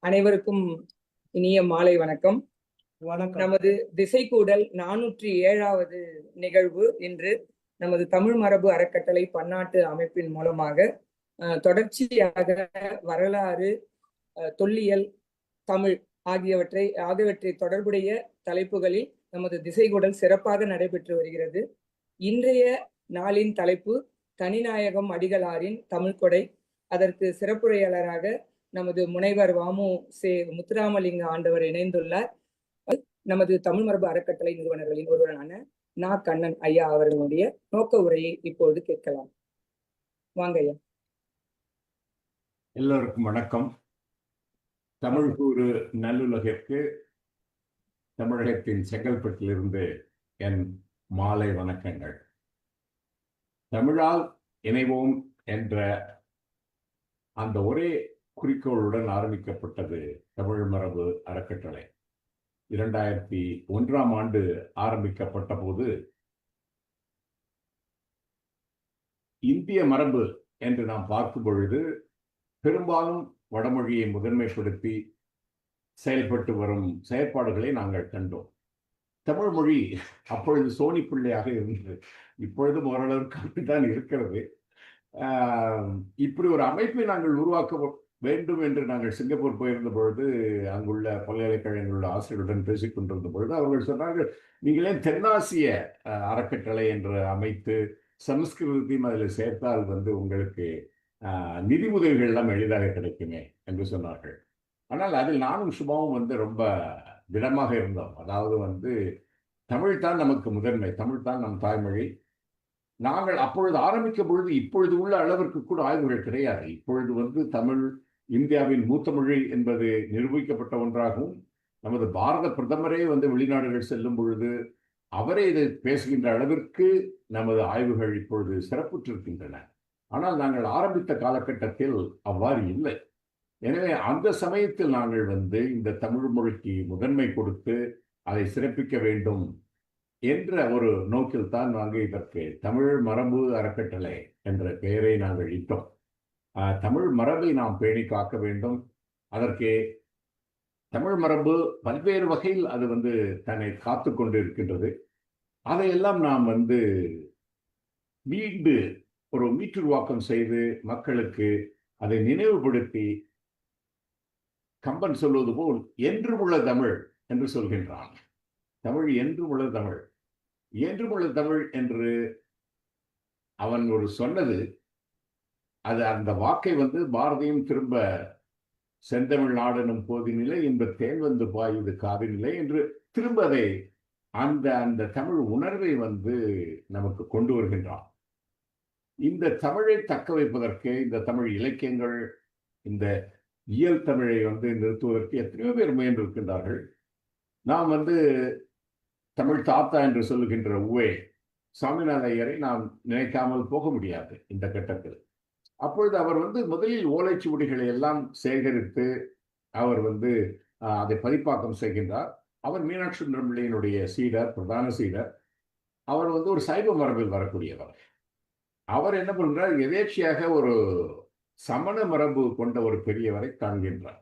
அனைவருக்கும் இனிய மாலை வணக்கம். வணக்கம். நமது திசைக்கூடல் 407வது நிகழ்வு இன்று நமது தமிழ் மரபு அறக்கட்டளை பன்னாட்டு அமைப்பின் மூலமாக தொடர்ச்சியாக வரலாறு, தொல்லியல், தமிழ் ஆகியவற்றை தொடர்புடைய தலைப்புகளில் நமது திசைக்கூடல் சிறப்பாக நடைபெற்று வருகிறது. இன்றைய நாளின் தலைப்பு தனிநாயகம் அடிகளாரின் தமிழ்கொடை. அதற்கு சிறப்புரையாளராக நமது முனைவர் வாமு சே முத்துராமலிங்க ஆண்டவர் இணைந்துள்ளார். நமது தமிழ் மரபு அறக்கட்டளை நிறுவனர்களின் ஒருவரான நா கண்ணன் ஐயா அவர்களுடைய நோக்க உரையை இப்போது கேட்கலாம். வாங்க ஐயா. எல்லோருக்கும் வணக்கம். தமிழ் கூறு நல்லுலகிற்கு தமிழகத்தின் செங்கல்பட்டிலிருந்து என் மாலை வணக்கங்கள். தமிழால் இணைவோம் என்ற அந்த ஒரே குறிக்கோளுடன் ஆரம்பிக்கப்பட்டது தமிழ் மரபு அறக்கட்டளை. 2001 ஆரம்பிக்கப்பட்ட போது இந்திய மரபு என்று நாம் பார்க்கும் பொழுது பெரும்பாலும் வடமொழியை முதன்மைப்படுத்தி செயல்பட்டு வரும் செயற்பாடுகளை நாங்கள் கண்டோம். தமிழ் மொழி அப்பொழுது சோனி பிள்ளையாக இருந்தது, இப்பொழுதும் ஓரளவுக்கு அப்படித்தான் இருக்கிறது. இப்படி ஒரு அமைப்பை நாங்கள் உருவாக்க வேண்டும் என்று நாங்கள் சிங்கப்பூர் போயிருந்த பொழுது அங்குள்ள பல்கலைக்கழகங்களுள்ள ஆசிரியர்களுடன் பேசிக் கொண்டிருந்த பொழுது அவர்கள் சொன்னார்கள், நீங்களே தென்னாசிய அறக்கட்டளை என்று அமைத்து சமஸ்கிருதத்தையும் அதில் சேர்த்தால் உங்களுக்கு நிதி உதவிகள் எல்லாம் எளிதாக கிடைக்குமே என்று சொன்னார்கள். ஆனால் அதில் நானும் சுபாவும் ரொம்ப திடமாக இருந்தோம். அதாவது தமிழ் தான் நமக்கு முதன்மை, தமிழ் தான் நம் தாய்மொழி. நாங்கள் அப்பொழுது ஆரம்பிக்கும் பொழுது இப்பொழுது உள்ள அளவிற்கு கூட ஆய்வுகள் கிடையாது. இப்பொழுது தமிழ் இந்தியாவின் மூத்த மொழி என்பது நிரூபிக்கப்பட்ட ஒன்றாகவும், நமது பாரத பிரதமரே வெளிநாடுகள் செல்லும் பொழுது அவரே இதை பேசுகின்ற அளவிற்கு நமது ஆய்வுகள் இப்பொழுது சிறப்புற்றிருக்கின்றன. ஆனால் நாங்கள் ஆரம்பித்த காலகட்டத்தில் அவ்வாறு இல்லை. எனவே அந்த சமயத்தில் நாங்கள் இந்த தமிழ் மொழிக்கு முதன்மை கொடுத்து அதை சிறப்பிக்க வேண்டும் என்ற ஒரு நோக்கில் தான் நாங்கள் இதற்கு தமிழ் மரபு அறக்கட்டளை என்ற பெயரை நாங்கள் இட்டோம். தமிழ் மரபை நாம் பேணி காக்க வேண்டும். அதற்கு தமிழ் மரபு பல்வேறு வகையில் அது தன்னை காத்து கொண்டு இருக்கின்றது. அதையெல்லாம் நாம் மீண்டு ஒரு மீட்டுருவாக்கம் செய்து மக்களுக்கு அதை நினைவுபடுத்தி, கம்பன் சொல்வது போல் என்றும் உள்ள தமிழ் என்று சொல்கின்றான். தமிழ் என்றும் உள்ள தமிழ், என்றும் உள்ள தமிழ் என்று அவன் சொன்னது. அது அந்த வாக்கை பாரதியும் திரும்ப செந்தமிழ் நாடனும் போதினிலை என்ப தேன் பாயுது காதினிலை என்று திரும்ப அதை அந்த தமிழ் உணர்வை நமக்கு கொண்டு வருகின்றான். இந்த தமிழை தக்க வைப்பதற்கு இந்த தமிழ் இலக்கியங்கள், இந்த இயல் தமிழை நிறுத்துவதற்கு எத்தனையோ பேர் முயன்றிருக்கின்றார்கள். நாம் தமிழ் தாத்தா என்று சொல்லுகின்ற உவே சாமிநாத ஐயரை நாம் நினைக்காமல் போக முடியாது இந்த கட்டத்தில். அப்பொழுது அவர் முதலில் ஓலைச்சுவடிகளை எல்லாம் சேகரித்து அவர் அதை பதிப்பாக்கம் செய்கின்றார். அவர் மீனாட்சி சுந்தரம்பிள்ளையினுடைய சீடர், பிரதான சீடர். அவர் ஒரு சைவ மரபில் வரக்கூடியவர். அவர் என்ன பண்றார், எதேச்சியாக ஒரு சமண மரபு கொண்ட ஒரு பெரியவரை காண்கின்றார்.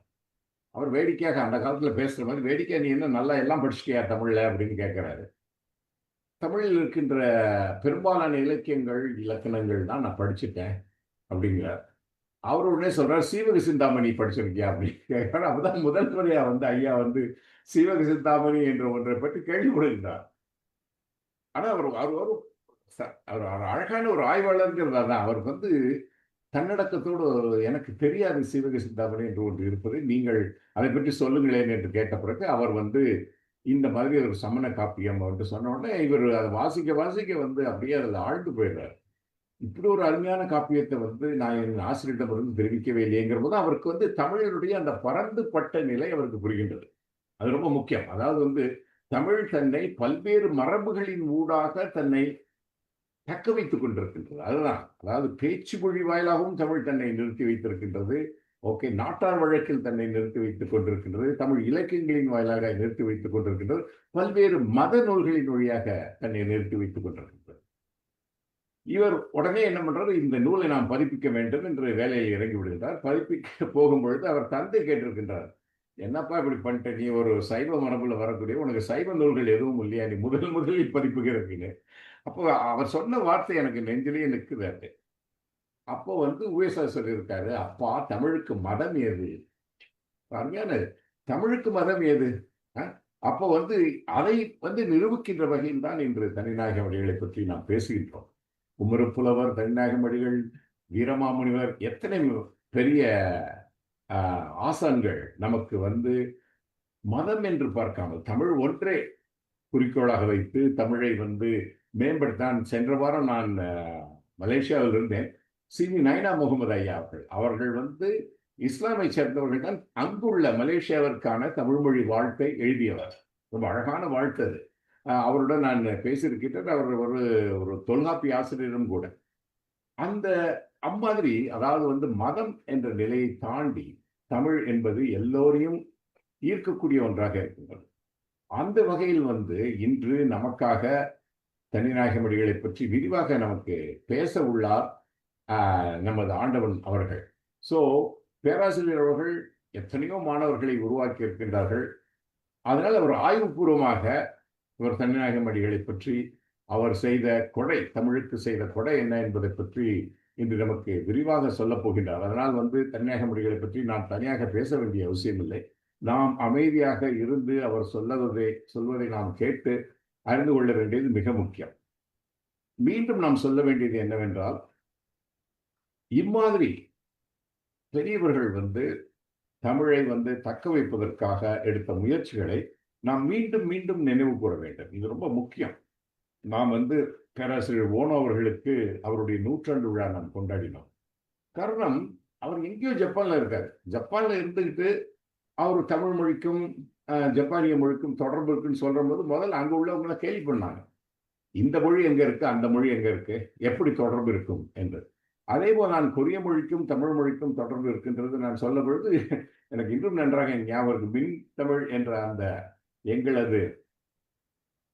அவர் வேடிக்கையாக அந்த காலத்துல பேசுற மாதிரி, வேடிக்கை நீ என்ன நல்லா எல்லாம் படிச்சுட்டியா தமிழ்ல அப்படின்னு கேட்கிறாரு. தமிழில் இருக்கின்ற பெரும்பாலான இலக்கியங்கள் இலக்கணங்கள் தான் நான் படிச்சுட்டேன் அப்படிங்கிறார். அவர் உடனே சொல்றார், சீவக சிந்தாமணி படிச்சிருக்கியா அப்படின்னு கேட்கிறார். அப்பதான் முதல் முறையா ஐயா சீவக சிந்தாமணி என்ற ஒன்றை பற்றி கேள்விப்படுகிறார். ஆனா அவர் அழகான ஒரு ஆய்வாளர்ங்கிறதா தான். அவர் தன்னடக்கத்தோடு எனக்கு தெரியாது சீவக சிந்தாமணி என்று ஒன்று இருப்பது, நீங்கள் அதை பற்றி சொல்லுங்களேன் என்று கேட்ட பிறகு அவர் இந்த மாதிரி ஒரு சமண காப்பியம் சொன்ன உடனே இவர் அதை வாசிக்க வாசிக்க அப்படியே அதில் ஆழ்ந்து போயிடுறார். இப்படி ஒரு அருமையான காப்பியத்தை நான் என் ஆசிரியரிடம் தெரிவிக்கவே இல்லைங்கிற போது அவருக்கு தமிழருடைய அந்த பறந்து பட்ட நிலை அவருக்கு புரிகின்றது. அது ரொம்ப முக்கியம். அதாவது தமிழ் தன்னை பல்வேறு மரபுகளின் ஊடாக தன்னை தக்க வைத்துக் கொண்டிருக்கின்றது. அதுதான், அதாவது பேச்சு மொழி வாயிலாகவும் தமிழ் தன்னை நிறுத்தி வைத்திருக்கின்றது. ஓகே, நாட்டார் வழக்கில் தன்னை நிறுத்தி வைத்துக் கொண்டிருக்கின்றது. தமிழ் இலக்கியங்களின் வாயிலாக நிறுத்தி வைத்துக் கொண்டிருக்கின்றது. பல்வேறு மத நூல்களின் வழியாக தன்னை நிறுத்தி வைத்துக் கொண்டிருக்கின்றது. இவர் உடனே என்ன பண்றாரு, இந்த நூலை நாம் பதிப்பிக்க வேண்டும் என்று வேலையில் இறங்கி விடுகின்றார். பதிப்பிக்க போகும்பொழுது அவர் தந்தை கேட்டிருக்கின்றார், என்னப்பா இப்படி பண்ணிட்ட, நீ ஒரு சைவ மரபுல வரக்கூடிய உனக்கு சைவ நூல்கள் எதுவும் இல்லையா, நீ முதலில் பதிப்புகிறதுன்னு. அப்போ அவர் சொன்ன வார்த்தை எனக்கு நெஞ்சிலேயே நிற்குது அது. அப்போ வந்து உவேசா சொல்லியிருக்காரு, அப்பா தமிழுக்கு மதம் ஏது, அருமையானது, தமிழுக்கு மதம் ஏது? அப்போ வந்து அதை வந்து நிரூபிக்கின்ற வகையில் தான் இன்று தனிநாயகம் அடிகளை பற்றி நாம் பேசுகின்றோம். குமரப்புலவர், தனிநாயகம் அடிகள், வீரமாமுனிவர், எத்தனை பெரிய ஆசான்கள் நமக்கு வந்து மதம் என்று பார்க்காமல் தமிழ் ஒன்றே குறிக்கோளாக வைத்து தமிழை வந்து மேம்படுத்தான். சென்ற வாரம் நான் மலேசியாவில் இருந்தேன். சி.வி. நைனா முகமது ஐயா அவர்கள் வந்து இஸ்லாமை சேர்ந்தவர்கள் தான் அங்குள்ள மலேசியாவிற்கான தமிழ்மொழி வாழ்க்கை எழுதியவர். ரொம்ப அழகான வாழ்க்கை அது. அவருடன் நான் பேசியிருக்கின்றேன். அவர் ஒரு தொல்காப்பிய ஆசிரியரும் கூட. அந்த அம்மாதிரி, அதாவது வந்து மதம் என்ற நிலையை தாண்டி தமிழ் என்பது எல்லோரையும் ஈர்க்கக்கூடிய ஒன்றாக இருக்கின்றது. அந்த வகையில் வந்து இன்று நமக்காக தனிநாயகம் அடிகளை பற்றி விரிவாக நமக்கு பேச உள்ளார் நமது ஆண்டவன் அவர்கள். ஸோ பேராசிரியர் அவர்கள் எத்தனையோ மாணவர்களை உருவாக்கி இருக்கின்றார்கள். அதனால் அவர் ஆய்வுபூர்வமாக இவர் தனிநாயகம் அடிகளை பற்றி அவர் செய்த கொடை, தமிழுக்கு செய்த கொடை என்ன என்பதை பற்றி இன்று நமக்கு விரிவாக சொல்லப் போகின்றார். அதனால் வந்து தனிநாயகம் அடிகளை பற்றி நாம் தனியாக பேச வேண்டிய அவசியமில்லை. நாம் அமைதியாக இருந்து அவர் சொல்வதை நாம் கேட்டு அறிந்து கொள்ள வேண்டியது மிக முக்கியம். மீண்டும் நாம் சொல்ல வேண்டியது என்னவென்றால், இம்மாதிரி பெரியவர்கள் வந்து தமிழை வந்து தக்க வைப்பதற்காக எடுத்த முயற்சிகளை நாம் மீண்டும் மீண்டும் நினைவு கூற வேண்டும். இது ரொம்ப முக்கியம். நாம் வந்து பேராசிரியர் ஓனோ அவர்களுக்கு அவருடைய 100ஆண்டு விழா நாம் கொண்டாடினோம். காரணம், அவர் எங்கேயோ ஜப்பான்ல இருக்காரு. ஜப்பான்ல இருந்துகிட்டு அவர் தமிழ் மொழிக்கும் ஜப்பானிய மொழிக்கும் தொடர்பு இருக்குன்னு சொல்ற போது முதல்ல அங்க உள்ளவங்களை கேள்வி பண்ணாங்க. இந்த மொழி எங்க இருக்கு, அந்த மொழி எங்க இருக்கு, எப்படி தொடர்பு இருக்கும் என்று. அதே போல் நான் கொரிய மொழிக்கும் தமிழ் மொழிக்கும் தொடர்பு இருக்கின்றது நான் சொல்ல பொழுது எனக்கு இன்னும் நன்றாக ஞாபகம். மின் தமிழ் என்ற அந்த எங்களது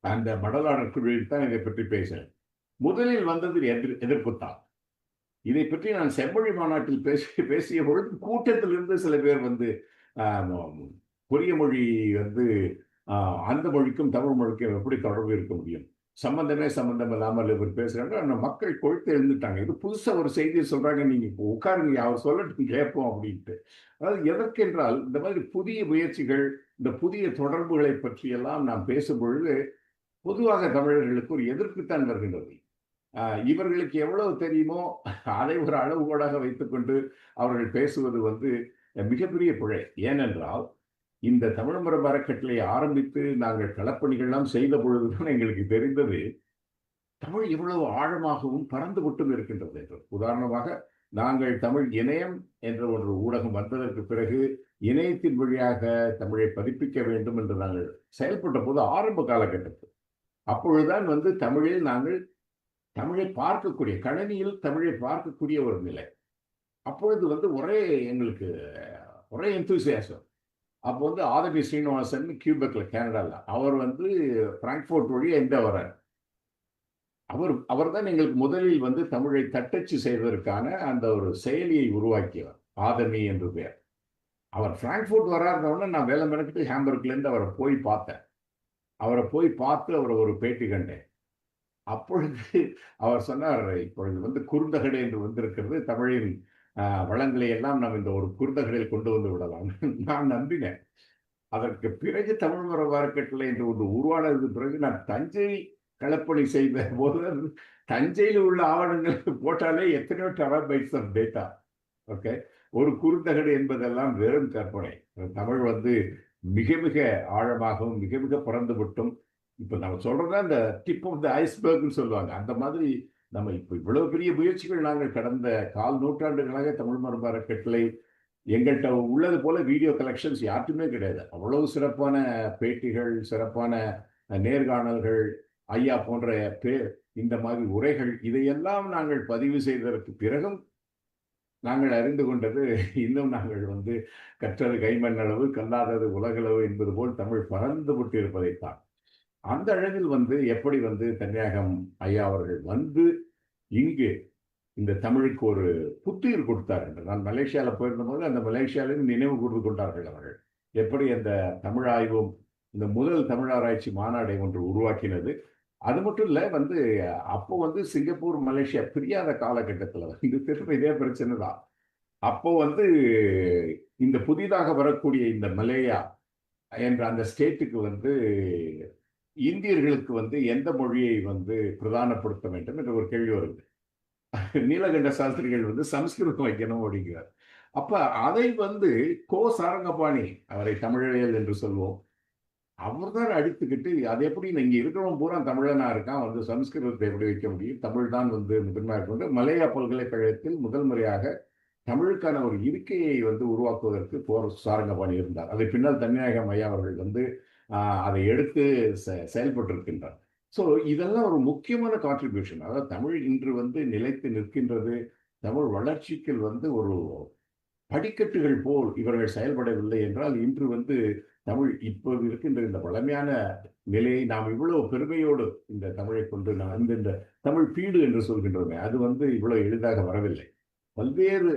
அந்த மடலாளர் குழுவில் தான் இதை பற்றி பேசினேன். முதலில் வந்தது எதிர்ப்புத்தான். இதை பற்றி நான் செம்மொழி மாநாட்டில் பேசிய பொழுது கூட்டத்திலிருந்து சில பேர் வந்து கொரிய மொழி வந்து அந்த மொழிக்கும் தமிழ் மொழிக்கும் எப்படி தொடர்பு இருக்க முடியும், சம்பந்தம் இல்லாமல் இவர் பேசுறாங்க. அந்த மக்கள் கொழுத்து எழுந்துட்டாங்க. இது புதுசா ஒரு செய்தியை சொல்றாங்க, நீங்க உட்காருங்க அவர் சொல்லட்டும் கேட்போம் அப்படின்ட்டு. அதாவது எதற்கென்றால், இந்த மாதிரி புதிய முயற்சிகள், இந்த புதிய தொடர்புகளை பற்றி எல்லாம் நாம் பேசும் பொழுது பொதுவாக தமிழர்களுக்கு ஒரு எதிர்ப்புத்தான் வருகின்றது. இவர்களுக்கு எவ்வளவு தெரியுமோ அதை ஒரு அளவுகோலாக வைத்துக்கொண்டு அவர்கள் பேசுவது வந்து மிகப்பெரிய பிழை. ஏனென்றால், இந்த தமிழ் மரபு அறக்கட்டளை ஆரம்பித்து நாங்கள் களப்பணிகள்லாம் செய்த பொழுதுதான் எங்களுக்கு தெரிந்தது தமிழ் எவ்வளவு ஆழமாகவும் பறந்து விட்டும் இருக்கின்றது என்று. உதாரணமாக, நாங்கள் தமிழ் இணையம் என்ற ஒரு ஊடகம் வந்ததற்கு பிறகு இணையத்தின் வழியாக தமிழை பதிப்பிக்க வேண்டும் என்று நாங்கள் செயல்பட்ட போது ஆரம்ப காலகட்டத்தில் அப்பொழுதுதான் வந்து தமிழில் நாங்கள் தமிழை பார்க்கக்கூடிய, கணினியில் தமிழை பார்க்கக்கூடிய ஒரு நிலை. அப்பொழுது வந்து எங்களுக்கு ஒரே எந்தூசியாசம். அப்போ வந்து ஆதவி ஸ்ரீனிவாசன் கியூபெக்ல, கனடால, அவர் வந்து பிராங்க்ஃபோர்ட் வழியா எந்த வரார். அவர் தான் எங்களுக்கு முதலில் வந்து தமிழை தட்டச்சு செய்வதற்கான அந்த ஒரு செயலியை உருவாக்கியவர். ஆதமி என்று பெயர். அவர் பிராங்க்ஃபோர்ட் வராருந்தவொடனே நான் வேலை மெனக்கிட்டு ஹாம்பர்க்லேருந்து அவரை போய் பார்த்தேன். அவர் ஒரு பேட்டி கண்டேன். அப்பொழுது அவர் சொன்னார், இப்பொழுது வந்து குறுந்தகடு என்று வந்திருக்கிறது, தமிழின் வளங்களை எல்லாம் நாம் இந்த ஒரு குறுந்தகடில் கொண்டு வந்து விடலாம். நான் நம்பினேன். அதற்கு பிறகு தமிழ் மரபு அறக்கட்டளை என்று ஒன்று உருவானதுக்கு பிறகு நான் தஞ்சை களப்பணி செய்த போது தஞ்சையில் உள்ள ஆவணங்கள் போட்டாலே எத்தனையோ டெராபைட்ஸ் ஆஃப் டேட்டா. ஓகே, ஒரு குறுந்தகடு என்பதெல்லாம் வெறும் கற்பனை. தமிழ் வந்து மிக மிக ஆழமாகவும் மிக மிக பறந்து விட்டும், இப்ப நம்ம சொல்றதா இந்த டிப் ஆஃப் த ஐஸ்பர்க்னு சொல்லுவாங்க. அந்த மாதிரி நம்ம இப்ப இவ்வளவு பெரிய முயற்சிகள் நாங்கள் கடந்த 4 நூற்றாண்டுகளாக தமிழ் மரபு அறக்கட்டளை எங்கள்கிட்ட உள்ளது போல வீடியோ கலெக்ஷன்ஸ் யாருக்குமே கிடையாது. அவ்வளவு சிறப்பான பேட்டிகள், சிறப்பான நேர்காணல்கள், ஐயா போன்ற இந்த மாதிரி உரைகள், இதையெல்லாம் நாங்கள் பதிவு செய்ததற்கு பிறகும் நாங்கள் அறிந்து கொண்டது, இன்னும் நாங்கள் வந்து கற்றது கைமண் அளவு, கல்லாதது உலகளவு என்பது போல் தமிழ் பறந்து விட்டு இருப்பதைத்தான். அந்த அளவில் வந்து எப்படி வந்து தனிநாயகம் ஐயா அவர்கள் வந்து இங்கு இந்த தமிழுக்கு ஒரு புத்துயிர் கொடுத்தார் என்று நான் மலேசியாவில் போயிருந்த போது அந்த மலேசியாவிலும் நினைவு கூர்ந்து கொண்டார்கள் அவர்கள். எப்படி அந்த தமிழ் ஆய்வும் இந்த முதல் தமிழ் ஆராய்ச்சி மாநாடை ஒன்று உருவாக்கினது. அது மட்டும் இல்ல அப்போ சிங்கப்பூர் மலேசியா பிரியாத காலகட்டத்தில் திரும்ப இதே பிரச்சனை தான். அப்போ இந்த புதிதாக வரக்கூடிய இந்த மலேயா என்ற அந்த ஸ்டேட்டுக்கு இந்தியர்களுக்கு எந்த மொழியை பிரதானப்படுத்த வேண்டும் என்ற ஒரு கேள்வி வருது. நீலகண்ட சாஸ்திரிகள் சமஸ்கிருதம் வைக்கணும் அப்படிங்கிறார். அப்ப அதை கோ சாரங்கபாணி, அவரை தமிழியல் என்று சொல்வோம், அவர் தான் அடித்துக்கிட்டு அது எப்படி இங்க இருக்கிறவன் பூரா தமிழனா இருக்கான், சமஸ்கிருதத்தை எப்படி வைக்க முடியும், தமிழ் தான் முதன்மையாக கொண்டு மலேயா பல்கலைக்கழகத்தில் முதல் முறையாக தமிழுக்கான ஒரு இருக்கையை உருவாக்குவதற்கு போர் சாரங்கபாணி இருந்தார். அதை பின்னால் தன்னிநாயகம் ஐயா அவர்கள் அதை எடுத்து செயல்பட்டு இருக்கின்றார். ஸோ இதெல்லாம் ஒரு முக்கியமான கான்ட்ரிபியூஷன். அதாவது தமிழ் இன்று நிலைத்து நிற்கின்றது. தமிழ் வளர்ச்சிக்கு ஒரு படிக்கட்டுகள் போல் இவர்கள் செயல்படவில்லை என்றால் இன்று தமிழ் இப்போது இருக்கின்ற இந்த பழமையான நிலையை நாம் இவ்வளவு பெருமையோடு இந்த தமிழை கொண்டு இந்த தமிழ் பீடு என்று சொல்கின்றோமே, அது இவ்வளவு எளிதாக வரவில்லை. பல்வேறு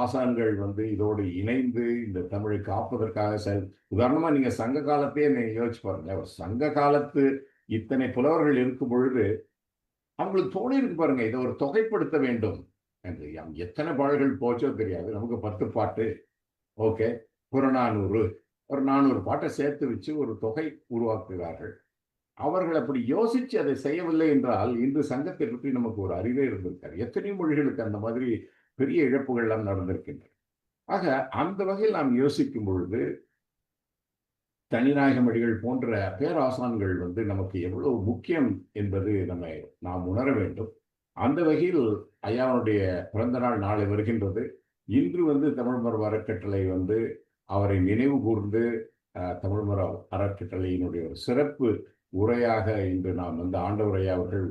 ஆசான்கள் இதோடு இணைந்து இந்த தமிழை காப்பதற்காக உதாரணமா நீங்க சங்க காலத்தையே நீங்க யோசிச்சு பாருங்க. சங்க காலத்து இத்தனை புலவர்கள் இருக்கும் பொழுது அவங்களுக்கு தோணி இருக்கு பாருங்க, இதை ஒரு தொகைப்படுத்த வேண்டும் என்று. எத்தனை பாடல்கள் போச்சோ தெரியாது, நமக்கு 10 பாட்டு ஓகே, புறநானூறு, ஒரு 400 பாட்டை சேர்த்து வச்சு ஒரு தொகை உருவாக்குகிறார்கள். அவர்கள் அப்படி யோசிச்சு அதை செய்யவில்லை என்றால் இன்று சங்கத்தை பற்றி நமக்கு ஒரு அறிவே இருந்திருக்காரு. எத்தனை மொழிகளுக்கு அந்த மாதிரி பெரிய இழப்புகள் எல்லாம் நடந்திருக்கின்றன. ஆக அந்த வகையில் நாம் யோசிக்கும் பொழுது தனிநாயகம் அடிகள் போன்ற பேராசான்கள் நமக்கு எவ்வளவு முக்கியம் என்பது நாம் உணர வேண்டும். அந்த வகையில் ஐயாவுடைய பிறந்த நாள் நாளை வருகின்றது. இன்று தமிழ் மரபு அறக்கட்டளை அவரை நினைவு கூர்ந்து தமிழ் மரபு அறக்கட்டளையினுடைய ஒரு சிறப்பு உரையாக இன்று நாம் ஆண்டவர் ஐயா அவர்கள்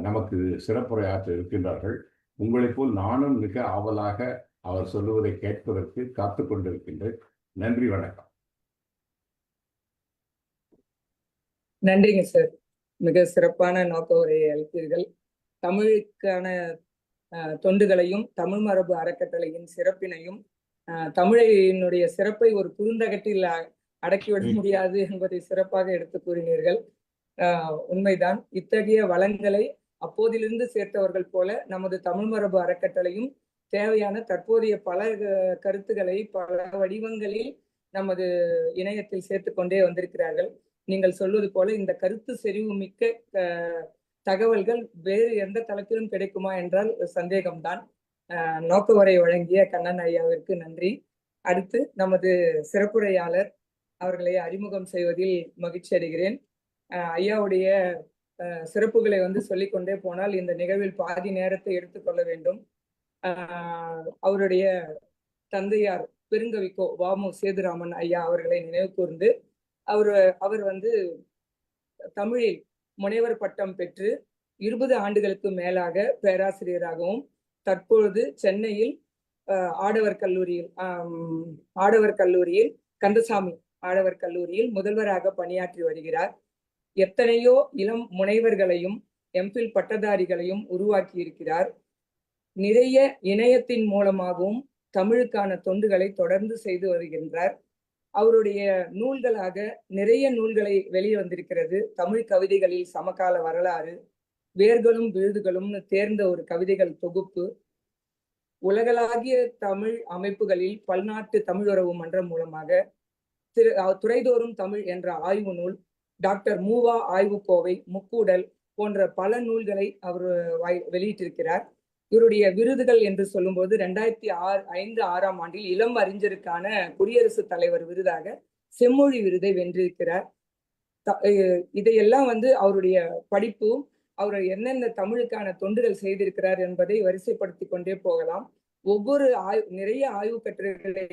நமக்கு சிறப்புரையாற்ற இருக்கின்றார்கள். உங்களைப் போல் நானும் மிக ஆவலாக அவர் சொல்லுவதை கேட்பதற்கு காத்து கொண்டிருக்கின்றேன். நன்றி, வணக்கம். நன்றிங்க சார், மிக சிறப்பான நோக்க உரையை அளித்தீர்கள். தமிழுக்கான தொண்டுகளையும் தமிழ் மரபு அறக்கட்டளையின் சிறப்பினையும் தமிழினுடைய சிறப்பை ஒரு குறுந்தகட்டில் அடக்கிவிட முடியாது என்பதை சிறப்பாக எடுத்து கூறினீர்கள். உண்மைதான். இத்தகைய வளங்களை அப்போதிலிருந்து சேர்த்தவர்கள் போல நமது தமிழ் மரபு அறக்கட்டளையும் தேவையான தற்போதைய பல கருத்துக்களை பல வடிவங்களில் நமது இணையத்தில் சேர்த்து கொண்டே வந்திருக்கிறார்கள். நீங்கள் சொல்வது போல இந்த கருத்து செறிவு மிக்க தகவல்கள் வேறு எந்த தளத்திலும் கிடைக்குமா என்றால் சந்தேகம்தான். நோக்க உரை வழங்கிய கண்ணன் ஐயாவிற்கு நன்றி. அடுத்து நமது சிறப்புரையாளர் அவர்களை அறிமுகம் செய்வதில் மகிழ்ச்சி அடைகிறேன். ஐயாவுடைய சிறப்புகளை சொல்லிக்கொண்டே போனால் இந்த நிகழ்வில் பாதி நேரத்தை எடுத்துக்கொள்ள வேண்டும். அவருடைய தந்தையார் பெருங்கவிக்கோ வாமு சேதுராமன் ஐயா அவர்களை நினைவு கூர்ந்து அவர் தமிழில் முனைவர் பட்டம் பெற்று 20 ஆண்டுகளுக்கு மேலாக பேராசிரியராகவும் தற்பொழுது சென்னையில் ஆடவர் கல்லூரியில் கந்தசாமி ஆடவர் கல்லூரியில் முதல்வராக பணியாற்றி வருகிறார். எத்தனையோ இளம் முனைவர்களையும் எம்பில் பட்டதாரிகளையும் உருவாக்கி இருக்கிறார். நிறைய இணையத்தின் மூலமாகவும் தமிழுக்கான தொண்டுகளை தொடர்ந்து செய்து வருகின்றார். அவருடைய நூல்களாக நிறைய நூல்களை வெளியே வந்திருக்கிறது. தமிழ் கவிதைகளில் சமகால வரலாறு, வேர்களும் விழுதுகளும் தேர்ந்த ஒரு கவிதைகள் தொகுப்பு, உலகளாகிய தமிழ் அமைப்புகளில் பல்நாட்டு தமிழுறவு மன்றம் மூலமாக துறைதோறும் தமிழ் என்ற ஆய்வு நூல், டாக்டர் மூவா ஆய்வுக்கோவை, முக்கூடல் போன்ற பல நூல்களை அவர் வெளியிட்டிருக்கிறார். இவருடைய விருதுகள் என்று சொல்லும்போது 2005-6ஆம் ஆண்டில் இளம் அறிஞருக்கான குடியரசுத் தலைவர் விருதாக செம்மொழி விருதை வென்றிருக்கிறார். இதையெல்லாம் அவருடைய படிப்பும் அவர் என்னென்ன தமிழுக்கான தொண்டுகள் செய்திருக்கிறார் என்பதை வரிசைப்படுத்தி கொண்டே போகலாம். ஒவ்வொரு நிறைய ஆய்வு கட்டுரைகளை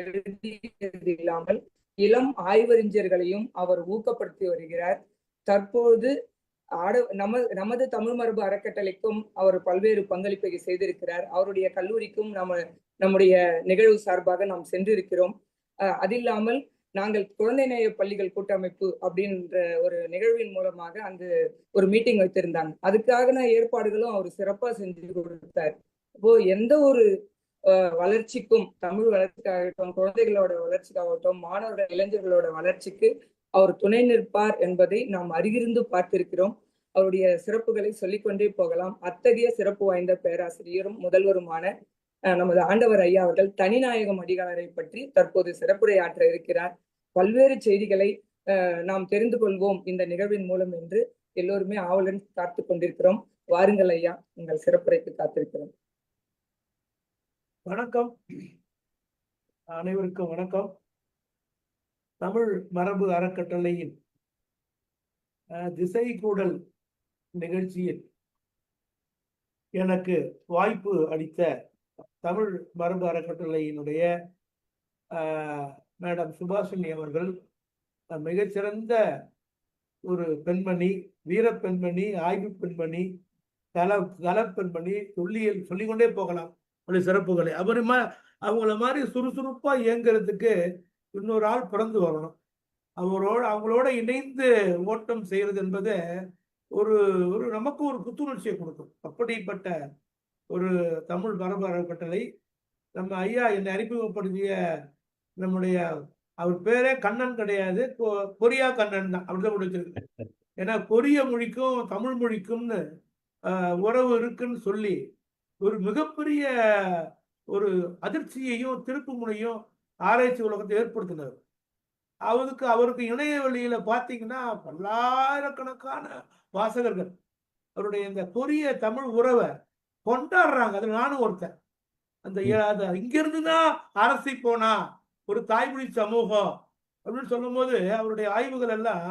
எழுதியது இல்லாமல் இளம் ஆய்வறிஞர்களையும் அவர் ஊக்கப்படுத்தி வருகிறார். தற்போது நமது தமிழ் மரபு அறக்கட்டளைக்கும் அவர் பல்வேறு பங்களிப்பை செய்திருக்கிறார். அவருடைய கல்லூரிக்கும் நம்முடைய நிகழ்வு சார்பாக நாம் சென்றிருக்கிறோம். அதில்லாமல் நாங்கள் குழந்தை நேய பள்ளிகள் கூட்டமைப்பு அப்படின்ற ஒரு நிகழ்வின் மூலமாக அங்கு ஒரு மீட்டிங் வைத்திருந்தாங்க. அதுக்கான ஏற்பாடுகளும் அவர் சிறப்பா செஞ்சு கொடுத்தார். இப்போ எந்த ஒரு வளர்ச்சிக்கும், தமிழ் வளர்ச்சிக்காகட்டும், குழந்தைகளோட வளர்ச்சிக்காகட்டும், மாணவர்கள் இளைஞர்களோட வளர்ச்சிக்கு அவர் துணை நிற்பார் என்பதை நாம் அருகிருந்து பார்த்திருக்கிறோம். அவருடைய சிறப்புகளை சொல்லிக்கொண்டே போகலாம். அத்தகைய சிறப்பு வாய்ந்த பேராசிரியரும் முதல்வருமான நமது ஆண்டவர் ஐயா அவர்கள் தனிநாயகம் அடிகளாரை பற்றி தற்போது சிறப்புரையாற்ற இருக்கிறார். பல்வேறு செய்திகளை நாம் தெரிந்து கொள்வோம் இந்த நிகழ்வின் மூலம் என்று எல்லோருமே ஆவலுடன் காத்து கொண்டிருக்கிறோம். வாருங்கள் ஐயா, உங்கள் சிறப்புரைக்கு காத்திருக்கிறோம். வணக்கம், அனைவருக்கும் வணக்கம். தமிழ் மரபு அறக்கட்டளையின் திசை கூடல் நிகழ்ச்சியில் எனக்கு வாய்ப்பு அளித்த தமிழ் மரபு அறக்கட்டளையினுடைய மேடம் சுபாஷினி அவர்கள் மிகச்சிறந்த ஒரு பெண்மணி, வீர பெண்மணி, ஆய்வு பெண்மணி, கல பெண்மணி, தொல்லியல் சொல்லிக்கொண்டே போகலாம் சிறப்புகளை. அப்புறமா அவங்கள மாதிரி சுறுசுறுப்பா இயங்குறதுக்கு இன்னொரு ஆள் பிறந்து வரணும். அவங்களோட இணைந்து ஓட்டம் செய்யறது என்பது ஒரு நமக்கு ஒரு புத்துணர்ச்சியை கொடுக்கும். அப்படிப்பட்ட ஒரு தமிழ் மரபு அறக்கட்டளை. நம்ம ஐயா என்னை அறிமுகப்படுத்திய நம்முடைய அவர் பேரே கண்ணன் கிடையாது, கொரியா கண்ணன் தான், அப்படிதான் முடிச்சிருக்கு. ஏன்னா கொரிய மொழிக்கும் தமிழ் மொழிக்கும்னு உறவு இருக்குன்னு சொல்லி ஒரு மிகப்பெரிய ஒரு அதிர்ச்சியையும் திருப்பு முனையும் ஆராய்ச்சி உலகத்தை ஏற்படுத்தினார். அவருக்கு இணைய வழியில பார்த்தீங்கன்னா பல்லாயிரக்கணக்கான வாசகர்கள் அவருடைய இந்த கொரிய தமிழ் உறவை கொண்டாடுறாங்க. அதுல நானும் ஒருத்தன். அந்த இங்கிருந்துதான் அரசி போனா ஒரு தாய்மொழி சமூகம் அப்படின்னு சொல்லும் போது அவருடைய ஆய்வுகள் எல்லாம்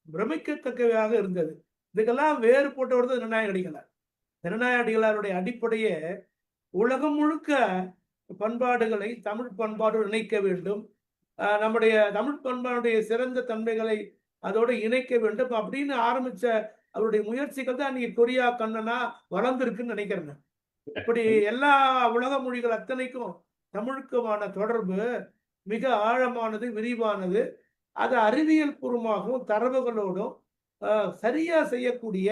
பிரமிக்கத்தக்கவையாக இருந்தது. இதுக்கெல்லாம் வேறுபட்டவர் தான் ஜனநாயக அடிகளார். ஜனநாயக அடிகளாருடைய அடிப்படையே உலகம் முழுக்க பண்பாடுகளை தமிழ் பண்பாடு இணைக்க வேண்டும், நம்முடைய தமிழ் பண்பாடுடைய சிறந்த தன்மைகளை அதோடு இணைக்க வேண்டும் அப்படின்னு ஆரம்பிச்ச அவருடைய முயற்சிகள் தான் நீங்க கொரியா கண்ணனா வளர்ந்துருக்குன்னு நினைக்கிறேன். இப்படி எல்லா உலக மொழிகள் அத்தனைக்கும் தமிழுக்குமான தொடர்பு மிக ஆழமானது, விரிவானது. அது அறிவியல் பூர்வமாகவும் தரவுகளோடும் சரியா செய்யக்கூடிய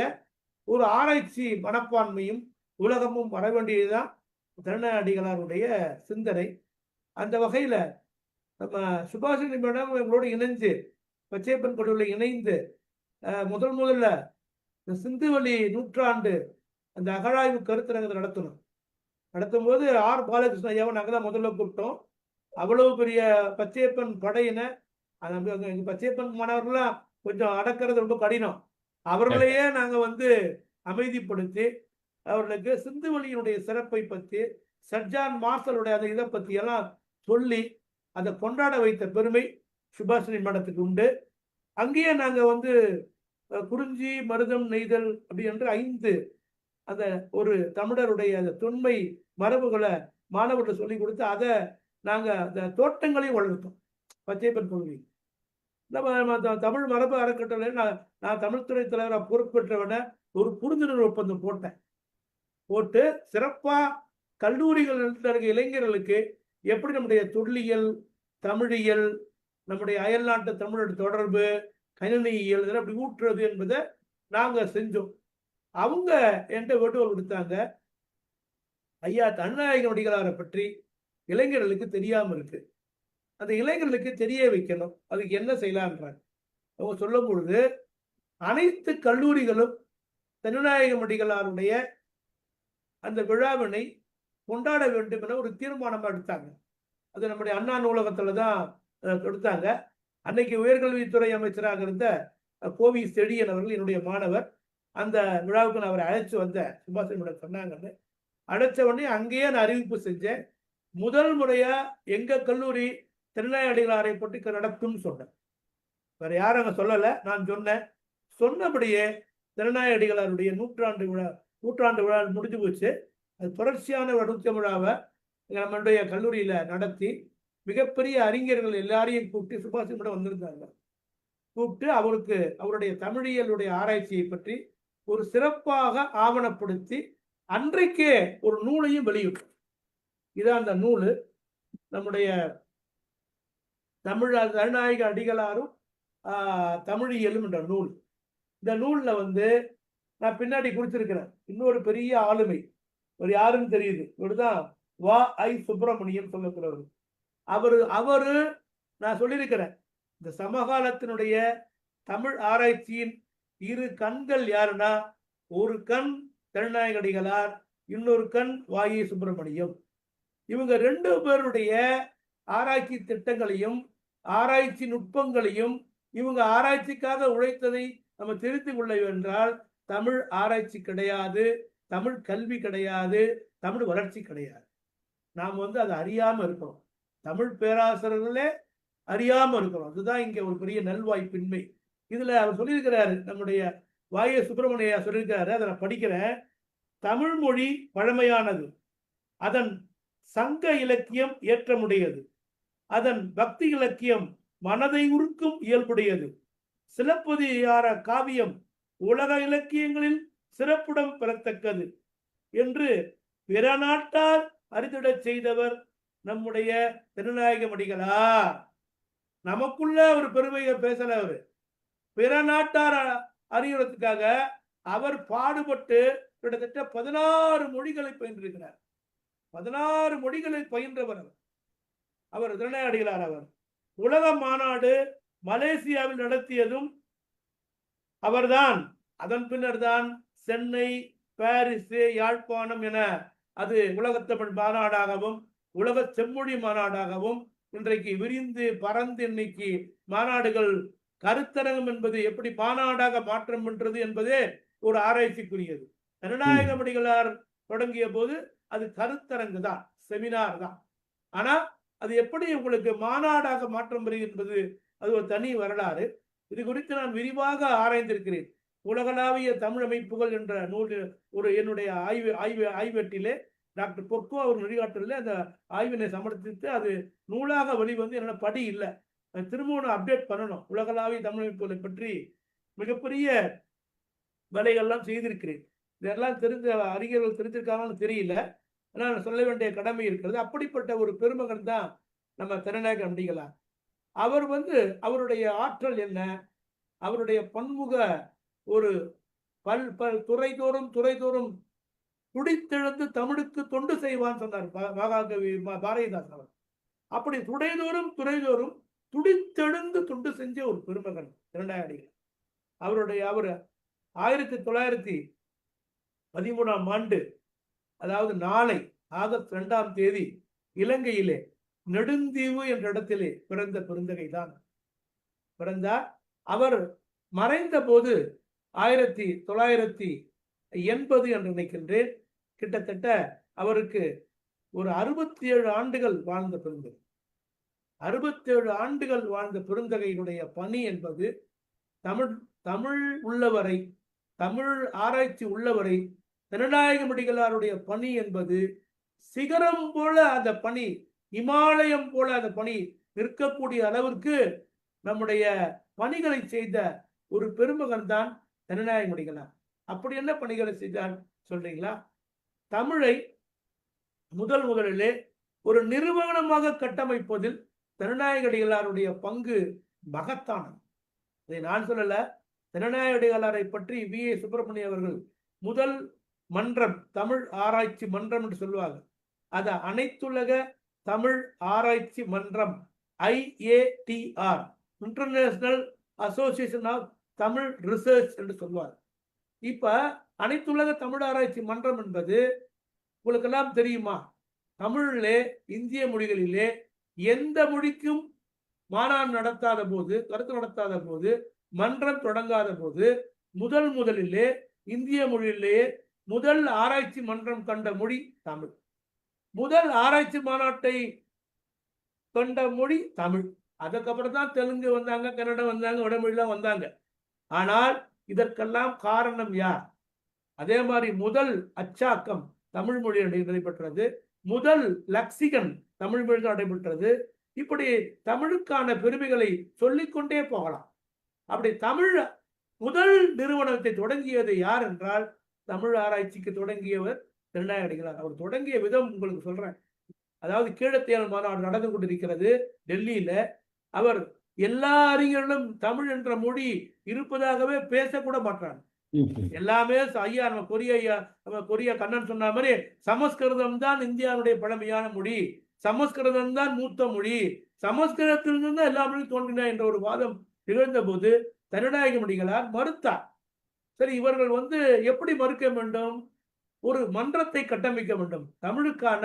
ஒரு ஆராய்ச்சி மனப்பான்மையும் உலகமும் வர வேண்டியதுதான் ஜனநாயக அடிகளாருடைய சிந்தனை. அந்த வகையில நம்ம சுபாஷினி மேடம் எங்களோடு இணைஞ்சு பச்சையப்பன் கொடூரில் இணைந்து முதல்ல இந்த சிந்துவெளி நூற்றாண்டு அந்த அகழாய்வு கருத்தரங்கத்தை நடத்தும் போது ஆர் பாலகிருஷ்ண ஐயாவை நாங்கள் தான் முதல்ல கூப்பிட்டோம். அவ்வளவு பெரிய பச்சையப்பன் படையினை பச்சையப்பன் மாணவர்கள்லாம் கொஞ்சம் அடக்கிறது ரொம்ப கடினம். அவர்களையே நாங்கள் அமைதிப்படுத்தி அவர்களுக்கு சிந்துவெளியினுடைய சிறப்பை பற்றி, சர்ஜான் மார்சலுடைய அந்த இதை பற்றி எல்லாம் சொல்லி அதை கொண்டாட வைத்த பெருமை சுபாஷினி மேடத்துக்கு உண்டு. அங்கேயே நாங்கள் குறிஞ்சி, மருதம், நெய்தல் அப்படி என்று 5 அந்த ஒரு தமிழருடைய அந்த தொன்மை மரபுகளை மாணவர்கள் சொல்லி கொடுத்து அதை நாங்கள் அந்த தோட்டங்களையும் வளர்த்தோம். பச்சையப்பன் பகுதி நம்ம தமிழ் மரபு அறக்கட்டளை நான் தமிழ்துறை தலைவராக பொறுப்பேற்றவன ஒரு புரிந்துணர்வு ஒப்பந்தம் போட்டு சிறப்பாக கல்லூரிகள் இருக்க இளைஞர்களுக்கு எப்படி நம்முடைய தொல்லியல், தமிழியல், நம்முடைய அயல்நாட்டு தமிழோட தொடர்பு, கணினியியல் இதெல்லாம் அப்படி ஊற்றுறது என்பதை நாங்கள் செஞ்சோம். அவங்க என்கிட்ட வேண்டுகோள் கொடுத்தாங்க, ஐயா தனிநாயக அடிகளாரை பற்றி இளைஞர்களுக்கு தெரியாம இருக்கு, அந்த இளைஞர்களுக்கு தெரிய வைக்கணும், அதுக்கு என்ன செய்யலான்றாங்க. அவங்க சொல்லும் பொழுது அனைத்து கல்லூரிகளும் தனிநாயக அடிகளாருடைய அந்த விழாவினை கொண்டாட வேண்டும் என ஒரு தீர்மானம் எடுத்தாங்க. அது நம்முடைய அண்ணா நூலகத்துல தான் எடுத்தாங்க. அன்னைக்கு உயர்கல்வித்துறை அமைச்சராக இருந்த கோவி செழியன் அவர்கள் என்னுடைய மாணவர். அந்த விழாவுக்கு நான் அவரை அழைச்சு வந்த சுபாஷினி சொன்னாங்கன்னு அழைச்ச உடனே அங்கேயே நான் அறிவிப்பு செஞ்சேன். முதல் முறையா எங்க கல்லூரி திருநாயக அடிகளாரை பற்றி நடத்தும்னு சொன்னேன். வேற யாரும் அங்க சொல்லலை, நான் சொன்னேன். சொன்னபடியே திருநாயக அடிகளாருடைய நூற்றாண்டு விழா முடிஞ்சு போச்சு. அது தொடர்ச்சியான 100 விழாவை நம்மளுடைய கல்லூரியில நடத்தி மிகப்பெரிய அறிஞர்கள் எல்லாரையும் கூப்பிட்டு சுபாஷினி மேடம் வந்திருந்தாங்க. கூப்பிட்டு அவருடைய தமிழியலுடைய ஆராய்ச்சியை பற்றி ஒரு சிறப்பாக ஆவணப்படுத்தி அன்றைக்கே ஒரு நூலையும் வெளியிட்டோம். இதான் அந்த நூல், நம்முடைய தனிநாயக அடிகளாரும் தமிழியலும் என்ற நூல். இந்த நூல்ல நான் பின்னாடி குறிச்சிருக்கிறேன் இன்னொரு பெரிய ஆளுமை, ஒரு யாருன்னு தெரியுது. இவருதான் சுப்பிரமணியம் சொல்லப்படுவர். அவரு நான் சொல்லியிருக்கிறேன், இந்த சமகாலத்தினுடைய தமிழ் ஆராய்ச்சியின் இரு கண்கள் யாருன்னா, ஒரு கண் திருநாயகடிகளார், இன்னொரு கண் சுப்பிரமணியம். இவங்க 2 பேருடைய ஆராய்ச்சி திட்டங்களையும் ஆராய்ச்சி நுட்பங்களையும் இவங்க ஆராய்ச்சிக்காக உழைத்ததை நம்ம தெரிந்து கொள்ள என்றால், தமிழ் ஆராய்ச்சி கிடையாது, தமிழ் கல்வி கிடையாது, தமிழ் வளர்ச்சி கிடையாது. நாம் அதை அறியாம இருக்கிறோம். தமிழ் பேராசிரியர்களே அறியாம இருக்கிறோம். அதுதான் இங்க ஒரு பெரிய நல்வாய்ப்பின்மை. இதுல அவர் சொல்லியிருக்கிறாரு, நம்முடைய சுப்பிரமணியா சொல்லியிருக்கிறாரு, அதை நான் படிக்கிறேன். தமிழ் மொழி பழமையானது, அதன் சங்க இலக்கியம் ஏற்றமுடையது, அதன் பக்தி இலக்கியம் மனதை உருக்கும் இயல்புடையது, சிலப்பதிகார காவியம் உலக இலக்கியங்களில் சிறப்புடன் பெறத்தக்கது என்று பிற நாட்டார் அறிந்திடச் செய்தவர் நம்முடைய திருநாயகமடிகளார். நமக்குள்ள ஒரு பெருமையை பேசல. அவரு பிற நாட்டார் அறிவுறதுக்காக அவர் பாடுபட்டு கிட்டத்தட்ட 16 மொழிகளை பயின்றிருக்கிறார். 16 மொழிகளை பயின்றவர் அவர் திருநாயகடிகளார். அவர் உலக மாநாடு மலேசியாவில் நடத்தியதும் அவர்தான். அதன் பின்னர் தான் சென்னை, பாரிஸ், யாழ்ப்பாணம் என அது உலகத்தமிழ் மாநாடாகவும் உலக செம்மொழி மாநாடாகவும் இன்றைக்கு விரிந்து பறந்து இன்னைக்கு மாநாடுகள் கருத்தரங்கம் என்பது எப்படி மாநாடாக மாற்றம் பண்றது என்பதே ஒரு ஆராய்ச்சிக்குரியது. திருநாயகமடிகளார் தொடங்கிய போது அது கருத்தரங்கு தான், செமினார் தான். ஆனா அது எப்படி உங்களுக்கு மாநாடாக மாற்றம் பெறுகிறது என்பது அது ஒரு தனி வரலாறு. இது குறித்து நான் விரிவாக ஆராய்ந்திருக்கிறேன். உலகளாவிய தமிழ் அமைப்புகள் என்ற நூல் ஒரு என்னுடைய ஆய்வேட்டிலே டாக்டர் பொற்கோ அவர் வழிகாட்டலில் அந்த ஆய்வினை சமர்ப்பித்து அது நூலாக வெளிவந்து என்னோட படி இல்லை. திரும்பவும் அப்டேட் பண்ணணும். உலகளாவிய தமிழ் அமைப்புகளை பற்றி மிகப்பெரிய வேலைகள்லாம் செய்திருக்கிறேன். இதெல்லாம் தெரிந்த அறிஞர்கள் தெரிஞ்சிருக்காங்கன்னு தெரியல, ஆனால் சொல்ல வேண்டிய கடமை இருக்கிறது. அப்படிப்பட்ட ஒரு பெருமகன் தான் நம்ம திருநாயகமடிகளார். அவர் அவருடைய ஆற்றல் என்ன, அவருடைய பன்முக ஒரு துறைதோறும் துடித்தெழுந்து தமிழுக்கு தொண்டு செய்வான் சொன்னார் மகாகவி பாரதிதாசன் அவர். அப்படி துறைதோறும் துடித்தெழுந்து தொண்டு செஞ்ச ஒரு பெருமகன் திருநாயகடிகள். அவர் 1913ஆம் ஆண்டு, அதாவது நாளை ஆகஸ்ட் 2ஆம் தேதி இலங்கையிலே நெடுந்தீவு என்ற இடத்திலே பிறந்த பெருந்தகை தான் பிறந்தார். அவர் மறைந்த போது 1980 என்று நினைக்கின்றேன். கிட்டத்தட்ட அவருக்கு ஒரு 67 ஆண்டுகள் வாழ்ந்த பெருந்தகை. 67 ஆண்டுகள் வாழ்ந்த பெருந்தகையினுடைய பணி என்பது தமிழ் உள்ளவரை, தமிழ் ஆராய்ச்சி உள்ளவரை திருநாயகமடிகளாருடைய பணி என்பது சிகரம் போல அந்த பணி, இமாலயம் போல அந்த பணி நிற்கக்கூடிய அளவிற்கு நம்முடைய பணிகளை செய்த ஒரு பெருமகன் தான் திருநாயகமடிகளார். அப்படி என்ன பணிகளை செய்தார் சொல்றீங்களா? தமிழை முதலிலே ஒரு நிறுவனமாக கட்டமைப்பதில் திருநாயகடிகளாருடைய பங்கு மகத்தானது. இதை நான் சொல்லல, திருநாயகடிகளாரை பற்றி சுப்பிரமணியம் அவர்கள் முதல் மன்றம், தமிழ் ஆராய்ச்சி மன்றம் என்று சொல்லுவாங்க. அது அனைத்துலக தமிழ் ஆராய்ச்சி மன்றம், IATR, international association of Tamil research என்று சொல்வார். இப்ப அனைத்துலக தமிழ் ஆராய்ச்சி மன்றம் என்பது உங்களுக்கு எல்லாம் தெரியுமா? தமிழிலே, இந்திய மொழிகளிலே எந்த மொழிக்கும் மாநாடு நடத்தாத போது, கருத்து நடத்தாத போது, மன்றம் தொடங்காத போது முதலிலே இந்திய மொழியிலே முதல் ஆராய்ச்சி மன்றம் கண்ட மொழி தமிழ். முதல் ஆராய்ச்சி மாநாட்டை கண்ட மொழி தமிழ். அதுக்கப்புறம் தான் தெலுங்கு வந்தாங்க, கன்னடம் வந்தாங்க, வடமொழிலாம் வந்தாங்க. ஆனால் இதற்கெல்லாம் காரணம் யார்? அதே மாதிரி முதல் அச்சாக்கம் தமிழ் மொழியில் நடைபெற்றது, முதல் லக்சிகன் தமிழ் மொழியில் நடைபெற்றது. இப்படி தமிழுக்கான பெருமைகளை சொல்லிக்கொண்டே போகலாம். அப்படி தமிழ் முதல் நிறுவனத்தை தொடங்கியது யார் என்றால், தமிழ் ஆராய்ச்சிக்கு தொடங்கியவர் திருநாயகடிகளார். அவர் தொடங்கிய விதம் உங்களுக்கு சொல்றேன். அதாவது கீழத்தியல் மாநாடு நடந்து கொண்டிருக்கிறது டெல்லியில. அவர் எல்லா அறிஞர்களும் தமிழ் என்ற மொழி இருப்பதாகவே பேசக்கூட மாட்டாங்க. எல்லாமே ஐயா நம்ம கொரியா கண்ணன் சொன்ன மாதிரி சமஸ்கிருதம் தான் இந்தியாவுடைய பழமையான மொழி, சமஸ்கிருதம் தான் மூத்த மொழி, சமஸ்கிருதத்திலிருந்து தான் எல்லா மொழியும் தோன்றின என்ற ஒரு வாதம் நிகழ்ந்த போது தருநாயகமடிகளார் மறுத்தார். சரி, இவர்கள் எப்படி மறுக்க வேண்டும்? ஒரு மன்றத்தை கட்டமைக்க வேண்டும், தமிழுக்கான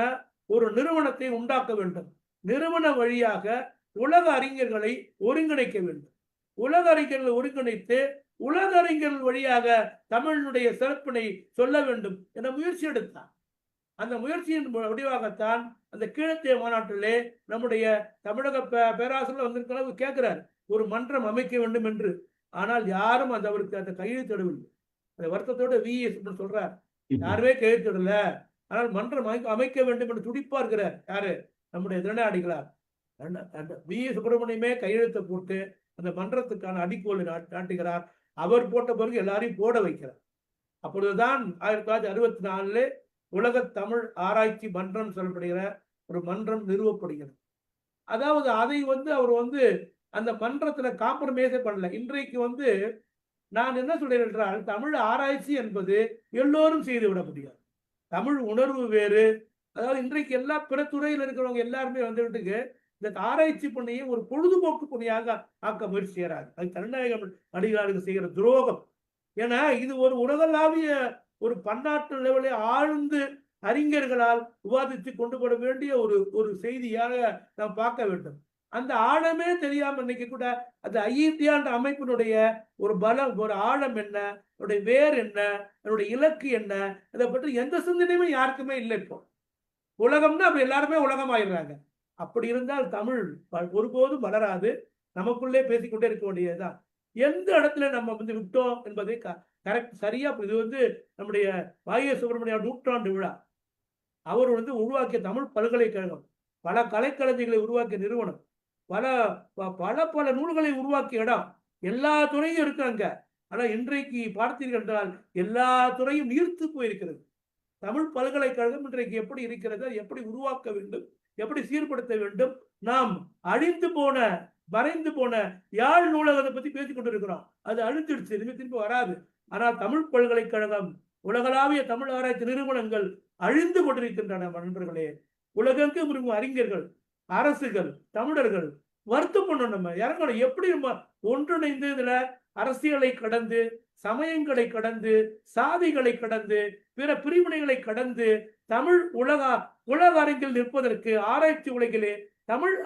ஒரு நிறுவனத்தை உண்டாக்க வேண்டும், நிறுவன வழியாக உலக அறிஞர்களை ஒருங்கிணைக்க வேண்டும், உலக அறிஞர்களை ஒருங்கிணைத்து உலக அறிஞர்கள் வழியாக தமிழினுடைய சிறப்பினை சொல்ல வேண்டும் என முயற்சி எடுத்தார். அந்த முயற்சியின் வடிவாகத்தான் அந்த கீழத்திய மாநாட்டிலே நம்முடைய தமிழக பேராசிரியர் வந்திருக்கிறது கேட்கிறார், ஒரு மன்றம் அமைக்க வேண்டும் என்று. ஆனால் யாரும் அவருக்கு அந்த கையெழுத்திடவில்லை. அந்த வருத்தத்தோட VS சொல்றார், யாருமே கையெழுத்திடல. ஆனால் மன்றம் அமைக்க வேண்டும் என்று துடிப்பா இருக்கிறார். யாரு? நம்முடைய திருநாடிகளார். VS சுப்பிரமணியமே கையெழுத்தை போட்டு அந்த மன்றத்துக்கான அடிக்கோலை நாட்டுகிறார். அவர் போட்ட பிறகு எல்லாரையும் போட வைக்கிறார். அப்பொழுதுதான் 1964 உலக தமிழ் ஆராய்ச்சி மன்றம் சொல்லப்படுகிற ஒரு மன்றம் நிறுவப்படுகிறது. அதாவது அதை அவர் அந்த மன்றத்துல காம்ப்ரமைஸே பண்ணல. இன்றைக்கு நான் என்ன சொல்றேன் என்றால், தமிழ் ஆராய்ச்சி என்பது எல்லோரும் செய்து விட முடியாது. தமிழ் உணர்வு வேறு. அதாவது இன்றைக்கு எல்லா பிற துறையில் இருக்கிறவங்க எல்லாருமே வந்துவிட்டு இந்த ஆராய்ச்சி பணியை ஒரு பொழுதுபோக்கு பணியாக ஆக்க முயற்சி செய்யறாங்க. அது தருநாயகம் அடிகளாருக்கு செய்கிற துரோகம். ஏன்னா இது ஒரு உலகளாவிய ஒரு பன்னாட்டு லெவலில் ஆழ்ந்து அறிஞர்களால் விவாதித்து கொண்டு போட வேண்டிய ஒரு செய்தியாக நாம் பார்க்க வேண்டும். அந்த ஆழமே தெரியாம இன்னைக்கு கூட அந்த ஐஇந்தியான்ற அமைப்பினுடைய ஒரு பலம், ஒரு ஆழம் என்ன, அதனுடைய வேர் என்ன, அதனுடைய இலக்கு என்ன, அதை பற்றி எந்த சிந்தனையுமே யாருக்குமே இல்லை. இப்போ உலகம்னா அப்ப எல்லாருமே உலகமாயிடுறாங்க. அப்படி இருந்தால் தமிழ் ஒருபோதும் வளராது. நமக்குள்ளே பேசிக்கொண்டே இருக்க வேண்டியதுதான். எந்த இடத்துல நம்ம விட்டோம் என்பதை கரெக்ட் சரியா. இது நம்முடைய வாய சுப்பிரமணிய நூற்றாண்டு விழா. அவர் உருவாக்கிய தமிழ் பல்கலைக்கழகம், பல கலைக்கலைஞர்களை உருவாக்கிய நிறுவனம், பல பல பல நூல்களை உருவாக்கிய இடம், எல்லா துறையும் இருக்காங்க. ஆனா இன்றைக்கு பார்த்தீர்கள் என்றால் எல்லா துறையும் நீர்த்து போயிருக்கிறது. தமிழ் பல்கலைக்கழகம் இன்றைக்கு எப்படி இருக்கிறது, எப்படி உருவாக்க வேண்டும், எப்படி சீர்படுத்த வேண்டும். நாம் அழிந்து போன மறைந்து போன யாழ் நூலகத்தை பத்தி பேசிக் கொண்டிருக்கிறோம். அது அழிஞ்சிடுச்சு, திரும்பி வராது. ஆனால் தமிழ் பல்கலைக்கழகம், உலகளாவிய தமிழ் ஆராய்ச்சி நிறுவனங்கள் அழிந்து கொண்டிருக்கின்றன நண்பர்களே. உலகெங்கும் இருக்கும் அறிஞர்கள், அரசுகள், தமிழர்கள் வருத்தம் பண்ணணும். நம்ம இறங்கணும். எப்படி நம்ம ஒன்றிணைந்து இதுல அரசியலை கடந்து, சமயங்களை கடந்து, சாதிகளை கடந்து, பிற பிரிவினைகளை கடந்து தமிழ் உலக அரங்கில் நிற்பதற்கு ஆராய்ச்சி உலகிலே தமிழ்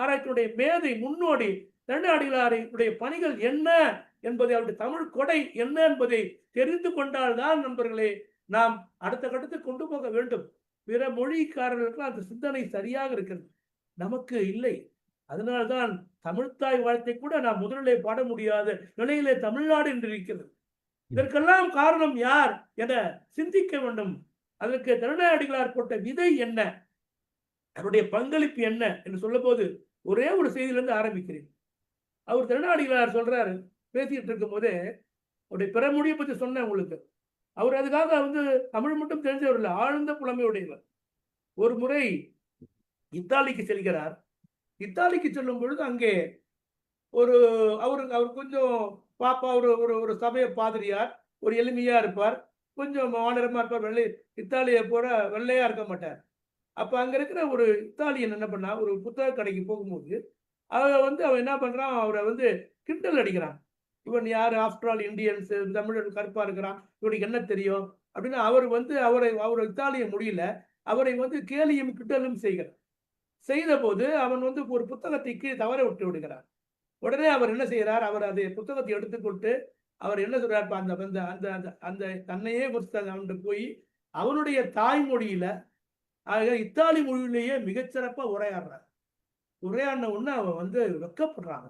ஆராய்ச்சியுடைய மேதை முன்னோடி தண்டாடிகளாருடைய பணிகள் என்ன என்பதை, அவருடைய தமிழ் கொடை என்ன என்பதை தெரிந்து கொண்டால்தான் நண்பர்களே நாம் அடுத்த கட்டத்துக்கு கொண்டு போக வேண்டும். பிற மொழிக்காரர்களுக்கு அந்த சிந்தனை சரியாக இருக்கிறது, நமக்கு இல்லை. அதனால்தான் தமிழ்த்தாய் வாழ்த்தை கூட நாம் முதலிலே பாட முடியாத நிலையிலே தமிழ்நாடு என்று இருக்கிறது. இதற்கெல்லாம் காரணம் யார் என சிந்திக்க வேண்டும். அதற்கு திருநாடிகளார் போட்ட விதை என்ன, அவருடைய பங்களிப்பு என்ன என்று சொல்ல போது ஒரே ஒரு செய்தியிலிருந்து ஆரம்பிக்கிறேன். அவர் திருநாடிகளார் சொல்றாரு, பேசிட்டு இருக்கும் போதே அவருடைய பிற மொழியை பற்றி சொன்னேன் உங்களுக்கு. அவர் அதுக்காக தமிழ் மட்டும் தெரிஞ்சவர் இல்லை, ஆழ்ந்த புலமையுடையவர். ஒரு முறை இத்தாலிக்கு செல்கிறார். இத்தாலிக்கு செல்லும் பொழுது அங்கே அவர் கொஞ்சம் பாப்பா, ஒரு சமய பாதிரியார், ஒரு எளிமையா இருப்பார், கொஞ்சம் மாநிலமா இருப்பார், இத்தாலியை போற வெள்ளையா இருக்க மாட்டார். அப்ப அங்க இருக்கிற ஒரு இத்தாலியன் என்ன பண்ணா, ஒரு புத்தக கடைக்கு போகும்போது அவன் என்ன பண்றான், அவரை கிண்டல் அடிக்கிறான். இவன் யாரு, ஆஃப்டர் ஆல் இந்தியன்ஸ், தமிழர் கருப்பா இருக்கிறான், இவனுக்கு என்ன தெரியும் அப்படின்னு அவர் இத்தாலிய முடியல, அவரை கேலியும் கிண்டலும் செய்த போது அவன் ஒரு புத்தகத்தை கீழே தவற விட்டு விடுகிறார். உடனே அவர் என்ன செய்யறார், அவர் அதை புத்தகத்தை எடுத்துக்கொண்டு அவர் என்ன சொல்றார், அந்த தன்னையே அவன்கிட்ட போய் அவனுடைய தாய்மொழியில, இத்தாலி மொழியிலேயே மிகச்சிறப்பா உரையாடுறார். உரையாடின உடனே அவன் வெக்கப்படுறாங்க.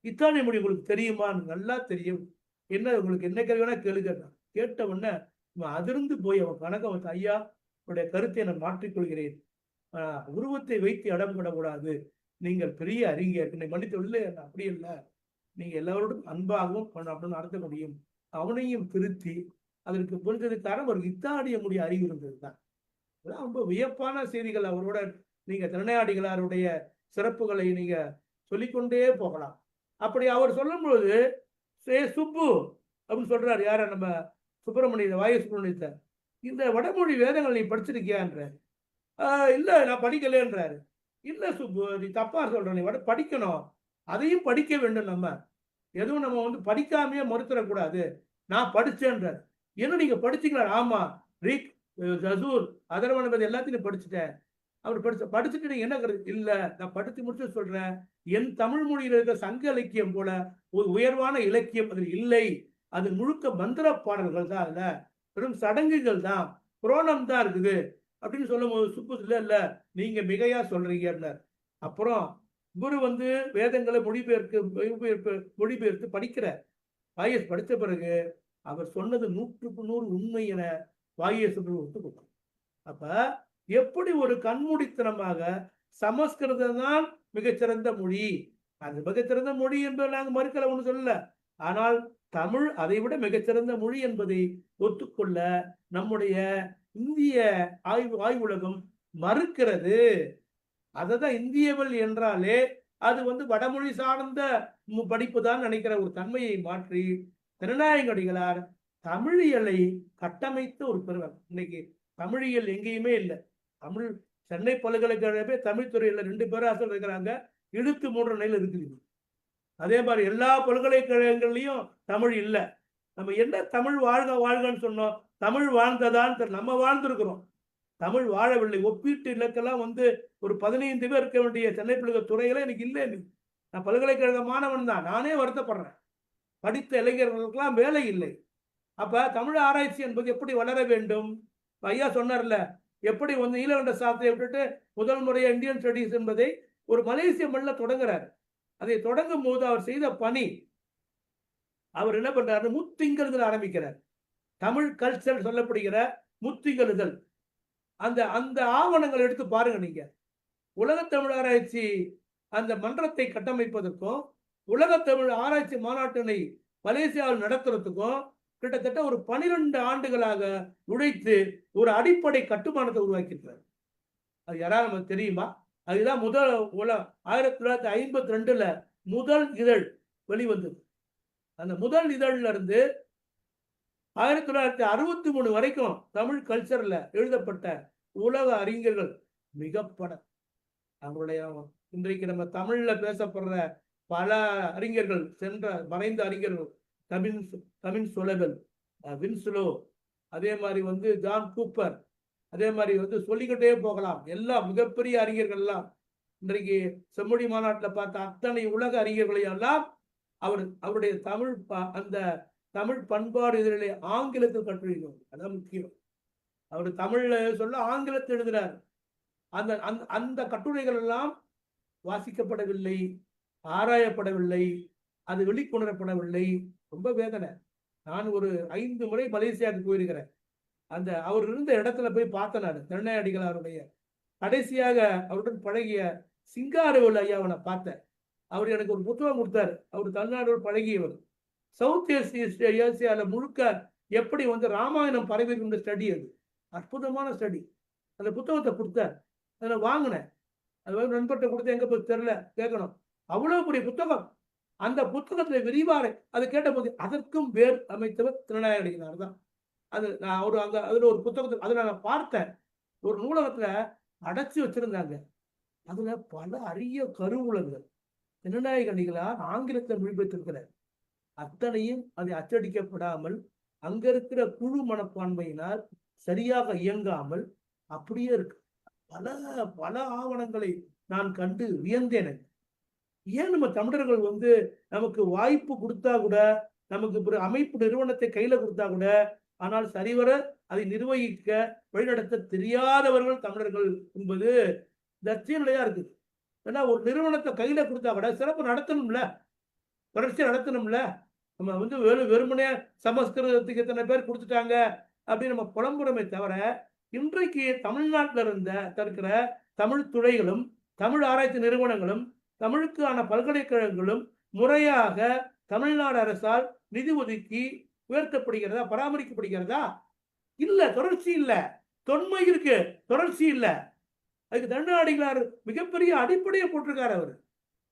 இத்தாலி மொழி உங்களுக்கு தெரியுமா? நல்லா தெரியும். என்ன உங்களுக்கு என்ன கேள்வினா கேளுங்க. கேட்ட உடனே அதிர்ந்து போய் அவன் கணக்க ஐயா, உன்னுடைய கருத்தை நான் மாற்றிக்கொள்கிறேன். உருவத்தை வைத்து இடம் விடக்கூடாது. நீங்கள் பெரிய அறிஞர், என்னை மன்னித்து இல்லை, அப்படி இல்லை, நீங்க எல்லாரோடும் அன்பாகவும் அப்படின்னு நடத்த முடியும். அவனையும் திருத்தி அதற்கு புரிஞ்சதுக்கான ஒரு இத்தாலிய மொழி அறிவு இருந்தது தான். ரொம்ப வியப்பான செய்திகள். அவரோட நீங்க திருநாடிகளாருடைய சிறப்புகளை நீங்க சொல்லிக்கொண்டே போகலாம். அப்படி அவர் சொல்லும் பொழுது, சுப்பு அப்படின்னு சொல்றாரு. யார? நம்ம சுப்பிரமணிய வாயு சுப்பிரமணியத்தை. இந்த வடமொழி வேதங்கள் நீ படிச்சிருக்கியான்ற? இல்ல நான் படிக்கலன்றாரு. இல்ல சுப்பு, நீ தப்பா சொல்ற, நீ படிக்கணும், அதையும் படிக்க வேண்டும். நம்ம எதுவும் நம்ம வந்து படிக்காமையே மறுத்துடக்கூடாது. நான் படிச்சேன்றார். என்ன நீங்க படிச்சீங்களா? ஆமா, ரிக், ஜசூர், அதர்வன எல்லாத்தையும் படிச்சுட்டேன். அவர் படிச்சுட்டு நீங்க என்ன கருத்து? இல்ல, நான் படித்து முடிச்சு சொல்றேன், என் தமிழ் மொழியில் இருக்கிற சங்க இலக்கியம் போல ஒரு உயர்வான இலக்கியம் அதில் இல்லை. அது முழுக்க மந்திர பாடல்கள் தான், அதுல வெறும் சடங்குகள் தான், புராணம் தான் இருக்குது அப்படின்னு சொல்லும் போது சுப்பு இல்ல நீங்க மிகையா சொல்றீங்க. அப்புறம் குரு வந்து வேதங்களை மொழிபெயர்த்து படிக்கிற வாயஸ் படித்த பிறகு அவர் சொன்னது 100க்கு 100 உண்மை என வாயஸ் ஒத்துக்கொண்டார். அப்ப எப்படி ஒரு கண்மூடித்தனமாக சமஸ்கிருதம் தான் மிகச்சிறந்த மொழி, அது மிகச்சிறந்த மொழி என்பதை நாங்கள் மறுக்கல, ஒண்ணு சொல்லல. ஆனால் தமிழ் அதை விட மிகச்சிறந்த மொழி என்பதை ஒத்துக்கொள்ள நம்முடைய இந்திய ஆய்வுலகம் மறுக்கிறது. அததான் இந்தியவள் என்றாலே அது வந்து வடமொழி சார்ந்த படிப்பு தான் நினைக்கிற ஒரு தன்மையை மாற்றி திருநாயகடிகளார் தமிழியலை கட்டமைத்த ஒரு பெருவர். இன்னைக்கு தமிழியல் எங்கேயுமே இல்லை. தமிழ் சென்னை பல்கலைக்கழகமே தமிழ் துறையில 2 பேராசிரியர் இருக்கிறாங்க, இழுத்து 3 நிலையில் இருக்குது. அதே மாதிரி எல்லா பல்கலைக்கழகங்கள்லயும் தமிழ் இல்லை. நம்ம என்ன தமிழ் வாழ்க வாழ்கன்னு சொன்னோம், தமிழ் வாழ்ந்ததான் நம்ம வாழ்ந்திருக்கிறோம், தமிழ் வாழவில்லை. ஒப்பீட்டு இலக்கெல்லாம் வந்து ஒரு 15 பேர் இருக்க வேண்டிய சென்னை பல்கலை துறைகளே எனக்கு இல்லை. நான் பல்கலைக்கழக மாணவன் தான், நானே வருத்தப்படுறேன். படித்த இளைஞர்களுக்கெல்லாம் வேலை இல்லை. அப்ப தமிழ் ஆராய்ச்சி என்பது எப்படி வளர வேண்டும்? ஐயா சொன்னார்ல, எப்படி வந்து நீலகண்ட சாஸ்திரியை விட்டுட்டு முதல் முறையா இந்தியன் ஸ்டடீஸ் என்பதை ஒரு மலேசிய மண்ணில் தொடங்குறாரு. அதை தொடங்கும் போது அவர் செய்த பணி, அவர் என்ன பண்றாரு, முத்திங்கழுதல் ஆரம்பிக்கிறார். தமிழ் கல்ச்சர் சொல்லப்படுகிற முத்திங்கழுதல், அந்த அந்த ஆவணங்கள் எடுத்து பாருங்க. நீங்க உலக தமிழ் ஆராய்ச்சி அந்த மன்றத்தை கட்டமைப்பதற்கும் உலக தமிழ் ஆராய்ச்சி மாநாட்டினை மலேசியாவில் நடத்துறதுக்கும் கிட்டத்தட்ட ஒரு 12 ஆண்டுகளாக உழைத்து ஒரு அடிப்படை கட்டுமானத்தை உருவாக்கியிருக்கிறார். அது யாராவது நமக்கு தெரியுமா? அதுதான் முதல் 1952 முதல் இதழ் வெளிவந்தது. அந்த முதல் இதழ்ல இருந்து 1963 வரைக்கும் தமிழ் கல்ச்சர்ல எழுதப்பட்ட உலக அறிஞர்கள் மிகப்பட அவங்களுடைய இன்றைக்கு நம்ம தமிழ்ல பேசப்படுற பல அறிஞர்கள், சென்ற மறைந்த அறிஞர்கள், கமின் சொலபல், வின்சுலோ, அதே மாதிரி வந்து ஜான் கூப்பர், அதே மாதிரி வந்து சொல்லிக்கிட்டே போகலாம். எல்லாம் மிகப்பெரிய அறிஞர்கள் எல்லாம் இன்றைக்கு செம்மொழி மாநாட்டில் பார்த்த அத்தனை உலக அறிஞர்களையும் எல்லாம் அவருடைய தமிழ் அந்த தமிழ் பண்பாடு இதழிலே ஆங்கிலத்தில் கட்டுரைகள், அதான் முக்கியம். அவர் தமிழ்ல சொல்ல ஆங்கிலத்தில் எழுதினார். அந்த அந்த கட்டுரைகள் எல்லாம் வாசிக்கப்படவில்லை, ஆராயப்படவில்லை, அது வெளிக்கொணரப்படவில்லை. ரொம்ப வேதனை. நான் ஒரு 5 முறை மலேசியாவுக்கு போயிருக்கிறேன். அந்த அவர் இருந்த இடத்துல போய் பார்த்தேன். நான் திருநாயடிகளாருடைய கடைசியாக அவருடன் பழகிய சிங்காரவேலு ஐயாவை பார்த்தேன். அவர் எனக்கு ஒரு புத்தகம் கொடுத்தாரு. அவர் தமிழ்நாடு பழகியவர். சவுத் ஏசியால முழுக்க எப்படி வந்து ராமாயணம் பரவி இருந்த ஸ்டடி, அது அற்புதமான ஸ்டடி. அந்த புத்தகத்தை கொடுத்தார், அதை வாங்கினேன். அது வந்து நண்பர்கிட்ட கொடுத்து எங்க போய் தெரியல, கேட்கணும். அவ்வளவு பெரிய புத்தகம். அந்த புத்தகத்துல விரிவாக அது கேட்ட போது அதற்கும் வேர் அமைத்தவர் திருநாயகடிகளார் தான். அது நான் ஒரு அங்க அதுல ஒரு புத்தகத்தை அதுல நான் பார்த்தேன். ஒரு நூலகத்துல அடைச்சி வச்சிருந்தாங்க. அதுல பல அரிய கருவூலங்கள் திருநாயகடிகளார் ஆங்கிலத்தில் மொழிபெயர்த்திருக்கிறார். அத்தனையும் அதை அச்சடிக்கப்படாமல் அங்க இருக்கிற குழு மனப்பான்மையினால் சரியாக இயங்காமல் அப்படியே இருக்கு. பல பல ஆவணங்களை நான் கண்டு வியந்தேன். ஏன் நம்ம தமிழர்கள் வந்து நமக்கு வாய்ப்பு கொடுத்தா கூட, நமக்கு ஒரு அமைப்பு நிறுவனத்தை கையில கொடுத்தா கூட, ஆனால் சரிவர அதை நிர்வகிக்க வழிநடத்த தெரியாதவர்கள் தமிழர்கள் என்பது தர்ச்சிய நிலையா இருக்குது. ஏன்னா ஒரு நிறுவனத்தை கையில கொடுத்தா கூட சிறப்பு நடத்தணும்ல, தொடர்ச்சியா நடத்தணும்ல. நம்ம வந்து வெறுமனே சமஸ்கிருதத்துக்கு எத்தனை பேர் கொடுத்துட்டாங்க அப்படின்னு நம்ம புலம்புறமே தவிர, இன்றைக்கு தமிழ்நாட்டில் இருக்கிற தமிழ் துறைகளும் தமிழ் ஆராய்ச்சி நிறுவனங்களும் தமிழுக்கான பல்கலைக்கழகங்களும் முறையாக தமிழ்நாடு அரசால் நிதி ஒதுக்கி உயர்த்தப்படுகிறதா, பராமரிக்கப்படுகிறதா? இல்ல, தொடர்ச்சி இல்ல. தொன்மை இருக்கு, தொடர்ச்சி இல்ல. அதுக்கு தமிழ்நாடிகளார் மிகப்பெரிய அடிப்படையை போட்டிருக்காரு.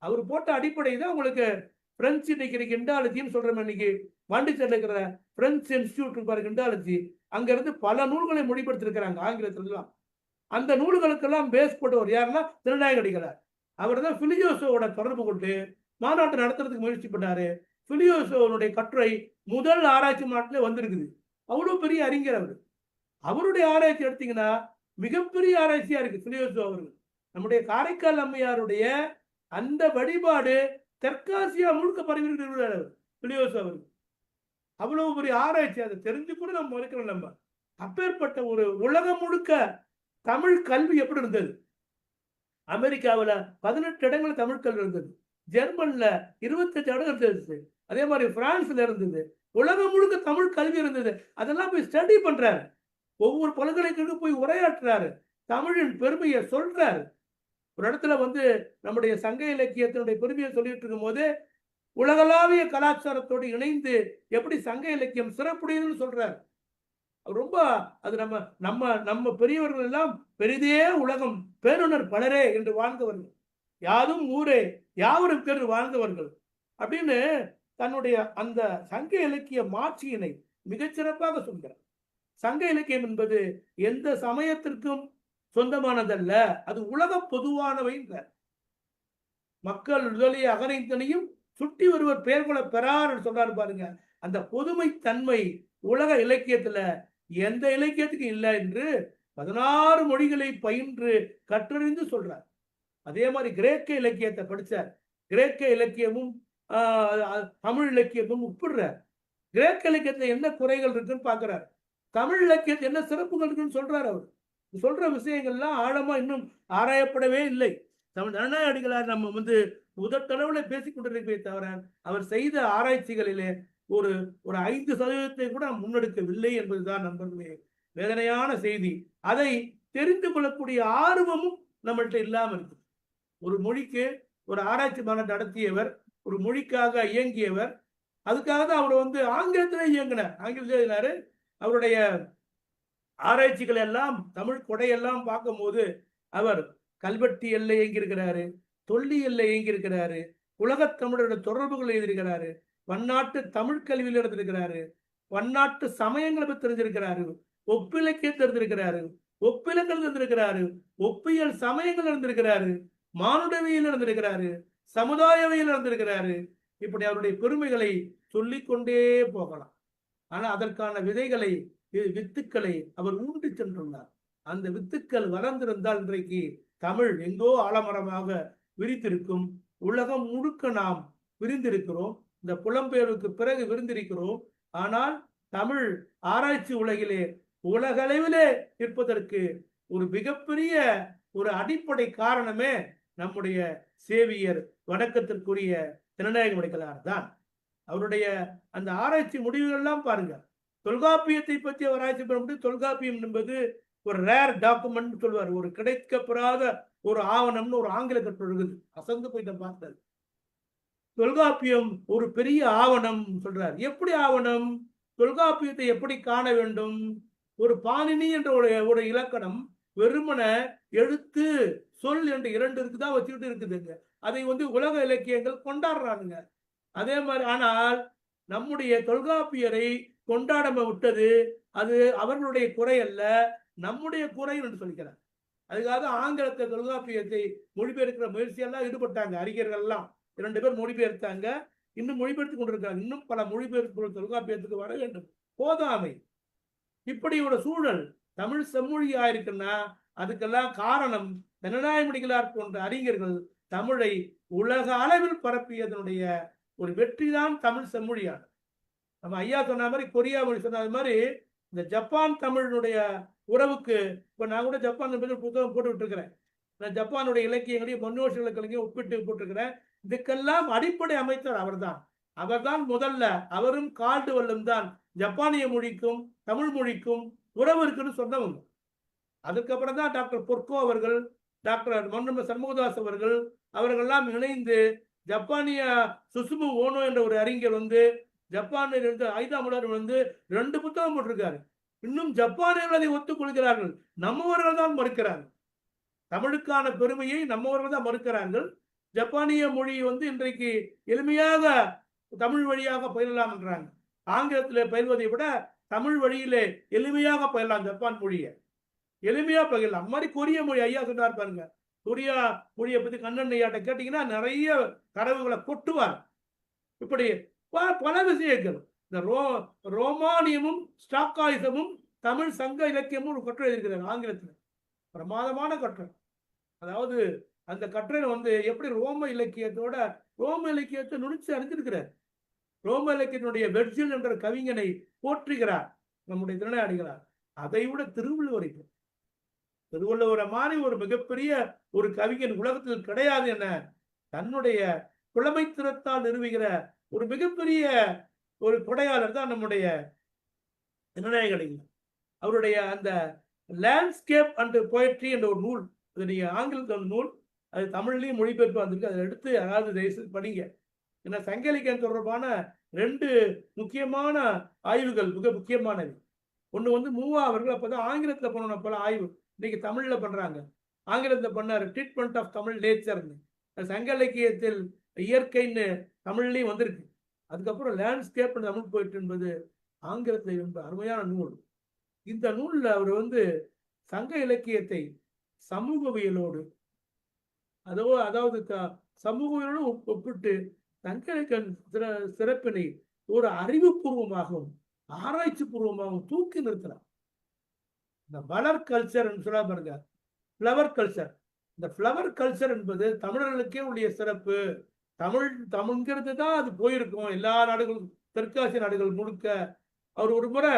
அவர் போட்ட அடிப்படை தான் உங்களுக்கு பிரெஞ்சு இன்னைக்கு இண்டாலஜின்னு சொல்றோம். இன்னைக்கு பாண்டிச்சேரியில் இருக்கிற பிரெஞ்சு இன்ஸ்டிடியூட் பாருங்க, இண்டாலஜி, அங்க இருந்து பல நூல்களை மொழிபெயர்த்திருக்கிறாங்க ஆங்கிலத்திலாம். அந்த நூல்களுக்கெல்லாம் பேஸ் போட்டவர் யாருன்னா திருநாயக அடிகளார். அவர் தான் பிலியோசோவோட தொடர்பு கொண்டு மாநாட்டை நடத்துறதுக்கு முயற்சி பண்ணாரு. பிலியோசோவனுடைய கட்டுரை முதல் ஆராய்ச்சி மாநாட்டிலே வந்திருக்குது. அவ்வளவு பெரிய அறிஞர் அவர். அவருடைய ஆராய்ச்சி எடுத்தீங்கன்னா மிகப்பெரிய ஆராய்ச்சியா இருக்கு பிலியோசோ அவர்கள். நம்முடைய காரைக்கால் அம்மையாருடைய அந்த வழிபாடு தெற்காசியா முழுக்க பரவி பிலியோசோ அவர்கள். அவ்வளவு பெரிய ஆராய்ச்சி, அதை தெரிஞ்சு கூட நம்ம இருக்கிறோம். நம்ம அப்பேற்பட்ட ஒரு உலகம் முழுக்க தமிழ் கல்வி எப்படி இருந்தது? அமெரிக்காவில் 18 இடங்கள் தமிழ் கல்வி இருந்தது. ஜெர்மன்ல 28 இடங்கள் இருந்தது. அதே மாதிரி பிரான்ஸ்ல இருந்தது. உலகம் முழுக்க தமிழ் கல்வி இருந்தது. அதெல்லாம் போய் ஸ்டடி பண்றாரு. ஒவ்வொரு பல்கலைக்கழகம் போய் உரையாற்றுறாரு. தமிழின் பெருமையை சொல்றாரு. ஒரு இடத்துல நம்முடைய சங்க இலக்கியத்தினுடைய பெருமையை சொல்லிட்டு இருக்கும் போது உலகளாவிய கலாச்சாரத்தோடு இணைந்து எப்படி சங்க இலக்கியம் சிறப்புடையதுன்னு சொல்றாரு. ரொம்ப அது நம்ம நம்ம நம்ம பெரியவர்கள் எல்லாம் பெரிதே உலகம் பேருணர் பலரே என்று வாழ்ந்தவர்கள், யாதும் ஊரே யாவரும் பேர் வாழ்ந்தவர்கள் அப்படின்னு தன்னுடைய அந்த சங்க இலக்கிய மாட்சியினை மிகச்சிறப்பாக சொல்கிறார். சங்க இலக்கியம் என்பது எந்த சமயத்திற்கும் சொந்தமானதல்ல, அது உலக பொதுவானவை. மக்கள் முதலிய அகனைத்தனையும் சுட்டி ஒருவர் பெயர் கொள்ள பெறார் சொல்றாரு பாருங்க. அந்த பொதுமை தன்மை உலக இலக்கியத்துல எந்த இலக்கியத்துக்கு இல்லை என்று 16 மொழிகளை பயின்று கற்றறிந்து சொல்றார். அதே மாதிரி கிரேக்க இலக்கியத்தை படிச்சார். கிரேக்க இலக்கியமும் தமிழ் இலக்கியமும் ஒப்பிடுறார். கிரேக்க இலக்கியத்துல என்ன குறைகள் இருக்குன்னு பாக்குறாரு. தமிழ் இலக்கியத்தில் என்ன சிறப்புகள் இருக்குன்னு சொல்றாரு. அவர் சொல்ற விஷயங்கள்லாம் ஆழமா இன்னும் ஆராயப்படவே இல்லை. தமிழ் ஜனநாயக அடிகளார் நம்ம முதற்தளவுல பேசிக் கொண்டிருக்கவே தவிர அவர் செய்த ஆராய்ச்சிகளிலே ஒரு 5% கூட முன்னெடுக்கவில்லை என்பதுதான் நண்பர்களே வேதனையான செய்தி. அதை தெரிந்து கொள்ளக்கூடிய ஆர்வமும் நம்மள்கிட்ட இல்லாம இருக்கு. ஒரு மொழிக்கு ஒரு ஆராய்ச்சி மாநாடு நடத்தியவர், ஒரு மொழிக்காக இயங்கியவர். அதுக்காக தான் அவர் ஆங்கிலத்திலே இயங்கினார். ஆங்கிலத்திலே அவருடைய ஆராய்ச்சிகள் எல்லாம் தமிழ் கொடையெல்லாம் பார்க்கும் போது அவர் கல்வெட்டு எல்லை இயங்கியிருக்கிறாரு, தொல்லியல்ல இயங்கியிருக்கிறாரு, உலகத் தமிழருடைய தொடர்புகள் எழுதியிருக்கிறாரு, பன்னாட்டு தமிழ் கல்வியில் இருந்திருக்கிறாரு, பன்னாட்டு சமயங்களை பற்றி தெரிஞ்சிருக்கிறாரு, ஒப்பிலக்கியம் தெரிஞ்சிருக்கிறாரு, ஒப்பிலங்கள் இருந்திருக்கிறாரு, ஒப்பியல் சமயங்கள் இருந்திருக்கிறாரு, மானுடவியல் இருந்திருக்கிறாரு, சமுதாயவியல் இருந்திருக்கிறாரு. இப்படி அவருடைய பெருமைகளை சொல்லிக்கொண்டே போகலாம். ஆனா அதற்கான வித்துக்களை அவர் ஊன்றி சென்றுள்ளார். அந்த வித்துக்கள் வளர்ந்திருந்தால் இன்றைக்கு தமிழ் எங்கோ ஆலமரமாக விரித்திருக்கும். உலகம் முழுக்க நாம் விரிந்திருக்கிறோம். இந்த புலம்பெயர்வுக்கு பிறகு விரிந்திருக்கிறோம். ஆனால் தமிழ் ஆராய்ச்சி உலகிலே உலகளவிலே இருப்பதற்கு ஒரு மிகப்பெரிய ஒரு அடிப்படை காரணமே நம்முடைய சேவியர் வணக்கத்திற்குரிய திருநாயக அடிகளார் தான். அவருடைய அந்த ஆராய்ச்சி முடிவுகள் எல்லாம் பாருங்க. தொல்காப்பியத்தை பற்றி அவர் ஆராய்ச்சி பண்ண முடியும். தொல்காப்பியம் என்பது ஒரு ரேர் டாக்குமெண்ட் சொல்வார். ஒரு கிடைக்கப்பெறாத ஒரு ஆவணம்னு ஒரு ஆங்கில கட்டுரை இருக்குது. அசந்து போயிட்ட பார்த்தது. தொல்காப்பியம் ஒரு பெரிய ஆவணம் சொல்றார். எப்படி ஆவணம்? தொல்காப்பியத்தை எப்படி காண வேண்டும்? ஒரு பாணினி என்ற ஒரு இலக்கணம் வெறுமன எழுத்து சொல் என்று 2 இருக்குதான் வச்சுக்கிட்டு இருக்குதுங்க. அதை உலக இலக்கியங்கள் கொண்டாடுறானுங்க. அதே மாதிரி ஆனால் நம்முடைய தொல்காப்பியரை கொண்டாடாம விட்டது அது அவர்களுடைய குறை அல்ல, நம்முடைய குறை என்று சொல்லிக்கிறார். அதுக்காக ஆங்கிலத்தை தொல்காப்பியத்தை மொழிபெயர்க்கிற முயற்சியெல்லாம் ஈடுபட்டாங்க. அறிஞர்கள் எல்லாம் 2 பேர் மொழிபெயர்த்தாங்க. இன்னும் மொழிபெயர்த்து கொண்டிருக்காங்க. இன்னும் பல மொழிபெயர்ப்பு தொல்காப்பியத்துக்கு வர வேண்டும். போதாமை. இப்படி ஒரு சூழல் தமிழ் செம்மொழியா இருக்குன்னா அதுக்கெல்லாம் காரணம் ஜனநாயக அடிகளார் போன்ற அறிஞர்கள் தமிழை உலக அளவில் பரப்பியதனுடைய ஒரு வெற்றி தான் தமிழ் செம்மொழியானது. நம்ம ஐயா சொன்ன மாதிரி, கொரியா மொழி சொன்ன மாதிரி இந்த ஜப்பான் தமிழனுடைய உறவுக்கு இப்ப நான் கூட ஜப்பான் புத்தகம் போட்டு விட்டுருக்கிறேன். நான் ஜப்பானுடைய இலக்கியங்களையும் மன்னோஷ இலக்கியங்களையும் ஒப்பிட்டு போட்டிருக்கிறேன். இதுக்கெல்லாம் அடிப்படை அமைச்சர் அவர்தான் முதல்ல. அவரும் கால்டுவெல்லும் தான் ஜப்பானிய மொழிக்கும் தமிழ் மொழிக்கும் உறவு இருக்குன்னு சொன்னவங்க. அதுக்கப்புறம் தான் டாக்டர் பொர்கோ அவர்கள், டாக்டர் மன்னும சண்முகதாஸ் அவர்கள்லாம் இணைந்து ஜப்பானிய சுசுமு ஓனோ என்ற ஒரு அறிஞர் ஜப்பானில் இருந்து ஐதாமுலர் 2 புத்தகம் போட்டிருக்காரு. இன்னும் ஜப்பானியர்கள் அதை ஒத்துக்கொள்கிறார்கள். நம்மவர்கள் தான் மறுக்கிறார்கள். தமிழுக்கான பெருமையை நம்மவர்கள் தான் மறுக்கிறார்கள். ஜப்பானிய மொழி வந்து இன்றைக்கு எளிமையாக தமிழ் வழியாக பயிலலாம் என்றாங்க. ஆங்கிலத்தில் பயில்வதை விட தமிழ் வழியிலே எளிமையாக பயிலலாம். ஜப்பான் மொழியை எளிமையா பயிலலாம். அது மாதிரி கொரிய மொழி ஐயா சொன்னார் பாருங்க. கொரியா மொழியை பத்தி கண்ணன் ஐயாட்ட கேட்டீங்கன்னா நிறைய தரவுகளை கொட்டுவார். இப்படி பல விஷயங்கள். இந்த ரோமானியமும் ஸ்டாக்காயிசமும் தமிழ் சங்க இலக்கியமும் ஒரு கட்டுரை இருக்கிறார் ஆங்கிலத்தில். பிரமாதமான கட்டுரை. அதாவது அந்த கட்டுரையில வந்து எப்படி ரோம இலக்கியத்தை நுணிச்சு அறிஞ்சிருக்கிறார். ரோம இலக்கியத்தினுடைய வெர்ஜில் என்ற கவிஞனை போற்றுகிறார் நம்முடைய திருநாடிகளார். அதை விட திருவள்ளுவரை மாதிரி ஒரு மிகப்பெரிய ஒரு கவிஞன் உலகத்தில் கிடையாது என தன்னுடைய புலமைத்திறத்தால் நிறுவுகிற ஒரு மிகப்பெரிய ஒரு கொடையாளர் தான் நம்முடைய திருநாயகலிங்க. அவருடைய அந்த லேண்ட்ஸ்கேப் அண்ட் போயட்ரி என்ற ஒரு நூல், அது நீங்க ஆங்கிலத்தில் நூல், அது தமிழ்லையும் மொழிபெயர்ப்பு வந்திருக்கு. அதை எடுத்து அதாவது படிங்க. ஏன்னா சங்க இலக்கியம் தொடர்பான 2 முக்கியமான ஆய்வுகள் மிக முக்கியமானது. ஒன்று வந்து மூவா அவர்கள் அப்பதான் ஆங்கிலத்தில் பண்ண பல ஆய்வு இன்னைக்கு தமிழ்ல பண்றாங்க. ஆங்கிலத்தில் பண்ணாரு ட்ரீட்மெண்ட் ஆஃப் தமிழ் நேச்சர்னு. சங்க இலக்கியத்தில் இயற்கைன்னு தமிழ்லையும் வந்திருக்கு. அதுக்கப்புறம் லேண்ட்ஸ்கேப் தமிழ் போயிட்டு என்பது ஆங்கிலத்தில் அருமையான நூல். இந்த நூலில் அவர் வந்து சங்க இலக்கியத்தை சமூகவியலோடு அதாவது சமூகவியலோடு ஒப்பிட்டு சங்க இலக்கிய சிறப்பினை ஒரு அறிவுபூர்வமாகவும் ஆராய்ச்சி பூர்வமாகவும் தூக்கி நிறுத்தலாம். இந்த வளர் கல்ச்சர் சொல்ல பாருங்க, ஃப்ளவர் கல்ச்சர். இந்த ஃப்ளவர் கல்ச்சர் என்பது தமிழர்களுக்கே உடைய சிறப்பு. தமிழ்ங்கிறது தான் அது போயிருக்கும் எல்லா நாடுகளும், தெற்காசிய நாடுகள் முழுக்க. அவர் ஒரு முறை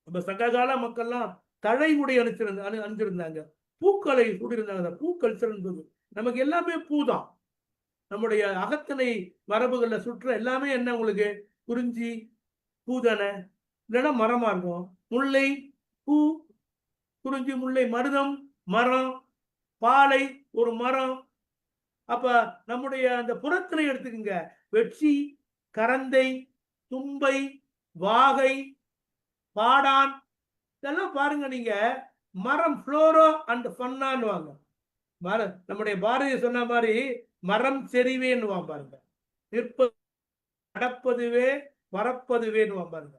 நம்ம சங்ககால மக்கள்லாம் தழை உடை அணிஞ்சிருந்தாங்க, பூக்களை சூடியிருந்தாங்க. பூ கல்ச்சர் என்பது நமக்கு எல்லாமே பூ தான். நம்முடைய அகத்திணை மரபுகள்ல சுற்ற எல்லாமே என்ன உங்களுக்கு குறிஞ்சி பூதானே, இல்லைன்னா மரமா இருக்கும். முல்லை பூ, குறிஞ்சி முல்லை மருதம் மரம், பாலை ஒரு மரம். அப்ப நம்முடைய அந்த புறத்திணை எடுத்துக்கங்க, வெட்சி, கரந்தை, தும்பை, வாகை, பாடான், இதெல்லாம் பாருங்க நீங்க. மரம் ஃப்ளோரோ அண்ட் ஃபன்னான்னு மரம். நம்முடைய பாரதி சொன்ன மாதிரி மரம் செறிவேன்னு பாருங்க. நிற்பது நடப்பதுவே பறப்பதுவேன்னு பாருங்க.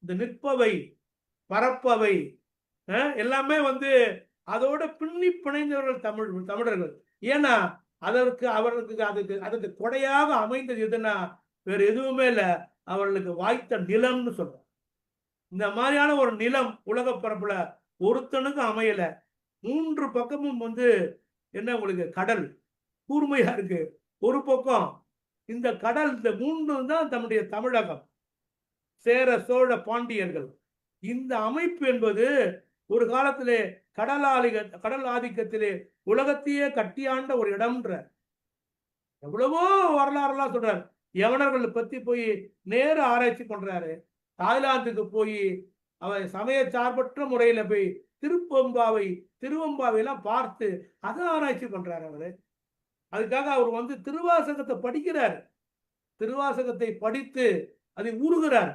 இந்த நிற்பவை பறப்பவை எல்லாமே வந்து அதோட பின்னி பிணைந்தவர்கள் தமிழர்கள். ஏன்னா அதுக்கு கொடையாக அமைந்தது எதுனா வேற எதுவுமே இல்லை, அவர்களுக்கு வாய்த்த நிலம்னு சொல்றோம். இந்த மாதிரியான ஒரு நிலம் உலக பரப்புல ஒருத்தனுக்கும் அமையல. 3 பக்கமும் வந்து என்ன உங்களுக்கு கடல் கூர்மையா இருக்கு. ஒரு பக்கம் இந்த கடல், இந்த 3 தான் தன்னுடைய தமிழகம். சேர சோழ பாண்டியர்கள். இந்த அமைப்பு என்பது ஒரு காலத்திலே கடல் ஆதிக்கத்திலே உலகத்தையே கட்டியாண்ட ஒரு இடம்ன்ற எவ்வளவோ வரலாறுலாம் சொல்றாரு. யவனர்கள் பத்தி போய் நேர ஆராய்ச்சி பண்றாரு. தாய்லாந்துக்கு போய் அவர் சமய சார்பற்ற முறையில போய் திருவம்பாவை எல்லாம் பார்த்து அதை ஆராய்ச்சி பண்றாரு அவரு. அதுக்காக அவர் வந்து திருவாசகத்தை படிக்கிறார். திருவாசகத்தை படித்து அதை ஊறுகிறார்.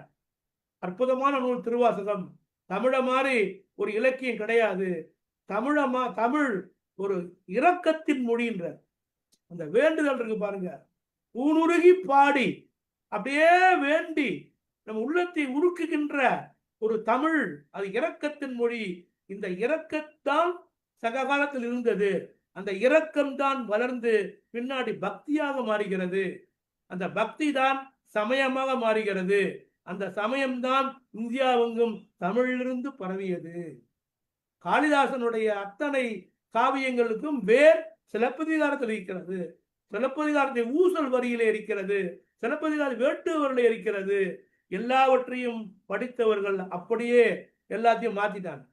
அற்புதமான நூல் திருவாசகம். தமிழ மாதிரி ஒரு இலக்கியம் கிடையாது. தமிழ் ஒரு இரக்கத்தின் மொழின்ற அந்த வேண்டுதல் இருக்கு பாருங்க. ஊனுருகி பாடி அப்படியே வேண்டி நம்ம உள்ளத்தை உருக்குகின்ற ஒரு தமிழ், அது இரக்கத்தின் மொழி. இந்த இரக்கத்தான் சங்க காலத்தில் இருந்தது. அந்த இரக்கம்தான் வளர்ந்து பின்னாடி பக்தியாக மாறுகிறது. அந்த பக்தி தான் சமயமாக மாறுகிறது. அந்த சமயம்தான் இந்தியாவெங்கும் தமிழிலிருந்து பரவியது. காளிதாசனுடைய அத்தனை காவியங்களுக்கும் வேர் சிலப்பதிகாரத்தில் இருக்கிறது. சிலப்பதிகாரத்தை ஊசல் வரியிலே இருக்கிறது. சிலப்பதிகார வேட்டுவரில் இருக்கிறது. எல்லாவற்றையும் படித்தவர்கள் அப்படியே எல்லாத்தையும் மாத்திட்டாங்க.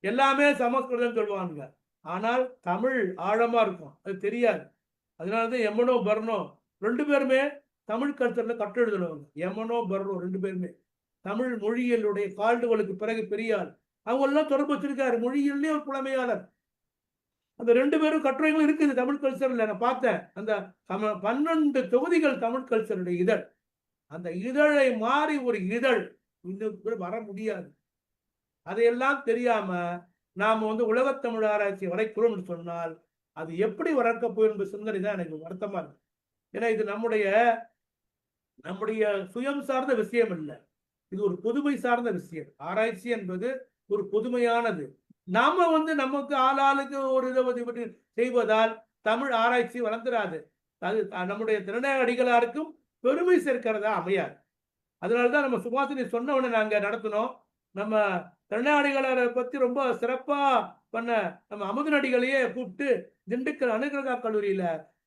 எல்லாமே சமஸ்கிருதம் சொல்லுவாங்க. ஆனால் தமிழ் ஆழமா இருக்கும், அது தெரியாது. அதனாலதான் எமனோ பர்னோ 2 பேருமே தமிழ் கல்ச்சர்ல கட்டு எழுதுனவங்க. எமனோ பர்னோ 2 பேருமே தமிழ் மொழியியலுடைய கால்டுவலுக்கு பிறகு பெரியார். அவங்க எல்லாம் தொடர்பு வச்சிருக்காரு. மொழியிலே ஒரு புலமையாளர். அந்த 2 பேரும் கட்டுரைகள் இருக்குது தமிழ் கல்ச்சர்ல. நான் பார்த்தேன். அந்த 12 தொகுதிகள் தமிழ் கல்ச்சருடைய இதழ். அந்த இதழை மாறி ஒரு இதழ் இன்னும் வர முடியாது. அதையெல்லாம் தெரியாம நாம வந்து உலகத்தமிழ் ஆராய்ச்சி வரைக்கிறோம் சொன்னால் அது எப்படி வளர்க்க போய் என்பது சிந்தனை தான் எனக்கு வருத்தமா இருக்கு. ஏன்னா இது நம்முடைய சுயம் சார்ந்த விஷயம் இல்லை, இது ஒரு பொதுமை சார்ந்த விஷயம். ஆராய்ச்சி என்பது ஒரு பொதுமையானது. நாம நமக்கு ஆளாளுக்கு ஒரு இதை செய்வதால் தமிழ் ஆராய்ச்சி வளர்ந்துராது. அது நம்முடைய திருநாயக அடிகளாருக்கும் பெருமை சேர்க்கிறதா அமையாது. அதனாலதான் நம்ம சுபாஷினி சொன்ன உடனே நாங்க நடத்தினோம். நம்ம திருநாயக அடிகளாரை பத்தி ரொம்ப சிறப்பா பண்ண நம்ம அமுதனடிகளையே கூப்பிட்டு திண்டுக்கல் அனுகிரகா கல்லூரியில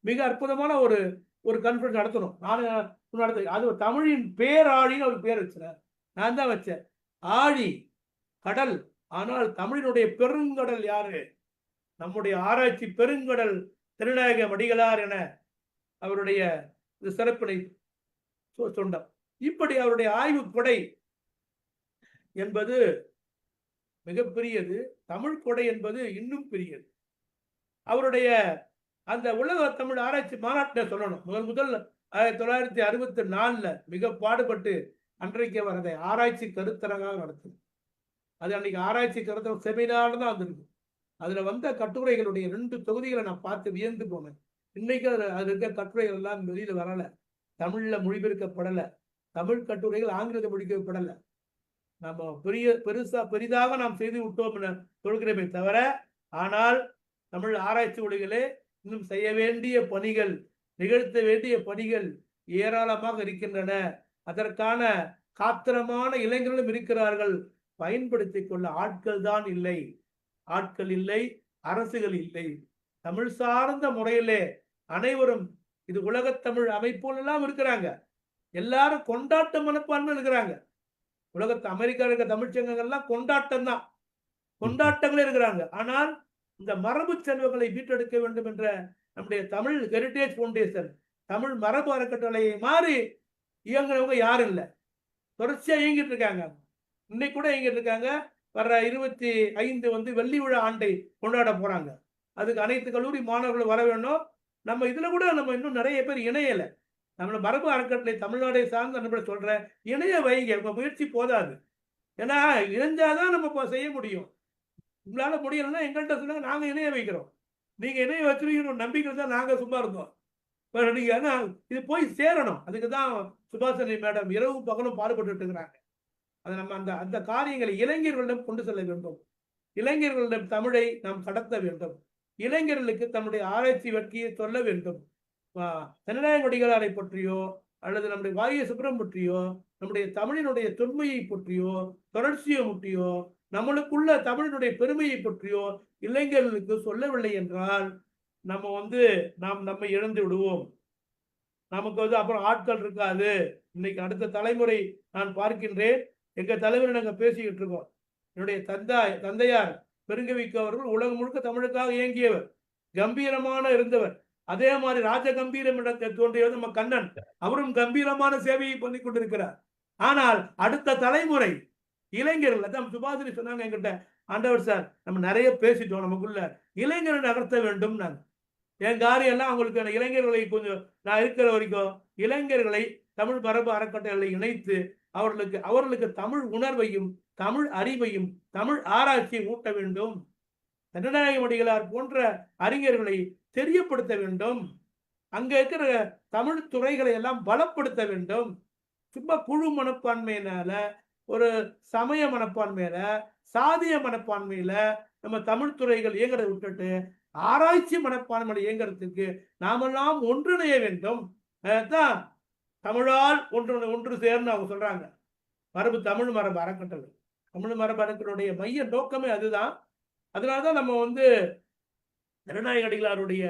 மிக அற்புதமான ஒரு கான்ஃபரன்ஸ் நடத்தணும். அது தமிழின் பேராழின்னு ஒரு பேர் வச்சேன், நான் தான் வச்சேன். ஆழி கடல், ஆனால் தமிழினுடைய பெருங்கடல் யாரு? நம்முடைய ஆராய்ச்சி பெருங்கடல் திருநாயக அடிகளார் என அவருடைய சிறப்பினை சொன்னார். இப்படி அவருடைய ஆய்வு கொடை என்பது மிகப்பெரியது, தமிழ் கொடை என்பது இன்னும் பெரியது. அவருடைய அந்த உலக தமிழ் ஆராய்ச்சி மாநாட்டை சொல்லணும். முதல் 1964 மிக பாடுபட்டு அன்றைக்கு அவர் அதை ஆராய்ச்சி கருத்தரங்காக நடத்துது. அது அன்னைக்கு ஆராய்ச்சி கருத்தரங்க செமினார் தான் வந்திருக்கு. அதுல வந்த கட்டுரைகளுடைய 2 தொகுதிகளை நான் பார்த்து வியந்து போனேன். இன்னைக்கு அது இருக்க கட்டுரைகள் எல்லாம் வெளியில வரல, தமிழ்ல மொழிபெயர்க்கப்படல, தமிழ் கட்டுரைகள் ஆங்கிலத்தில் மொழிபெயர்க்கப்படல. நம்ம பெரிதாக நாம் செய்து விட்டோம் என சொல்கிறோமே தவிர, ஆனால் தமிழ் ஆராய்ச்சி மொழிகளே இன்னும் செய்ய வேண்டிய பணிகள், நிகழ்த்த வேண்டிய பணிகள் ஏராளமாக இருக்கின்றன. அதற்கான காத்திரமான இளைஞர்களும் இருக்கிறார்கள். பயன்படுத்திக் கொள்ள ஆட்கள் தான் இல்லை, ஆட்கள் இல்லை, அரசுகள் இல்லை. தமிழ் சார்ந்த முறையிலே அனைவரும், இது உலகத்தமிழ் அமைப்புகள் எல்லாம் இருக்கிறாங்க, எல்லாரும் கொண்டாட்ட மனப்பான்மை இருக்கிறாங்க. உலகத்து அமெரிக்கா இருக்க தமிழ்ச்சங்கங்கள்லாம் கொண்டாட்டம் தான், கொண்டாட்டங்களே இருக்கிறாங்க. ஆனால் இந்த மரபு செல்வங்களை மீட்டெடுக்க வேண்டும் என்ற நம்முடைய தமிழ் ஹெரிட்டேஜ் ஃபவுண்டேஷன், தமிழ் மரபு அறக்கட்டளையை மாறி இயங்குறவங்க யாரும் இல்லை. தொடர்ச்சியா இயங்கிட்டு இருக்காங்க. இன்னைக்கு கூட இயங்கிட்டு இருக்காங்க. வர்ற 25 வெள்ளி விழா ஆண்டை கொண்டாட போறாங்க. அதுக்கு அனைத்து கல்லூரி மாணவர்கள் வர வேண்டும். நம்ம இதுல கூட நம்ம இன்னும் நிறைய பேர் இணையலை. நம்மள மரபு அறக்கட்டளை தமிழ்நாடை சார்ந்த நம்ம சொல்ற இணைய வைங்க, உங்க முயற்சி போதாது. ஏன்னா இணைஞ்சாதான் நம்ம செய்ய முடியும். உங்களால முடியலன்னா எங்கள்கிட்ட சொன்னாங்க, நாங்க இணைய வைக்கிறோம். நீங்க இணைய வச்சிருக்கீங்க நம்பிக்கை தான் நாங்க சும்மா இருந்தோம். நீங்க இது போய் சேரணும். அதுக்கு தான் சுபாஷினி மேடம் இரவும் பகலும் பாடுபட்டு இருக்கிறாங்க. அதை நம்ம அந்த காரியங்களை இளைஞர்களிடம் கொண்டு செல்ல வேண்டும். இளைஞர்களிடம் தமிழை நாம் கடத்த வேண்டும். இளைஞர்களுக்கு தன்னுடைய ஆராய்ச்சி வெற்றியை சொல்ல வேண்டும். திருநாயக அடிகளாரை பற்றியோ அல்லது நம்முடைய வாய சுப்ரம் பற்றியோ, நம்முடைய தமிழினுடைய தொன்மையை பற்றியோ, தொடர்ச்சியை பற்றியோ, நம்மளுக்குள்ள தமிழினுடைய பெருமையை பற்றியோ இளைஞர்களுக்கு சொல்லவில்லை என்றால் நம்ம நம்மை இழந்து விடுவோம். நமக்கு அப்புறம் ஆட்கள் இருக்காது. இன்னைக்கு அடுத்த தலைமுறை நான் பார்க்கின்றேன். எங்க தலைவர் நாங்க பேசிக்கிட்டு இருக்கோம். என்னுடைய தந்தையார் பெருங்கவிக்கு அவர்கள் உலகம் முழுக்க தமிழுக்காக இயங்கியவர், கம்பீரமான இருந்தவர். அதே மாதிரி ராஜ கம்பீரம் தோன்றியவர் நம்ம கண்ணன், அவரும் கம்பீரமான சேவையை பண்ணி கொண்டிருக்கிறார். ஆனால் அடுத்த தலைமுறை இளைஞர்கள், அதான் சுபாஷினி சொன்னாங்க என்கிட்ட, ஆண்டவர் சார் நம்ம நிறைய பேசிட்டோம், நமக்குள்ள இளைஞர்கள் நகர்த்த வேண்டும். நான் என் காரியம் எல்லாம் அவங்களுக்கு இளைஞர்களை கொஞ்சம் நான் இருக்கிற வரைக்கும் இளைஞர்களை தமிழ் மரபு அறக்கட்டளைகளை இணைத்து அவர்களுக்கு தமிழ் உணர்வையும் தமிழ் அறிவையும் தமிழ் ஆராய்ச்சியை ஊட்ட வேண்டும். திருநாயக அடிகளார் போன்ற அறிஞர்களை தெரியப்படுத்த வேண்டும். அங்க இருக்கிற தமிழ் துறைகளை எல்லாம் பலப்படுத்த வேண்டும். சும்மா குழு மனப்பான்மையினால, ஒரு சமய மனப்பான்மையில, சாதிய மனப்பான்மையில நம்ம தமிழ் துறைகள் இயங்குறதை விட்டுட்டு ஆராய்ச்சி மனப்பான்மையில இயங்குறதுக்கு நாமெல்லாம் ஒன்றிணைய வேண்டும். அதான் தமிழால் ஒன்று சேர்ந்து அவங்க சொல்றாங்க. தமிழ் மரபு அறக்கட்டளை, தமிழ் மரபு அறக்கட்டளையுடைய மைய நோக்கமே அதுதான். அதனாலதான் நம்ம திருநாயக அடிகளாருடைய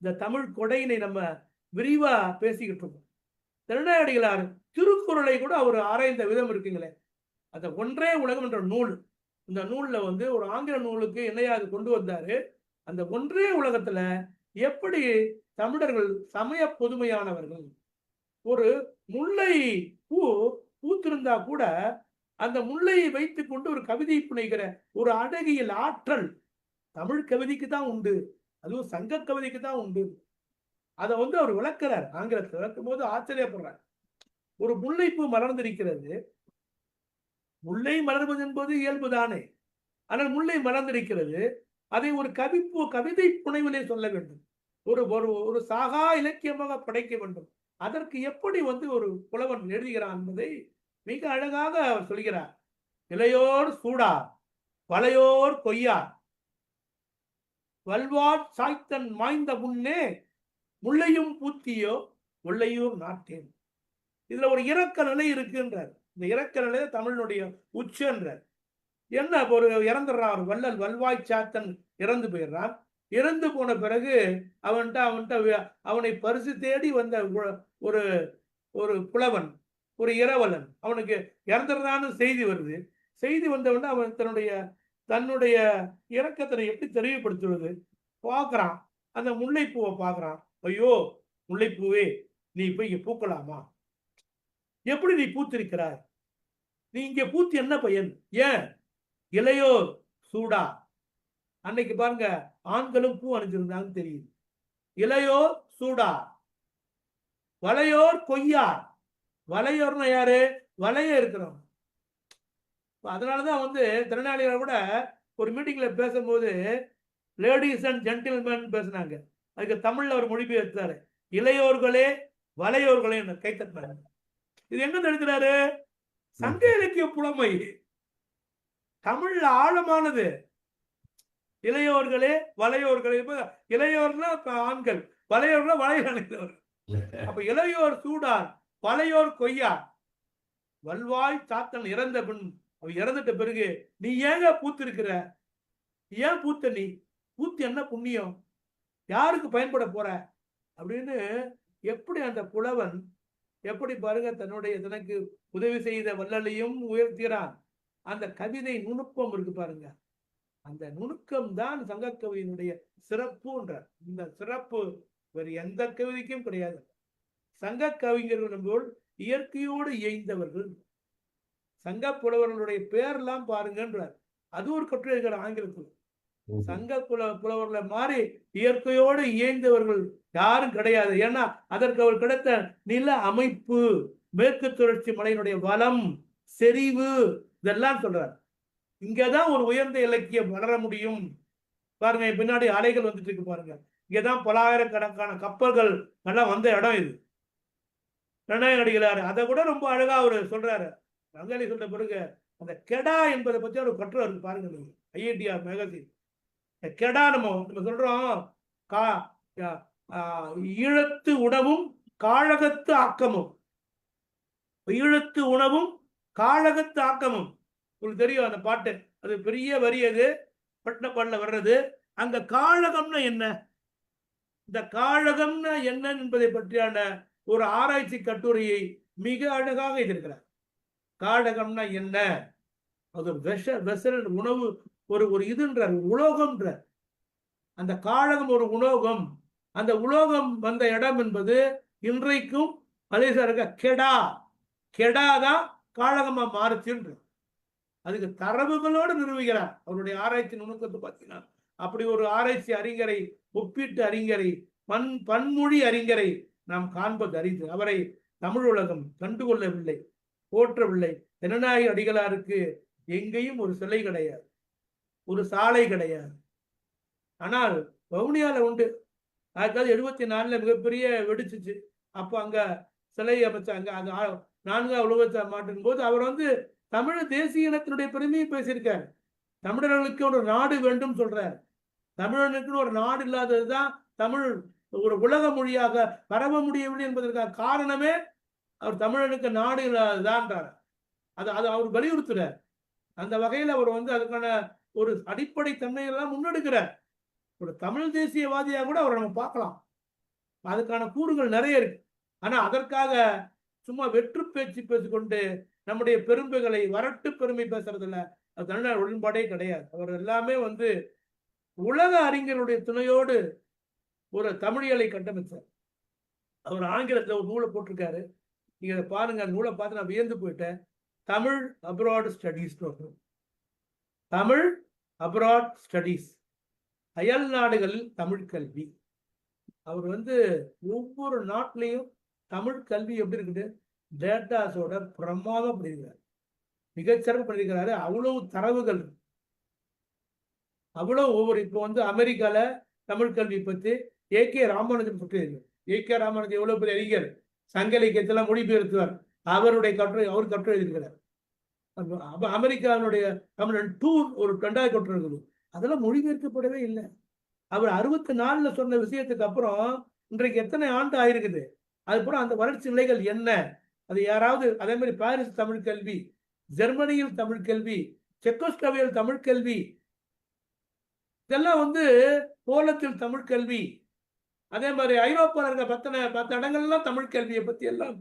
இந்த தமிழ் கொடையினை நம்ம விரிவா பேசிக்கிட்டு இருக்கோம். திருநாயக அடிகளார் திருக்குறளை கூட அவர் ஆராய்ந்த விதம் இருக்குங்களே. அந்த ஒன்றே உலகம் என்ற நூல், இந்த நூல்ல ஒரு ஆங்கில நூலுக்கு இணையாக கொண்டு வந்தாரு. அந்த ஒன்றே உலகத்துல எப்படி தமிழர்கள் சமய பொதுமையானவர்கள், ஒரு முல்லை பூத்திருந்தா கூட அந்த முல்லையை வைத்துக் கொண்டு ஒரு கவிதை புனைகிற ஒரு அழகியல் ஆற்றல் தமிழ் கவிதைக்கு தான் உண்டு, அதுவும் சங்க கவிதைக்கு தான் உண்டு. அதை அவர் விளக்கிறார். ஆங்கிலத்தில் விளக்கும் போது ஆச்சரியப்படுறார். ஒரு முல்லைப்பூ மலர்ந்திருக்கிறது, முல்லை மலர்வது என்பது இயல்புதானே, ஆனால் முல்லை மலர்ந்திருக்கிறது, அதை ஒரு கவிதை புனைவிலே சொல்ல வேண்டும். ஒரு ஒரு ஒரு சாகா இலக்கியமாக படைக்க வேண்டும். அதற்கு எப்படி ஒரு புலவன் எழுதுகிறான் என்பதை மிக அழகாக அவர் சொல்கிறார். இளையோர் சூடார், வளையோர் கொய்யார், வல்வார் சாய்த்தன் மாய்ந்த முன்னே முள்ளையும் பூத்தியோ முள்ளையூர் நாட்டேன். இதுல ஒரு இரக்க நிலை இருக்குன்றார். இந்த இரக்க நிலை தமிழினுடைய உச்சன்றார். என்ன ஒரு இறந்துடுறான், ஒரு வள்ளல் வல்வாய் சாத்தன் இறந்து போயிடுறான். இறந்து போன பிறகு அவனை பரிசு தேடி வந்த ஒரு ஒரு புலவன், ஒரு இரவலன், அவனுக்கு இறந்துடுறான்னு செய்தி வருது. செய்தி வந்தவன் அவன் தன்னுடைய இரக்கத்தினை எப்படி தெளிவுபடுத்துவது? பார்க்கறான், அந்த முல்லைப்பூவை பார்க்கறான். ஐயோ முல்லைப்பூவே, நீ போய் இங்க பூக்கலாமா? எப்படி நீ பூத்திருக்கிறாய்? நீ இங்க பூத்து என்ன பயன்? ஏன்? இளையோர் சூடா. அன்னைக்கு பாருங்க, ஆண்களும் பூ அணிஞ்சிருந்தாங்கன்னு தெரியுது. இளையோர் சூடா, வளையோர் கொய்யார். வளையோர்னா யாரு? வளைய இருக்கிறோம். அதனாலதான் திறனாளிகளை கூட ஒரு மீட்டிங்ல பேசும்போது லேடிஸ் அண்ட் ஜென்டில்மேன் பேசினாங்க. அதுக்கு தமிழ்ல ஒரு மொழிபெயர்த்தாரு, இளையோர்களே வளையோர்களே கைத்தட்டினாங்க. இது எங்க எழுதுறாரு? சங்க இலக்கிய புலமை தமிழ்ல ஆழமானது. இளையோர்களே வளையோர்களே, இளையோர்னா ஆண்கள், வளையோர்னா வளையல் அணிந்தவர். அப்ப இளையோர் சூடார், வளையோர் கொய்யார். வல்வாய் சாத்தன் இறந்த பின், அவ இறந்துட்ட பிறகு நீ ஏங்க பூத்திருக்கிற? ஏன் பூத்த? நீ பூத்து என்ன புண்ணியம்? யாருக்கு பயன்பட போற அப்படின்னு எப்படி அந்த புலவன் எப்படி பாருங்க தனக்கு உதவி செய்த வள்ளலையும் உயர்த்துகிறான். அந்த கவிதை நுணுக்கம் இருக்கு பாருங்க. அந்த நுணுக்கம் தான் சங்க கவியினுடைய சிறப்புன்றார். இந்த சிறப்பு வேறு எந்த கவிதைக்கும் கிடையாது. சங்க கவிஞர்கள் போல் இயற்கையோடு இயைந்தவர்கள். சங்க புலவர்களுடைய பேரெல்லாம் பாருங்கன்றார். அது ஒரு கட்டுரை ஆங்கிலத்தில். சங்க புலவர்களை மாறி இயற்கையோடு இயைந்தவர்கள் யாரும் கிடையாது. ஏன்னா அதற்கு அவர் கிடைத்த நில அமைப்பு, மேற்கு தொடர்ச்சி மலையினுடைய வளம், செறிவு, இதெல்லாம் சொல்றார். இங்கதான் ஒரு உயர்ந்த இலக்கியம் வளர முடியும். பாருங்க, பின்னாடி அலைகள் வந்துட்டு இருக்கு பாருங்க. இங்கதான் பலாயிரக்கணக்கான கப்பல்கள் எல்லாம் வந்த இடம் இது. பிரணய அடிகளாரு அதை கூட ரொம்ப அழகா அவரு சொல்றாரு. ரங்காளி சொல்ற பிறகு அந்த கெடா என்பதை பத்தி ஒரு கட்டுரை இருக்கு பாருங்க. நீங்க IITR மேகசின் கெடா நம்ம சொல்றோம், ஈழத்து உணவும் காழகத்து ஆக்கமும். ஈழத்து உணவும் காழகத்து ஆக்கமும் உங்களுக்கு தெரியும் அந்த பாட்டு. அது பெரிய வரி, அது பட்டினப்பாடல வர்றது. அங்க காழகம்னா என்ன, இந்த காழகம்னா என்ன என்பதை பற்றியான ஒரு ஆராய்ச்சி கட்டுரையை மிக அழகாக இருக்கிறார். காழகம்னா என்ன? அது வெசல் உணவு, ஒரு இதுன்றார், உலோகம்ன்றார். அந்த காழகம் ஒரு உலோகம். அந்த உலோகம் வந்த இடம் என்பது இன்றைக்கும் மலேசியா கெடாதான் காழகமா மாறுச்சுன்ற. அதுக்கு தரவுகளோடு நிறுவுகிறார். அவருடைய ஆராய்ச்சி நுணுக்கத்தை பார்த்தீங்கன்னா, அப்படி ஒரு ஆராய்ச்சி அறிஞரை, ஒப்பீட்டு அறிஞரை, பன்மொழி அறிஞரை நாம் காண்பது அரிது. அவரை தமிழ் உலகம் கண்டுகொள்ளவில்லை, போற்றவில்லை. திறனாய் அடிகளாருக்கு எங்கேயும் ஒரு சிலை கிடையாது, ஒரு சாலை கிடையாது. ஆனால் வவுனியால உண்டு. 1974 மிகப்பெரிய வெடிச்சிச்சு. அப்போ அங்க சிலை அமைச்சாங்க. அங்க 4ஆம் உலக மாட்டின் போது அவர் தமிழ் தேசிய இனத்தினுடைய பெருமையை பேசியிருக்கார். தமிழர்களுக்கு ஒரு நாடு வேண்டும் சொல்றார். தமிழனுக்கு ஒரு நாடு இல்லாததுதான் தமிழ் ஒரு உலக மொழியாக பரவ முடியவில்லை என்பதற்கான காரணமே அவர் தமிழனுக்கு நாடு இல்லாததுதான்றார். அது அவர் வலியுறுத்துறார். அந்த வகையில் அவர் அதுக்கான ஒரு அடிப்படை தன்மையெல்லாம் முன்னெடுக்கிறார். ஒரு தமிழ் தேசியவாதியாக கூட அவரை நம்ம பார்க்கலாம். அதுக்கான கூறுகள் நிறைய இருக்கு. ஆனா அதற்காக சும்மா வெற்று பேச்சு பேசிக்கொண்டு நம்முடைய பெருமைகளை வரட்டு பெருமை பேசுறதுல அது தமிழ்நாடு உடன்பாடே கிடையாது. அவர் எல்லாமே உலக அறிஞருடைய துணையோடு ஒரு தமிழியலை கட்டமைச்சார். அவர் ஆங்கிலத்தில் ஒரு நூலை போட்டிருக்காரு. நீங்க பாருங்க, அந்த நூலை பார்த்து நான் வியந்து போயிட்டேன். Tamil abroad studies, Tamil abroad studies, அயல் நாடுகளில் தமிழ் கல்வி. அவர் ஒவ்வொரு நாட்டிலையும் தமிழ் கல்வி எப்படி இருக்குது, டேட்டாஸோட பிரமாதம் பண்ணியிருக்கிறார், மிகச்சிறப்பு பண்ணியிருக்கிறாரு. அவ்வளவு தரவுகள். அவ்வளவு ஒவ்வொரு இப்போ வந்து அமெரிக்கால தமிழ் கல்வி பற்றி ஏகே ராமானுஜன் பற்றி ஏகே ராமானுஜன் எவ்வளவு பெரிய அறிஞர், சங்க இலக்கியத்தெல்லாம் மொழிபெயர்த்துவார். அவர் கட்டுரை எழுதியிருக்கிறார். அப்ப அமெரிக்காவுடைய தமிழன் டூர் ஒரு 2000 கட்டுரை இருக்குது. அதெல்லாம் மொழிபெயர்க்கப்படவே இல்லை. அவர் 64ல சொன்ன விஷயத்துக்கு அப்புறம் இன்றைக்கு எத்தனை ஆண்டு ஆயிருக்குது. அதுக்கப்புறம் அந்த வளர்ச்சி நிலைகள் என்ன, அது யாராவது அதே மாதிரி பாரிஸ் தமிழ் கல்வி, ஜெர்மனியில் தமிழ் கல்வி, செக்கோஸ்லோவேக்கியாவில் தமிழ் கல்வி, இதெல்லாம் வந்து போலத்தில் தமிழ் கல்வி, அதே மாதிரி ஐரோப்பாவில் இருக்க 10 இடங்கள்லாம் தமிழ் கல்வியை பத்தி எல்லாம்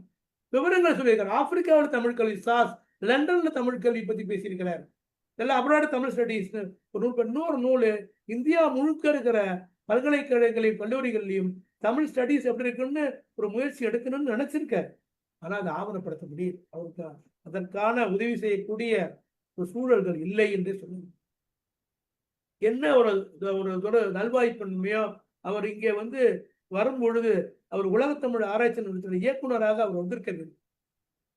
விவரங்கள் சொல்லியிருக்காரு. ஆப்பிரிக்காவில் தமிழ் கல்வி, லண்டன்ல தமிழ் கல்வி பத்தி பேசியிருக்கிறார். இதெல்லாம் அப்ராட் தமிழ் ஸ்டடீஸ் இன்னொரு நூல், இந்தியா முழுக்க இருக்கிற பல்கலைக்கழகங்களையும் கல்லூரிகள்லையும் தமிழ் ஸ்டடீஸ் எப்படி இருக்குன்னு ஒரு முயற்சி எடுக்கணும்னு நினைச்சிருக்காரு. ஆனா அதை ஆவணப்படுத்த முடியும். அவருக்கு அதற்கான உதவி செய்யக்கூடிய ஒரு சூழல்கள் இல்லை என்று சொல்லுங்க. என்ன ஒரு நல்வாய்ப்பின்மையோ, அவர் இங்கே வந்து வரும் பொழுது அவர் உலகத்தமிழ் ஆராய்ச்சி நிறுவனத்தின் இயக்குநராக அவர் வந்திருக்கிறது.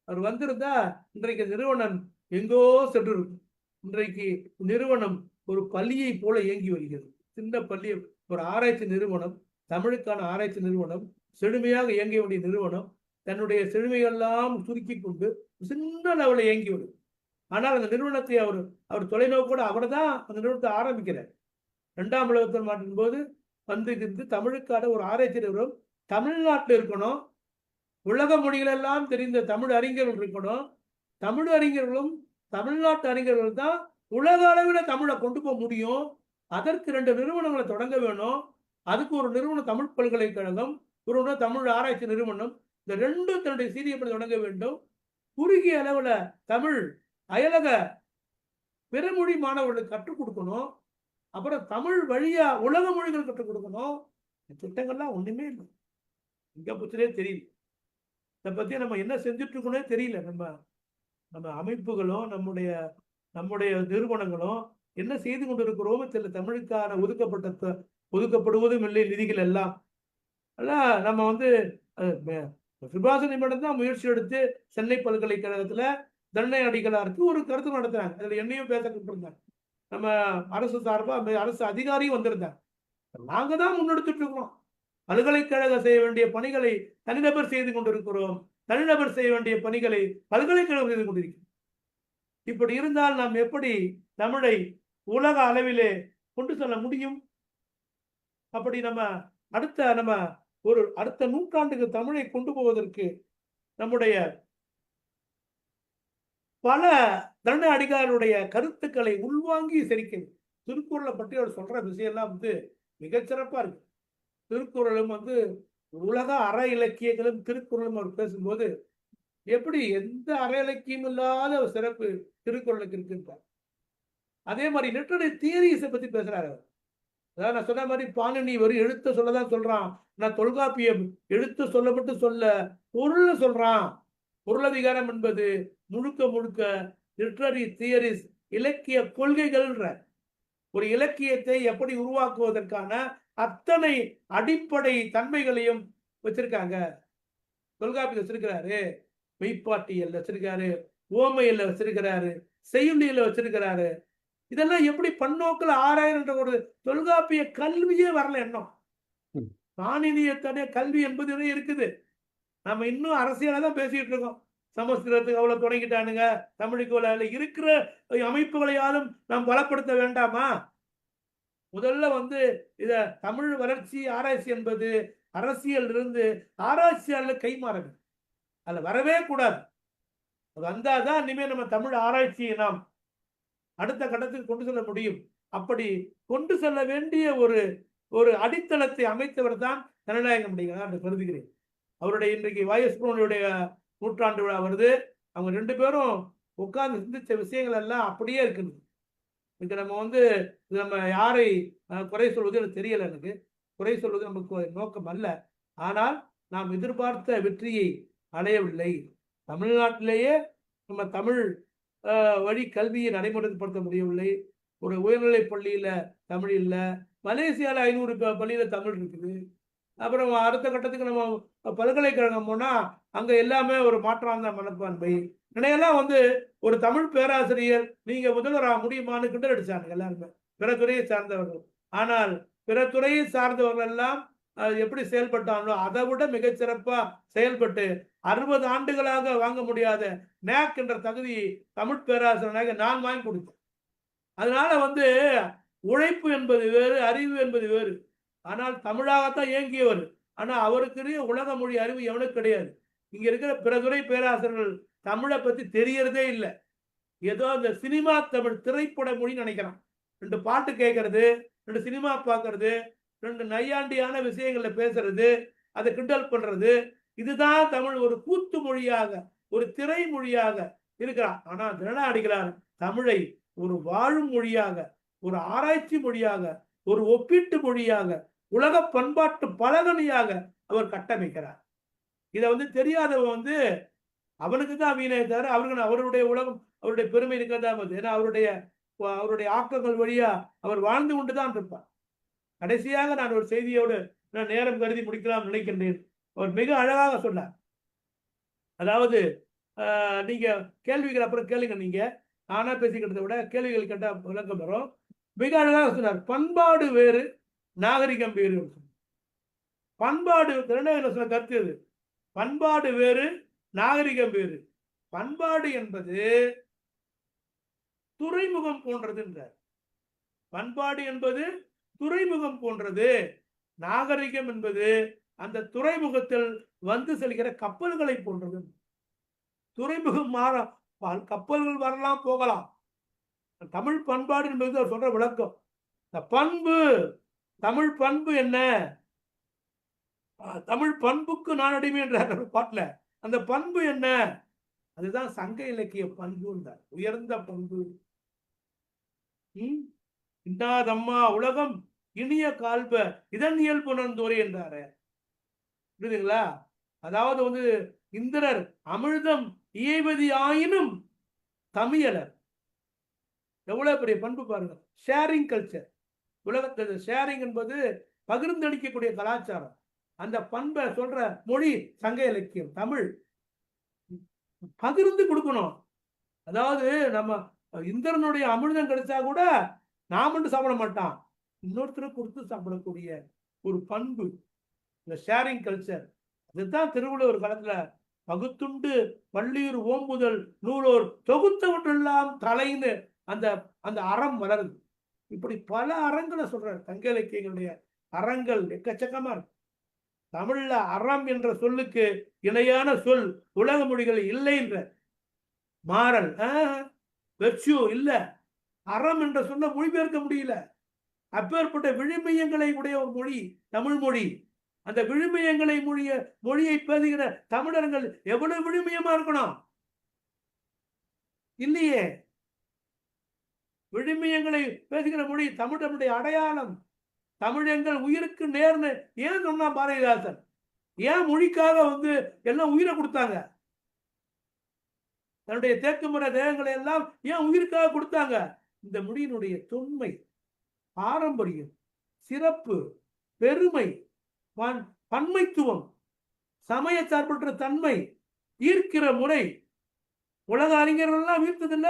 அவர் வந்திருந்தா இன்றைக்கு நிறுவனம் எங்கோ சென்று இருக்கும். இன்றைக்கு நிறுவனம் ஒரு பள்ளியை போல இயங்கி வருகிறது. சின்ன பள்ளி, ஒரு ஆராய்ச்சி நிறுவனம், தமிழுக்கான ஆராய்ச்சி நிறுவனம், செழுமையாக இயங்க வேண்டிய நிறுவனம் தன்னுடைய செழுமையெல்லாம் சுருக்கி கொண்டு சின்ன லெவலில் இயங்கி வருது. ஆனால் அந்த நிறுவனத்தை அவர் தொலைநோக்கோடு அவர் தான் அந்த நிறுவனத்தை ஆரம்பிக்கிறார். 2ஆம் உலகத்தில் மாற்றின் போது வந்து தமிழுக்கான ஒரு ஆராய்ச்சி நிறுவனம் தமிழ்நாட்டில் இருக்கணும். உலக மொழிகளெல்லாம் தெரிந்த தமிழ் அறிஞர்கள் இருக்கணும். தமிழ் அறிஞர்களும் தமிழ்நாட்டு அறிஞர்கள் தான் உலக அளவில் தமிழை கொண்டு போக முடியும். அதற்கு 2 நிறுவனங்களை தொடங்க வேணும். அதுக்கு ஒரு நிறுவனம் தமிழ் பல்கலைக்கழகம், ஒரு தமிழ் ஆராய்ச்சி நிறுவனம், இந்த 2 தன்னுடைய சீரியப்படி தொடங்க வேண்டும். குறுகிய அளவில் தமிழ் அயலக பிறமொழி மாணவர்களுக்கு கற்றுக் கொடுக்கணும். அப்புறம் தமிழ் வழியா உலக மொழிகள் கற்றுக் கொடுக்கணும். திட்டங்கள்லாம் ஒண்ணுமே இல்லை. இங்க பத்திலே தெரியல. இதை பத்தி நம்ம என்ன செஞ்சுட்டு இருக்கோன்னே தெரியல. நம்ம அமைப்புகளும் நம்முடைய நிறுவனங்களும் என்ன செய்து கொண்டிருக்கிறோமோ தெரியல. தமிழுக்கான ஒதுக்கப்படுவதும் இல்லை நிதிகள் எல்லாம். நம்ம வந்து சுபாஷினி மேடம் தான் முயற்சி எடுத்து சென்னை பல்கலைக்கழகத்துல தண்டனை அடிகளாருக்கு ஒரு கருத்து நடத்துறாங்க. அதுல என்னையும் பேச கூப்பிட்டுருந்தாங்க. நம்ம அரசு சார்பா அரசு அதிகாரியும் வந்திருந்தாங்க. நாங்க தான் முன்னெடுத்துட்டு இருக்கிறோம். பல்கலைக்கழகம் செய்ய வேண்டிய பணிகளை தனிநபர் செய்து கொண்டிருக்கிறோம். தனிநபர் செய்ய வேண்டிய பணிகளை பல்கலைக்கழகம் செய்து கொண்டிருக்கிறோம். இப்படி இருந்தால் நாம் எப்படி தமிழை உலக அளவிலே கொண்டு செல்ல முடியும்? அப்படி நம்ம அடுத்த நூற்றாண்டுக்கு தமிழை கொண்டு போவதற்கு நம்முடைய பல தண்டனை அடிகாருடைய கருத்துக்களை உள்வாங்கி செரிக்கிறது. திருக்குறளை பற்றி அவர் சொல்ற விஷயம்லாம் வந்து மிகச்சிறப்பா இருக்கு. திருக்குறளும் வந்து உலக அற இலக்கியங்களும் திருக்குறளும் அவர் பேசும்போது எப்படி எந்த அற இலக்கியம் இல்லாத ஒரு சிறப்பு திருக்குறளுக்கு இருக்குன்றார். அதே மாதிரி லிட்டரரி தியரிஸை பத்தி பேசுறாரு. அதாவது நான் சொன்ன மாதிரி பாணினி வெறும் எழுத்த சொல்லதான் சொல்றான். நான் தொல்காப்பியம் எழுத்து சொல்ல மட்டும் சொல்ல பொருள் சொல்றான். பொருளதிகாரம் என்பது முழுக்க லிட்டரரி தியரிஸ், இலக்கிய கொள்கைகள்ன்ற ஒரு இலக்கியத்தை எப்படி உருவாக்குவதற்கான அத்தனை அடிப்படை தன்மைகளையும் வச்சிருக்காங்க. தொல்காப்பியத்தில் வச்சிருக்கிறாரு, மெய்ப்பாட்டியல் வச்சிருக்காரு, ஓமையில வச்சிருக்கிறாரு, செய்யுளியில வச்சிருக்கிறாரு. இதெல்லாம் எப்படி பன்னோக்கில் ஆராயன்ற ஒரு தொல்காப்பிய கல்வியே வரல. எண்ணம் பாணினியத்தடைய கல்வி என்பது இருக்குது. நம்ம இன்னும் அரசியல தான் பேசிட்டு இருக்கோம். சமஸ்கிருதத்துக்கு அவ்வளவு தொடங்கிட்டானுங்க, தமிழுக்கு இருக்கிற அமைப்புகளையாலும் நாம் பலப்படுத்த வேண்டாமா? முதல்ல வந்து இத தமிழ் வளர்ச்சி ஆராய்ச்சி என்பது அரசியல் இருந்து ஆராய்ச்சியாளர் கைமாறது. அதுல வரவே கூடாது. வந்தாதான் இனிமே நம்ம தமிழ் ஆராய்ச்சியை நாம் அடுத்த கட்டத்துக்கு கொண்டு செல்ல முடியும். அப்படி கொண்டு செல்ல வேண்டிய ஒரு அடித்தளத்தை அமைத்தவர் தான் ஜனநாயகம் என்று கருதுகிறேன். அவருடைய இன்றைக்கு வாயஸ்புரனுடைய நூற்றாண்டு விழா வருது. அவங்க 2 பேரும் உட்கார்ந்து சிந்திச்ச விஷயங்கள் எல்லாம் அப்படியே இருக்குது. இதுக்கு நம்ம யாரை குறை சொல்வது எனக்கு தெரியல. எனக்கு குறை சொல்வது நமக்கு நோக்கம் அல்ல. ஆனால் நாம் எதிர்பார்த்த வெற்றியை அடையவில்லை. தமிழ்நாட்டிலேயே நம்ம தமிழ் வழி கல்வியை நடைமுறைப்படுத்த முடியவில்லை. ஒரு உயர்நிலை பள்ளியில தமிழ் இல்லை. மலேசியாவில் 500 பள்ளியில தமிழ் இருக்குது. அப்புறம் அடுத்த கட்டத்துக்கு நம்ம பல்கலைக்கழகம் போனா அங்க எல்லாமே ஒரு மாற்றாந்த மனப்பான்மை நிலையெல்லாம் ஒரு தமிழ் பேராசிரியர் நீங்க முதல்வராக முடியுமான்னு கிண்டல் அடிச்சாங்க எல்லாருமே. பிற துறையை சார்ந்தவர்கள். ஆனால் பிற துறையை சார்ந்தவர்கள் எல்லாம் எப்படி செயல்பட்டாங்களோ அதை விட மிகச்சிறப்பா செயல்பட்டு 60 ஆண்டுகளாக வாங்க முடியாத நேக் என்ற தகுதியை தமிழ் பேராசிரியராக நான் வாங்கி கொடுத்தேன். அதனால உழைப்பு என்பது வேறு, அறிவு என்பது வேறு. ஆனால் தமிழாகத்தான் இயங்கியவர். ஆனா அவருக்கு உலக மொழி அறிவு எவனுக்கு கிடையாது. இங்க இருக்கிற பிற துறை பேராசிரியர்கள் தமிழை பத்தி தெரியறதே இல்லை. ஏதோ அந்த சினிமா தமிழ் திரைப்பட மொழி நினைக்கிறான். 2 பாட்டு கேட்கறது, 2 சினிமா பார்க்கறது, 2 நையாண்டியான விஷயங்கள்ல பேசுறது, அதை கிண்டல் பண்றது, இதுதான் தமிழ் ஒரு கூத்து மொழியாக, ஒரு திரை மொழியாக இருக்கிறான். ஆனா தினநாடிகளார் தமிழை ஒரு வாழும் மொழியாக, ஒரு ஆராய்ச்சி மொழியாக, ஒரு ஒப்பீட்டு மொழியாக, உலக பண்பாட்டு பலகணியாக அவர் கட்டமைக்கிறார். இதை தெரியாதவன் அவனுக்கு தான் வீணை தவிர அவருக்கு அவருடைய உலகம், அவருடைய பெருமை இருக்கிறதா. ஏன்னா அவருடைய ஆக்கங்கள் வழியா அவர் வாழ்ந்து கொண்டுதான் இருப்பார். கடைசியாக நான் ஒரு செய்தியோடு நான் நேரம் கருதி முடிக்கலாம் நினைக்கின்றேன். அவர் மிக அழகாக சொன்னார். அதாவது நீங்க கேள்விகள் அப்புறம் கேளுங்க, நீங்க நானா பேசிக்கிறத விட கேள்விகள் கேட்டா விளக்கம் வரும். மிக அழகாக சொன்னார், பண்பாடு வேறு நாகரிகம் வேறு. பண்பாடு சொன்ன கருத்து இது. பண்பாடு வேறு நாகரிகம் வேறு. பண்பாடு என்பது துறைமுகம் போன்றது என்றார். பண்பாடு என்பது துறைமுகம் போன்றது. நாகரிகம் என்பது அந்த துறைமுகத்தில் செல்கிற கப்பல்களை போன்றது. துறைமுகம் மாற கப்பல்கள் வரலாம் போகலாம். தமிழ் பண்பாடு என்பது அவர் சொல்ற விளக்கம். இந்த பண்பு, தமிழ் பண்பு என்ன? தமிழ் பண்புக்கு நான் அடிமை என்ற பாட்டுல அந்த பண்பு என்ன? அதுதான் சங்க இலக்கிய பண்பு என்றார். உயர்ந்த பண்பு. இன்னாதம்மா உலகம் இனிய கால்ப இதன் இயல்புணர்ந்தோரே என்றாரு. புரியுதுங்களா? அதாவது இந்திரர் அமிழ்தம் இயைவதி ஆயினும் தமிழர். எவ்வளவு பெரிய பண்பு பாருங்க. Sharing culture. உலகத்தில் ஷேரிங் என்பது பகிர்ந்தளிக்கக்கூடிய கலாச்சாரம். அந்த பண்பை சொல்ற மொழி சங்க இலக்கியம் தமிழ். பகிர்ந்து கொடுக்கணும். அதாவது நம்ம இந்திரனுடைய அமிர்தம் கிடைச்சா கூட நான் மட்டும் சாப்பிட மாட்டான், இன்னொருத்தருக்கு கொடுத்து சாப்பிடக்கூடிய ஒரு பண்பு, இந்த ஷேரிங் கல்ச்சர். அதுதான் திருவள்ளுவர் காலத்துல பகுத்துண்டு பள்ளியூர் ஓம்புதல் நூலோர் தொகுத்தவற்றெல்லாம் தலைன்னு அந்த அந்த அறம் வளருது. இப்படி பல அறங்களை சொல்றாரு. சங்க இலக்கியங்களுடைய அறங்கள் எக்கச்சக்கமா இருக்கு. தமிழ்ல அறம் என்ற சொல்லுக்கு இணையான சொல் உலக மொழிகள் இல்லை என்ற மாறல் வெர்ச்சு இல்ல. அறம் என்ற சொல்ல மொழிபெயர்க்க முடியல. அப்பேற்பட்ட விழுமியங்களை உடைய ஒரு மொழி தமிழ் மொழி. அந்த விழுமியங்களை மொழியை பேசுகிற தமிழர்கள் எவ்வளவு விழுமியமா இருக்கணும் இல்லையே. விழுமியங்களை பேசுகிற மொழி தமிழனுடைய அடையாளம். தமிழ் எங்கள் உயிருக்கு நேர்னு ஏன் சொன்னா பாரதிதாசன்? ஏன் மொழிக்காக எல்லாம் உயிரை கொடுத்தாங்க? தன்னுடைய தேக்குமுறை தேகங்களை எல்லாம் ஏன் உயிருக்காக கொடுத்தாங்க? இந்த மொழியினுடைய தொன்மை, பாரம்பரியம், சிறப்பு, பெருமை, பன்மைத்துவம், சமய சார்பற்ற தன்மை, ஈர்க்கிற முறை. உலக அறிஞர்கள் எல்லாம் ஈர்த்ததில்ல.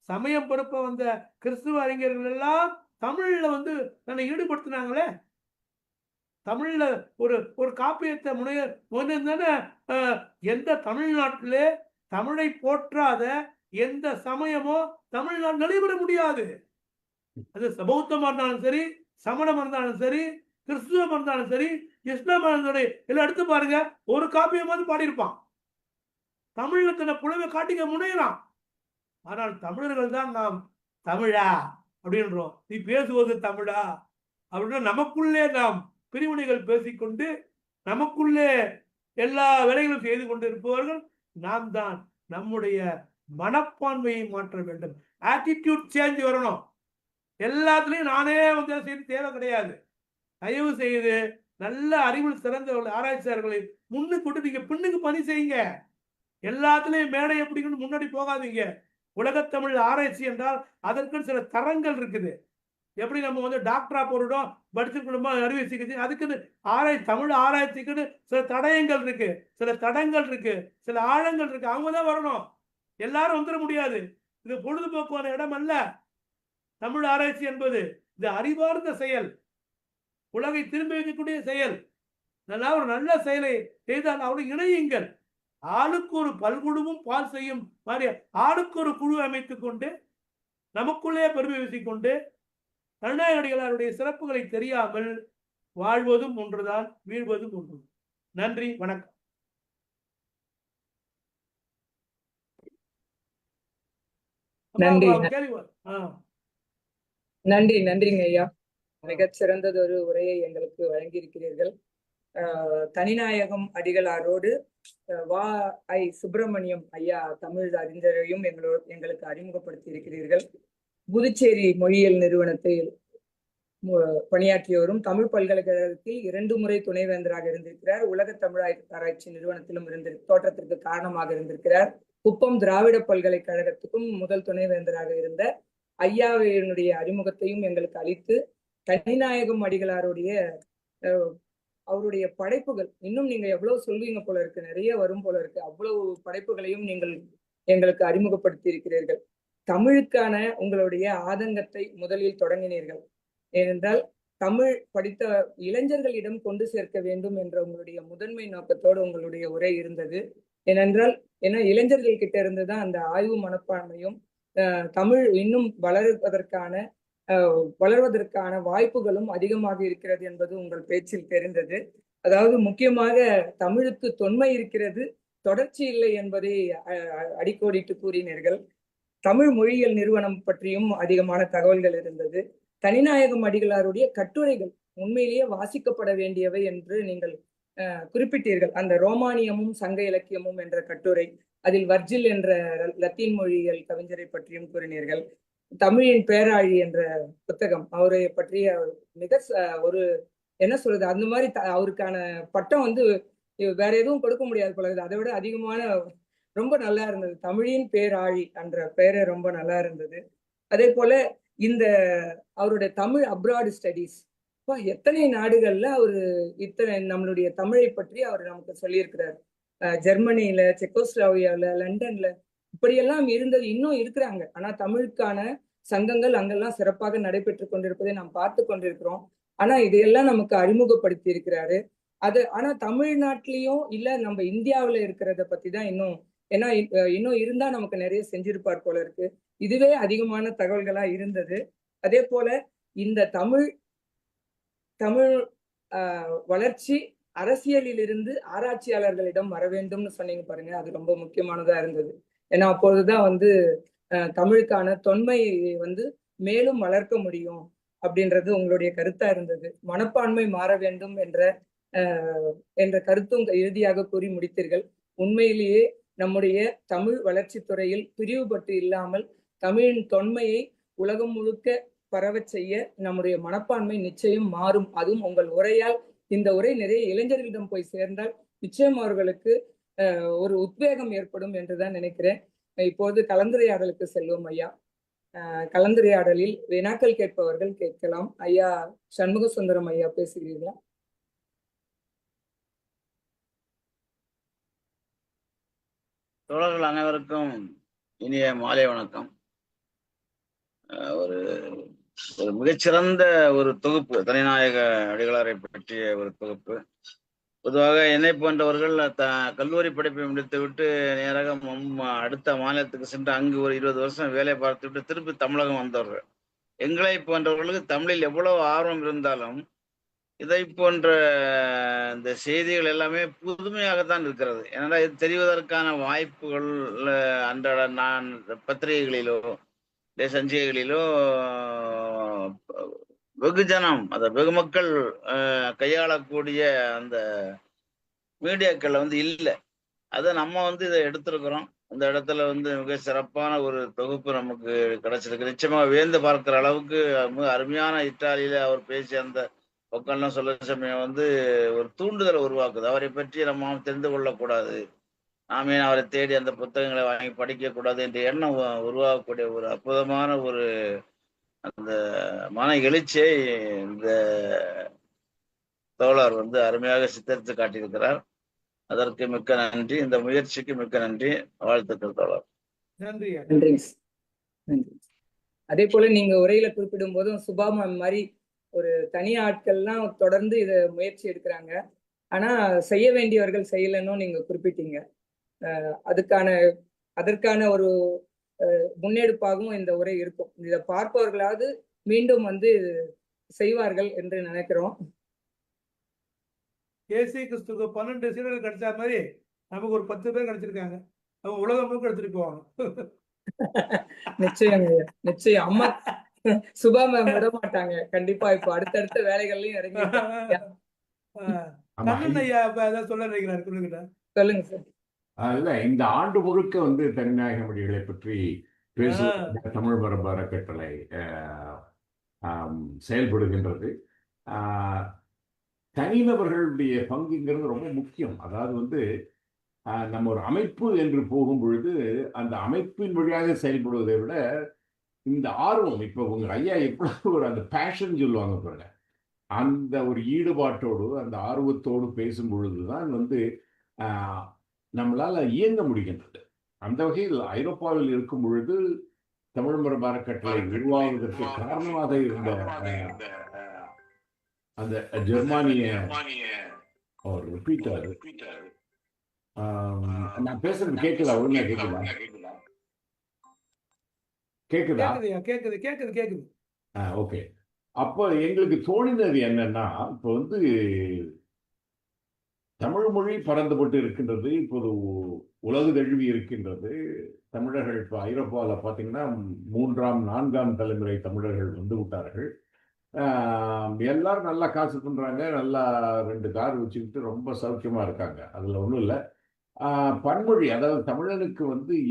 சமயம் பொறுப்ப வந்த கிறிஸ்துவ அறிஞர்கள் எல்லாம் தமிழ்ல தன்னை ஈடுபடுத்தினாங்களே. தமிழ்ல ஒரு காப்பியத்தை முனைய எந்த தமிழ்நாட்டிலே தமிழை போற்றாத எந்த சமயமோ தமிழ்நாடு நடைபெற முடியாது. அது பௌத்தமா இருந்தாலும் சரி, சமணம் இருந்தாலும் சரி, கிறிஸ்துவம் இருந்தாலும் சரி, இஸ்லாம் இருந்தாலும் எல்லாம் எடுத்து பாருங்க, ஒரு காப்பியமாவது பாடியிருப்பான். தமிழ்ல தன்னை புலவை காட்டிக்க முனையலாம். ஆனால் தமிழர்கள் தான் நாம் தமிழா அப்படின்றோம். நீ பேசுவது தமிழா அப்படின்னா நமக்குள்ளே நாம் பிரிவினைகள் பேசிக்கொண்டு நமக்குள்ளே எல்லா வேலைகளும் செய்து கொண்டு இருப்பவர்கள் நாம் தான். நம்முடைய மனப்பான்மையை மாற்ற வேண்டும். ஆட்டிடியூட் சேஞ்ச் வரணும். எல்லாத்துலயும் நானே செய்ய தேவை கிடையாது. தயவு செய்து நல்ல அறிவில் சிறந்தவர்கள் ஆராய்ச்சியாளர்களை முன்னுக்கு நீங்க பின்னுக்கு பணி செய்யுங்க. எல்லாத்துலயும் மேடை எப்படின்னு முன்னாடி போகாதீங்க. உலகத்தமிழ் ஆராய்ச்சி என்றால் அதற்கு சில தரங்கள் இருக்குது. எப்படி நம்ம டாக்டரா போறோம், படிச்சிருக்கணுமா அறுவை சிகிச்சை, அதுக்குன்னு தமிழ் ஆராய்ச்சிக்குன்னு சில தடயங்கள் இருக்கு, சில தடங்கள் இருக்கு, சில ஆழங்கள் இருக்கு. அவங்க தான் வரணும். எல்லாரும் வந்துட முடியாது. இது பொழுதுபோக்கான இடம் அல்ல. தமிழ் ஆராய்ச்சி என்பது இந்த அறிவார்ந்த செயல், உலகை திரும்பி வைக்கக்கூடிய செயல். அதனால் ஒரு நல்ல செயலை செய்தால் அவரை இணையுங்கள். ஆளுக்கு ஒரு பல்குழுவும் பால் செய்யும் மாதிரி ஆளுக்கு ஒரு குழு அமைத்துக் கொண்டு நமக்குள்ளே பெருமை வீசிக்கொண்டு கருணாநிதிகளுடைய சிறப்புகளை தெரியாமல் வாழ்வதும் ஒன்றுதான், வீழ்வதும் ஒன்று. நன்றி, வணக்கம். நன்றி நன்றி நன்றிங்க ஐயா. மிகச் சிறந்ததொரு உரையை எங்களுக்கு வழங்கியிருக்கிறீர்கள். தனிநாயகம் அடிகளாரோடு வா. ஐ. சுப்பிரமணியம் ஐயா தமிழ் அறிஞரையும் எங்களுக்கு அறிமுகப்படுத்தி இருக்கிறீர்கள். புதுச்சேரி மொழியியல் நிறுவனத்தில் பணியாற்றியவரும் தமிழ் பல்கலைக்கழகத்தில் 2 முறை துணைவேந்தராக இருந்திருக்கிறார். உலக தமிழ் ஆராய்ச்சி நிறுவனத்திலும் தோற்றத்திற்கு காரணமாக இருந்திருக்கிறார். குப்பம் திராவிட பல்கலைக்கழகத்துக்கும் முதல் துணைவேந்தராக இருந்த ஐயாவினுடைய அறிமுகத்தையும் எங்களுக்கு அளித்து, தனிநாயகம் அடிகளாருடைய அவருடைய படைப்புகள் இன்னும் நீங்க எவ்வளவு சொல்வீங்க போல இருக்கு, நிறைய வரும் போல இருக்கு. அவ்வளவு படைப்புகளையும் நீங்கள் எங்களுக்கு அறிமுகப்படுத்தி இருக்கிறீர்கள். தமிழுக்கான உங்களுடைய ஆதங்கத்தை முதலில் தொடங்கினீர்கள். ஏனென்றால் தமிழ் படித்த இளைஞர்களிடம் கொண்டு சேர்க்க வேண்டும் என்ற உங்களுடைய முதன்மை நோக்கத்தோடு உங்களுடைய உரை இருந்தது. ஏன்னா இளைஞர்கள் கிட்ட இருந்துதான் அந்த ஆய்வு மனப்பான்மையும் தமிழ் இன்னும் வளர்வதற்கான வாய்ப்புகளும் அதிகமாக இருக்கிறது என்பது உங்கள் பேச்சில் தெரிந்தது. அதாவது முக்கியமாக தமிழுக்கு தொன்மை இருக்கிறது, தொடர்ச்சி இல்லை என்பதை அடிக்கோடிட்டு கூறினீர்கள். தமிழ் மொழியியல் நிறுவனம் பற்றியும் அதிகமான தகவல்கள் இருந்தது. தனிநாயகம் அடிகளாருடைய கட்டுரைகள் உண்மையிலேயே வாசிக்கப்பட வேண்டியவை என்று நீங்கள் குறிப்பிட்டீர்கள். அந்த ரோமானியமும் சங்க இலக்கியமும் என்ற கட்டுரை, அதில் வர்ஜில் என்ற லத்தீன் மொழியியல் கவிஞரை பற்றியும் கூறினீர்கள். தமிழின் பேராழி என்ற புத்தகம், அவரை பற்றிய மிக ஒரு என்ன சொல்றது, அந்த மாதிரி அவருக்கான பட்டம் வேற எதுவும் கொடுக்க முடியாது போல. அதை விட அதிகமான ரொம்ப நல்லா இருந்தது. தமிழின் பேராழி என்ற பெயரே ரொம்ப நல்லா இருந்தது. அதே போல இந்த அவருடைய தமிழ் அப்ராட் ஸ்டடீஸ், எத்தனை நாடுகள்ல அவரு இத்தனை நம்மளுடைய தமிழை பற்றி அவர் நமக்கு சொல்லியிருக்கிறார். ஜெர்மனியில, செக்கோஸ்லோவாக்கியால, லண்டன்ல இப்படியெல்லாம் இருந்தது, இன்னும் இருக்கிறாங்க. ஆனா தமிழுக்கான சங்கங்கள் அங்கெல்லாம் சிறப்பாக நடைபெற்று கொண்டிருப்பதை நாம் பார்த்து கொண்டிருக்கிறோம். ஆனா இதையெல்லாம் நமக்கு அறிமுகப்படுத்தி இருக்கிறாரு. ஆனா தமிழ்நாட்டிலையும் இல்ல நம்ம இந்தியாவில இருக்கிறத பத்தி தான் இன்னும் இருந்தா நமக்கு நிறைய செஞ்சிருப்பார் போல இருக்கு. இதுவே அதிகமான தகவல்களா இருந்தது. அதே போல இந்த தமிழ் வளர்ச்சி அரசியலில் இருந்து ஆராய்ச்சியாளர்களிடம் வர வேண்டும்னு சொன்னீங்க பாருங்க, அது ரொம்ப முக்கியமானதா இருந்தது. ஏன்னா அப்பொழுதுதான் தமிழுக்கான தொன்மையை மேலும் வளர்க்க முடியும் அப்படின்றது உங்களுடைய கருத்தா இருந்தது. மனப்பான்மை மாற வேண்டும் என்ற கருத்தும் இறுதியாக கூறி முடித்தீர்கள். உண்மையிலேயே நம்முடைய தமிழ் வளர்ச்சி துறையில் பிரிவுபட்டு இல்லாமல் தமிழின் தொன்மையை உலகம் முழுக்க பரவ செய்ய நம்முடைய மனப்பான்மை நிச்சயம் மாறும். அதுவும் உங்கள் உரையால், இந்த உரை நிறைய இளைஞர்களிடம் போய் சேர்ந்தால் நிச்சயம் அவர்களுக்கு ஒரு உத்வேகம் ஏற்படும் என்றுதான் நினைக்கிறேன். இப்போது கலந்துரையாடலுக்கு செல்வோம் ஐயா. கலந்துரையாடலில் வினாக்கள் கேட்பவர்கள் கேட்கலாம். ஐயா சண்முக சுந்தரம் ஐயா பேசுகிறீர்களா? தோழர்கள் அனைவருக்கும் இனிய மாலை வணக்கம். ஒரு மிகச்சிறந்த ஒரு தொகுப்பு, தனிநாயக அடிகளாரை பற்றிய ஒரு தொகுப்பு. பொதுவாக என்னை போன்றவர்கள் கல்லூரி படிப்பை முடித்துவிட்டு நேராக அடுத்த மாநிலத்துக்கு சென்று அங்கு ஒரு 20 வருஷம் வேலை பார்த்துவிட்டு திருப்பி தமிழகம் வந்தவர்கள். எங்களை போன்றவர்களுக்கு தமிழில் எவ்வளவு ஆர்வம் இருந்தாலும் இதை போன்ற இந்த செய்திகள் எல்லாமே புதுமையாகத்தான் இருக்கிறது. ஏன்னா இது தெரிவதற்கான வாய்ப்புகள் அன்றாட நான் பத்திரிகைகளிலோ சஞ்சிகைகளிலோ வெகுஜனம், அந்த வெகுமக்கள் கையாளக்கூடிய அந்த மீடியாக்கள் இல்லை. அதை நம்ம இதை எடுத்திருக்கிறோம். அந்த இடத்துல மிக சிறப்பான ஒரு தொகுப்பு நமக்கு கிடைச்சிருக்கு. நிச்சயமாக வியந்து பார்க்கிற அளவுக்கு மிக அருமையான இத்தாலியில அவர் பேசிய அந்த பக்கம்லாம் சொல்ல சமயம் ஒரு தூண்டுதலை உருவாக்குது. அவரை பற்றி நம்ம தெரிந்து கொள்ளக்கூடாது, நாமே அவரை தேடி அந்த புத்தகங்களை வாங்கி படிக்க கூடாது என்ற எண்ணம் உருவாக்கக்கூடிய ஒரு அற்புதமான ஒரு அந்த மன எழுச்சியை இந்த தோழர் அருமையாக சித்தரித்து காட்டியிருக்கிறார். அதற்கு மிக்க நன்றி. இந்த முயற்சிக்கு மிக்க நன்றி. வாழ்த்துக்கள் தோழர். நன்றி. நன்றி. அதே போல நீங்க உரையில குறிப்பிடும் போதும் சுபா மேம் மாதிரி ஒரு தனி ஆட்கள்லாம் தொடர்ந்து இதை முயற்சி எடுக்கிறாங்க. ஆனா செய்ய வேண்டியவர்கள் செய்யலன்னு நீங்க குறிப்பிட்டீங்க. அதற்கான ஒரு முன்னெடுப்பாகவும் இந்த உரை இருக்கும். இதை பார்ப்பவர்களாவது மீண்டும் செய்வார்கள் என்று நினைக்கிறோம். ஏசி கிறிஸ்துக்கு 12 சீடர்கள் கிடைச்சா மாதிரி நமக்கு ஒரு 10 பேர் கிடைச்சிருக்காங்க. அவங்க உலகம் முழுக்க எடுத்துட்டு போவாங்க. நிச்சயம் நிச்சயம். அம்மா சுபா மேம் விட மாட்டாங்க கண்டிப்பா. இப்ப அடுத்தடுத்த வேலைகள்லயும் இறங்கி கண்ணன் ஐயா ஏதாவது சொல்ல நினைக்கிறாரு, சொல்லுங்க சார். இல்ல, இந்த ஆண்டு முழுக்க தனிநாயகமடிகளை பற்றி பேசுவது தமிழ் மரபு அறக்கட்டளை செயல்படுகின்றது. தனிநபர்களுடைய பங்குங்கிறது ரொம்ப முக்கியம். அதாவது நம்ம ஒரு அமைப்பு என்று போகும் பொழுது அந்த அமைப்பின் வழியாக செயல்படுவதை விட இந்த ஆர்வம், இப்ப உங்க ஐயா எப்படி ஒரு அந்த பேஷன் சொல்லுவாங்க பாருங்க, அந்த ஒரு ஈடுபாட்டோடு அந்த ஆர்வத்தோடு பேசும் பொழுதுதான் நம்மளால இயங்க முடிகின்றது. அந்த வகையில் ஐரோப்பாவில் இருக்கும் பொழுது தமிழ் மரபு அறக்கட்டளை உருவாவதற்கு காரணமாக இருந்த அந்த ஜெர்மானிய ரிப்பீட்டர், நான் பேசுறது கேட்குதா? ஒழுங்கா கேக்குதா? கேக்குது. ஓகே. அப்போ எங்களுக்கு தோணினது என்னன்னா, இப்போ தமிழ் மொழி பறந்துபட்டு இருக்கின்றது, இப்போது உலகு தழுவி இருக்கின்றது. தமிழர்கள் இப்போ ஐரோப்பாவில் பார்த்தீங்கன்னா 3ஆம் 4ஆம் தலைமுறை தமிழர்கள் விட்டார்கள். எல்லாரும் நல்லா காசு பண்றாங்க, நல்லா 2 கார் வச்சுக்கிட்டு ரொம்ப சௌக்கியமா இருக்காங்க. அதுல ஒன்றும் இல்லை. பன்மொழி, அதாவது தமிழனுக்கு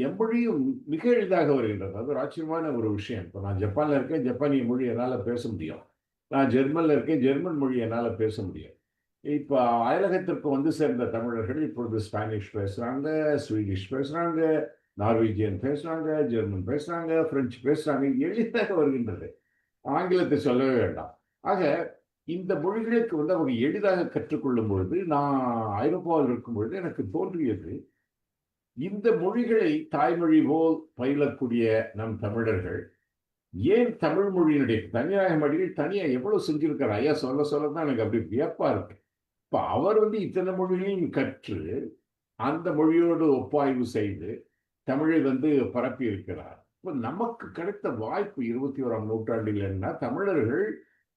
எம்மொழியும் மிக எளிதாக வருகின்றது. அது ஒரு ஆச்சரியமான ஒரு விஷயம். இப்போ நான் ஜப்பான்ல இருக்கேன், ஜப்பானிய மொழி என்னால் பேச முடியும். நான் ஜெர்மன்ல இருக்கேன், ஜெர்மன் மொழி என்னால் பேச முடியும். இப்போ அயலகத்திற்கு சேர்ந்த தமிழர்கள் இப்பொழுது ஸ்பானிஷ் பேசுறாங்க, ஸ்வீடிஷ் பேசுறாங்க, நார்வீஜியன் பேசுறாங்க, ஜெர்மன் பேசுறாங்க, பிரெஞ்சு பேசுறாங்க. எளிதாக வருகின்றது, ஆங்கிலத்தை சொல்லவே வேண்டாம். ஆக இந்த மொழிகளுக்கு அவங்க எளிதாக கற்றுக்கொள்ளும் பொழுது, நான் ஐரோப்பாவில் இருக்கும் பொழுது எனக்கு தோன்றியது, இந்த மொழிகளை தாய்மொழி போல் பயிலக்கூடிய நம் தமிழர்கள் ஏன் தமிழ் மொழியினுடைய தனிநாயகமடிகள் தனியா எவ்வளவு செஞ்சிருக்காரு ஐயா சொல்ல சொல்லதான் எனக்கு அப்படி வியப்பா இருக்கு. இப்ப அவர் இத்தனை மொழிகளையும் கற்று அந்த மொழியோடு ஒப்பாய்வு செய்து தமிழை பரப்பி இருக்கிறார். இப்போ நமக்கு கிடைத்த வாய்ப்பு 21ஆம் நூற்றாண்டில் என்ன, தமிழர்கள்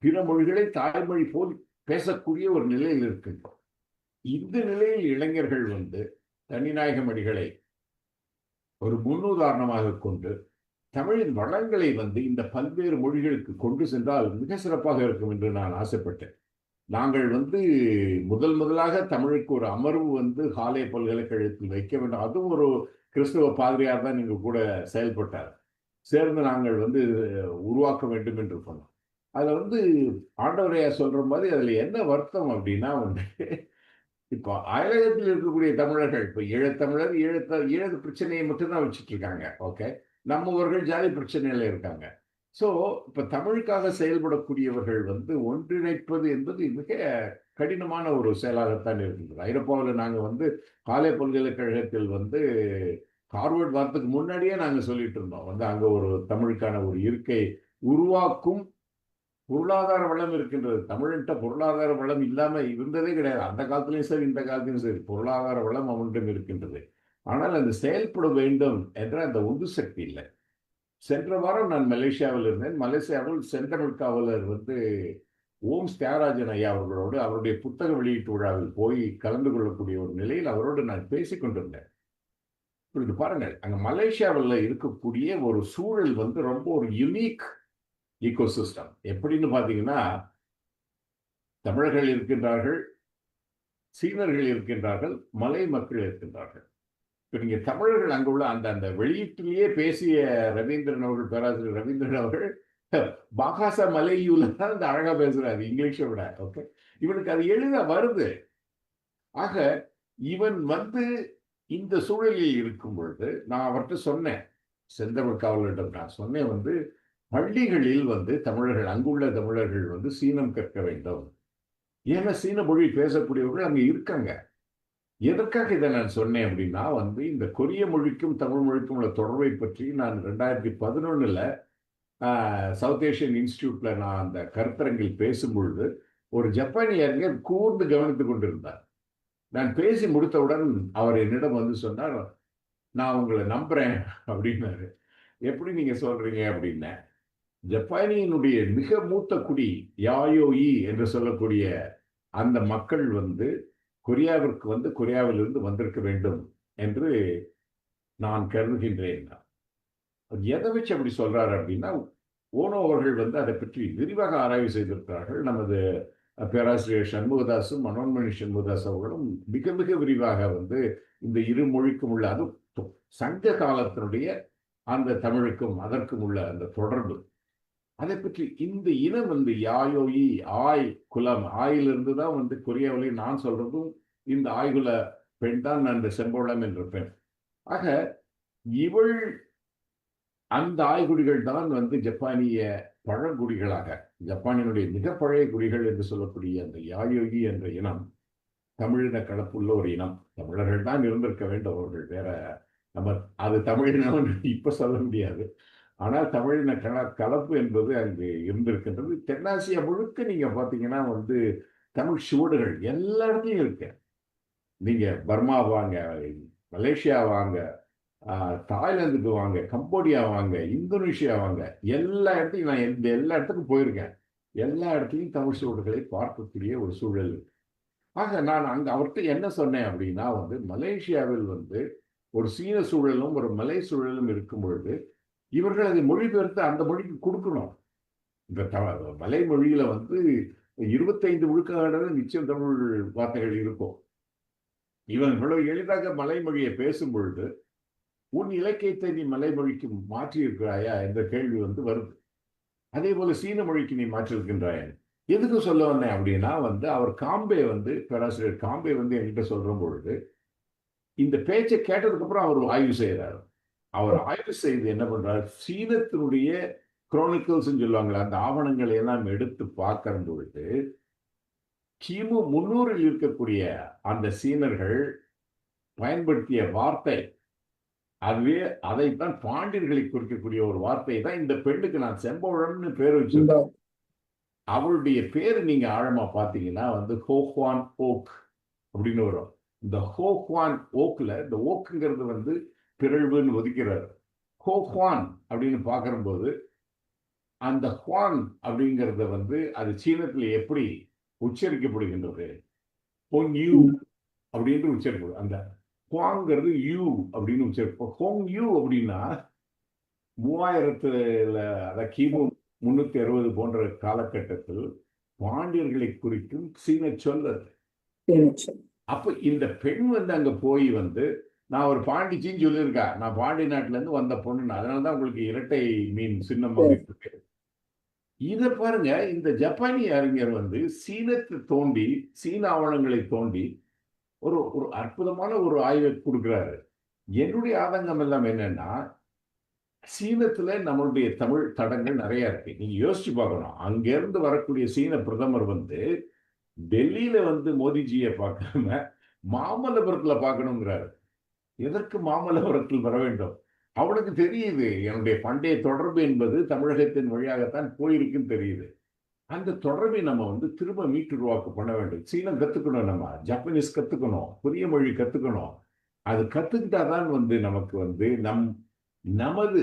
பிற மொழிகளை தாய்மொழி போல் பேசக்கூடிய ஒரு நிலையில் இருக்கின்றோம். இந்த நிலையில் இளைஞர்கள் தனிநாயகமடிகளை ஒரு முன்னுதாரணமாக கொண்டு தமிழின் வளங்களை இந்த பல்வேறு மொழிகளுக்கு கொண்டு சென்றால் மிக சிறப்பாக இருக்கும் என்று நான் ஆசைப்பட்டேன். நாங்கள் முதலாக தமிழுக்கு ஒரு அமர்வு ஹாலே பல்கலைக்கழகத்தில் வைக்க வேண்டும். அதுவும் ஒரு கிறிஸ்தவ பாதிரியார் தான் நீங்க கூட செயல்பட்டார். சேர்ந்து நாங்கள் உருவாக்க வேண்டும் என்று சொன்னோம். அதுல ஆண்டவரையா சொல்ற மாதிரி அதுல என்ன வருத்தம் அப்படின்னா இப்போ அயலகத்தில் இருக்கக்கூடிய தமிழர்கள் இப்போ ஈழத்தமிழர் ஈழ பிரச்சனையை மட்டும்தான் வச்சுட்டு இருக்காங்க. ஓகே, நம்மவர்கள் ஜாதி பிரச்சனையில இருக்காங்க. ஸோ இப்போ தமிழுக்காக செயல்படக்கூடியவர்கள் ஒன்றிணைப்பது என்பது மிக கடினமான ஒரு செயலாகத்தான் இருக்கின்றது. ஐரோப்பாவில் நாங்கள் காலே பல்கலைக்கழகத்தில் ஹார்வர்ட் வாரத்துக்கு முன்னாடியே நாங்கள் சொல்லிட்டு இருந்தோம், அங்கே ஒரு தமிழுக்கான ஒரு இருக்கை உருவாக்கும் பொருளாதார வளம் இருக்கின்றது. தமிழ்கிட்ட பொருளாதார வளம் இல்லாமல் இருந்ததே கிடையாது. அந்த காலத்திலையும் சரி, இந்த காலத்திலையும் சரி, பொருளாதார வளம் அவனிடம் இருக்கின்றது. ஆனால் அது செயல்பட வேண்டும் என்ற அந்த உந்து சக்தி இல்லை. சென்ற வாரம் நான் மலேசியாவில் இருந்தேன். மலேசியாவில் செந்தமிழ் காவலர் ஓம்ஸ் தியாகராஜன் ஐயா அவர்களோடு அவருடைய புத்தக வெளியீட்டு விழாவில் போய் கலந்து கொள்ளக்கூடிய ஒரு நிலையில் அவரோடு நான் பேசிக் கொண்டிருந்தேன். இப்பொழுது பாருங்கள், அங்கே மலேசியாவில் இருக்கக்கூடிய ஒரு சூழல் ரொம்ப ஒரு யுனிக் ஈகோசிஸ்டம். எப்படின்னு பார்த்தீங்கன்னா, தமிழர்கள் இருக்கின்றார்கள், சீனர்கள் இருக்கின்றார்கள், மலை மக்கள் இருக்கின்றார்கள். இப்போ நீங்க தமிழர்கள் அங்குள்ள அந்த வெளியீட்டிலேயே பேசிய ரவீந்திரன் அவர்கள், பேராசிரியர் ரவீந்திரன் அவர்கள் பாகாச மலையூல தான் அந்த அழகா பேசுறாரு இங்கிலீஷை விட. ஓகே, இவனுக்கு அது எளிதா வருது. ஆக இவன் இந்த சூழலில் இருக்கும் பொழுது நான் அவர்கிட்ட சொன்னேன், செந்தமிழ் காவலரிடம் நான் சொன்னேன், பள்ளிகளில் தமிழர்கள், அங்குள்ள தமிழர்கள் சீனம் கற்க வேண்டும். ஏன்னா சீன மொழி பேசக்கூடியவர்கள் அங்கே இருக்காங்க. எதற்காக இதை நான் சொன்னேன் அப்படின்னா, இந்த கொரிய மொழிக்கும் தமிழ் மொழிக்கும் உள்ள தொடர்பை பற்றி நான் 2011 சவுத் ஏஷியன் இன்ஸ்டிடியூட்ல நான் அந்த கருத்தரங்கில் பேசும் பொழுது ஒரு ஜப்பானிய அறிஞர் கூர்ந்து கவனித்துக் கொண்டிருந்தார். நான் பேசி முடித்தவுடன் அவர் என்னிடம் வந்து சொன்னார், நான் உங்களை நம்புறேன் அப்படின்னாரு. எப்படி நீங்க சொல்றீங்க அப்படின்னேன். ஜப்பானியினுடைய மிக மூத்த குடி யாயோயி என்று சொல்லக்கூடிய அந்த மக்கள் வந்து கொரியாவிற்கு வந்து கொரியாவிலிருந்து வந்திருக்க வேண்டும் என்று நான் கருதுகின்றேன். எதை வச்சு அப்படி சொல்றாரு அப்படின்னா, ஓனோ அவர்கள் வந்து அதை பற்றி விரிவாக ஆராய்வு செய்திருக்கிறார்கள். நமது பேராசிரியர் சண்முகதாசும் மனோன்மணி சண்முகதாஸ் அவர்களும் மிக மிக விரிவாக வந்து இந்த இரு மொழிக்கும் உள்ள, அது சங்க காலத்தினுடைய அந்த தமிழுக்கும் அதற்கும் உள்ள அந்த தொடர்பு, அதை பற்றி இந்த இனம் வந்து யாயோயி ஆய் குலம், ஆயிலிருந்து தான் வந்து கொரியாவிலே நான் சொல்றதும் இந்த ஆய்குல பெண் தான் அந்த செம்போளம் என்ற பெண். ஆக இவள் அந்த ஆய்குடிகள் தான் வந்து ஜப்பானிய பழங்குடிகளாக, ஜப்பானினுடைய மிக பழைய குடிகள் என்று சொல்லக்கூடிய அந்த யாயோகி என்ற இனம் தமிழின கலப்புள்ள ஒரு இனம். தமிழர்கள் தான் இருந்திருக்க வேண்டும், அவர்கள் வேற நம்ம அது தமிழினம் இப்ப சொல்ல முடியாது. ஆனால் தமிழின கலப்பு என்பது அங்கு இருந்திருக்கின்றது. தென்னாசியா முழுக்க நீங்க பாத்தீங்கன்னா வந்து தமிழ் சுவடுகள் எல்லா இடத்துலையும் இருக்கு. நீங்க பர்மா வாங்க, மலேசியா வாங்க, தாய்லாந்துக்கு வாங்க, கம்போடியா வாங்க, இந்தோனேஷியா வாங்க, எல்லா இடத்துலையும் நான் எல்லா இடத்துக்கும் போயிருக்கேன். எல்லா இடத்துலையும் தமிழ் சுவடுகளை பார்க்கக்கூடிய ஒரு சூழல் இருக்கு. ஆக நான் அங்க அவர்கிட்ட என்ன சொன்னேன் அப்படின்னா வந்து, மலேசியாவில் வந்து ஒரு சீன சூழலும் ஒரு மலை சூழலும் இருக்கும் பொழுது இவர்கள் அதை மொழிபெயர்த்து அந்த மொழிக்கு கொடுக்கணும். இந்த மலை மொழியில வந்து 25 விழுக்காடு நிச்சயம் தமிழ் வார்த்தைகள் இருக்கும். இவன் இவ்வளவு எளிதாக மலை மொழியை பேசும் பொழுது உன் இலக்கியத்தை நீ மலை மொழிக்கு மாற்றி இருக்கிறாயா என்ற கேள்வி வந்து வருது. அதே போல சீன மொழிக்கு நீ மாற்றிருக்கின்றாயா? எதுக்கு சொல்ல வந்தேன் அப்படின்னா வந்து, அவர் காம்பே வந்து பேராசிரியர் காம்பே வந்து என்கிட்ட சொல்ற பொழுது இந்த பேச்சை கேட்டதுக்கு அப்புறம் அவர் ஆய்வு செய்யறாரு. அவர் ஆய்வு செய்து என்ன பண்றாரு, சீனத்தினுடைய குரோனிக்கல்ஸ் சொல்லுவாங்களா, அந்த ஆவணங்களை எல்லாம் எடுத்து பார்க்கிற பொழுது கிமு 300 இருக்கக்கூடிய அந்த சீனர்கள் பயன்படுத்திய வார்த்தை, அதுவே அதைத்தான் பாண்டியர்களை குறிக்கக்கூடிய ஒரு வார்த்தை தான் இந்த பெண்ணுக்கு நான் செம்போழம்னு பேர் வச்சிருக்கேன். அவளுடைய பேரு நீங்க ஆழமா பாத்தீங்கன்னா வந்து ஹோஹ்வான் ஓக் அப்படின்னு வரும். இந்த ஹோஹ்வான் ஓக்ல இந்த ஓக்குங்கிறது வந்து பிறழ்வுன்னு ஒதுக்கிறார். ஹோஹ்வான் அப்படின்னு பார்க்கும்போது அந்த ஹுவான் அப்படிங்கிறத வந்து அது சீனத்துல எப்படி உச்சரிக்கப்படுகின்றது, ஹோங் யூ அப்படின்னு உச்சரிக்கப்படுது. அந்த ஹுவாங்கிறது யூ அப்படின்னு உச்சரிப்போம். ஹோங் யூ அப்படின்னா 3000 அதாவது கிமு 360 போன்ற காலகட்டத்தில் பாண்டியர்களை குறிக்கும் சீன சொல் அது. அப்ப இந்த பெண் வந்து அங்க போய் வந்து நான் ஒரு பாண்டிச்சின்னு சொல்லியிருக்கா, நான் பாண்டி நாட்டுல இருந்து வந்த பொண்ணு, அதனாலதான் உங்களுக்கு இரட்டை மீன் சின்னமாக இருக்கு. இத பாருங்க, இந்த ஜப்பானிய அறிஞர் வந்து சீனத்தை தோண்டி, சீன ஆவணங்களை தோண்டி ஒரு ஒரு அற்புதமான ஒரு ஆய்வை கொடுக்கிறாரு. என்னுடைய ஆதங்கம் எல்லாம் என்னன்னா, சீனத்துல நம்மளுடைய தமிழ் தடங்கள் நிறைய இருக்கு. நீங்க யோசிச்சு பார்க்கணும், அங்கிருந்து வரக்கூடிய சீன பிரதமர் வந்து டெல்லியில வந்து மோடிஜியை பார்க்காம மாமல்லபுரத்துல பார்க்கணுங்கிறாரு. எதற்கு மாமல்லபுரத்தில் வர வேண்டும்? அவனுக்கு தெரியுது என்னுடைய பண்டைய தொடர்பு என்பது தமிழகத்தின் வழியாகத்தான் போயிருக்குன்னு தெரியுது. அந்த தொடர்பை நம்ம வந்து திரும்ப மீட்டுருவாக்கு பண்ண வேண்டும். சீனம் கத்துக்கணும், நம்ம ஜப்பனீஸ் கத்துக்கணும், புதிய மொழி கத்துக்கணும். அது கத்துக்கிட்டாதான் வந்து நமக்கு வந்து நமது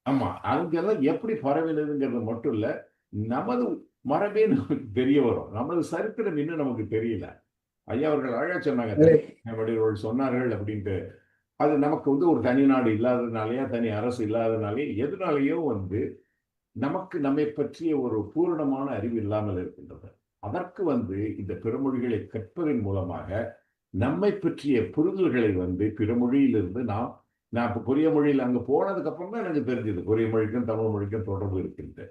ஆமா அங்கெல்லாம் எப்படி பரவினதுங்கிறது மட்டும் இல்ல, நமது மரபே நமக்கு தெரிய வரும். நமது சரித்திரம் இன்னும் நமக்கு தெரியல. ஐயா அவர்கள் அழகா சொன்னாங்க, சொன்னார்கள் அப்படின்ட்டு. அது நமக்கு வந்து ஒரு தனி நாடு இல்லாததுனாலயா, தனி அரசு இல்லாததுனாலே, எதுனாலேயோ வந்து நமக்கு நம்மை பற்றிய ஒரு பூரணமான அறிவு இல்லாமல் இருக்கின்றது. அதற்கு வந்து இந்த பிறமொழிகளை கற்பதன் மூலமாக நம்மை பற்றிய புரிதல்களை வந்து பிறமொழியிலிருந்து நான் இப்போ கொரிய மொழியில் அங்கே போனதுக்கு அப்புறம் தான் எனக்கு தெரிஞ்சது கொரிய மொழிக்கும் தமிழ் மொழிக்கும் தொடர்பு இருக்கின்றது.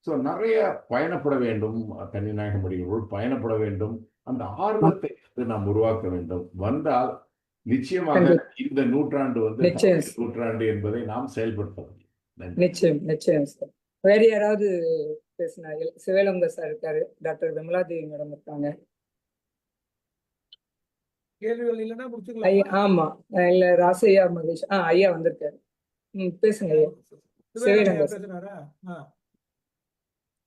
ஸோ நிறைய பயணப்பட வேண்டும், தனிநாயக மொழிகளோடு பயணப்பட வேண்டும். அந்த ஆர்வத்தை நாம் உருவாக்க வேண்டும். வந்தால் நிச்சயமாக இந்த நூற்றாண்டு வந்து நூற்றாண்டு என்பதை நாம் செயல்படுத்த முடியும். நிச்சயம் நிச்சயம் சார். வேற யாராவது பேசினார்கள்? சிவலங்க சார் இருக்காரு, டாக்டர் விமலா தேவி மேடம் இருக்காங்க. கேள்விகள் இல்லைன்னா முடிச்சுக்கலாம். ஆமா, இல்ல ராசையா மகேஷ் ஐயா வந்திருக்காரு. பேசுங்க ஐயா. சிவகங்கையா சிவகங்கை. பேசுறாரா?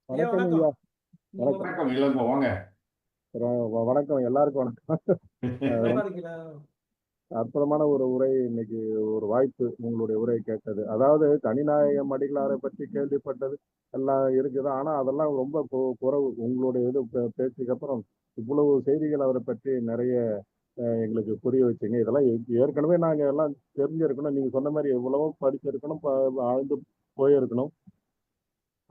ஐயா வணக்கம் வணக்கம். ஐயா. வணக்கம். வணக்கம் இளங்கோ, வாங்க. வணக்கம் எல்லாருக்கும் வணக்கம். நல்லா இருக்கீங்களா? அற்புதமான ஒரு உரை இன்னைக்கு, ஒரு வாய்ப்பு உங்களுடைய உரையை கேட்டது. அதாவது தனிநாயகம் அடிகளாரை பற்றி கேள்விப்பட்டது எல்லாம் இருக்குது. ஆனா அதெல்லாம் ரொம்ப குறைவு. உங்களுடைய இது பேச்சுக்கு அப்புறம் இவ்வளவு செய்திகள் அவரை பற்றி நிறைய எங்களுக்கு புரிய வச்சுங்க. இதெல்லாம் ஏற்கனவே நாங்க எல்லாம் தெரிஞ்சிருக்கணும். நீங்க சொன்ன மாதிரி எவ்வளவோ படிச்சிருக்கணும், ஆழ்ந்து போயிருக்கணும்.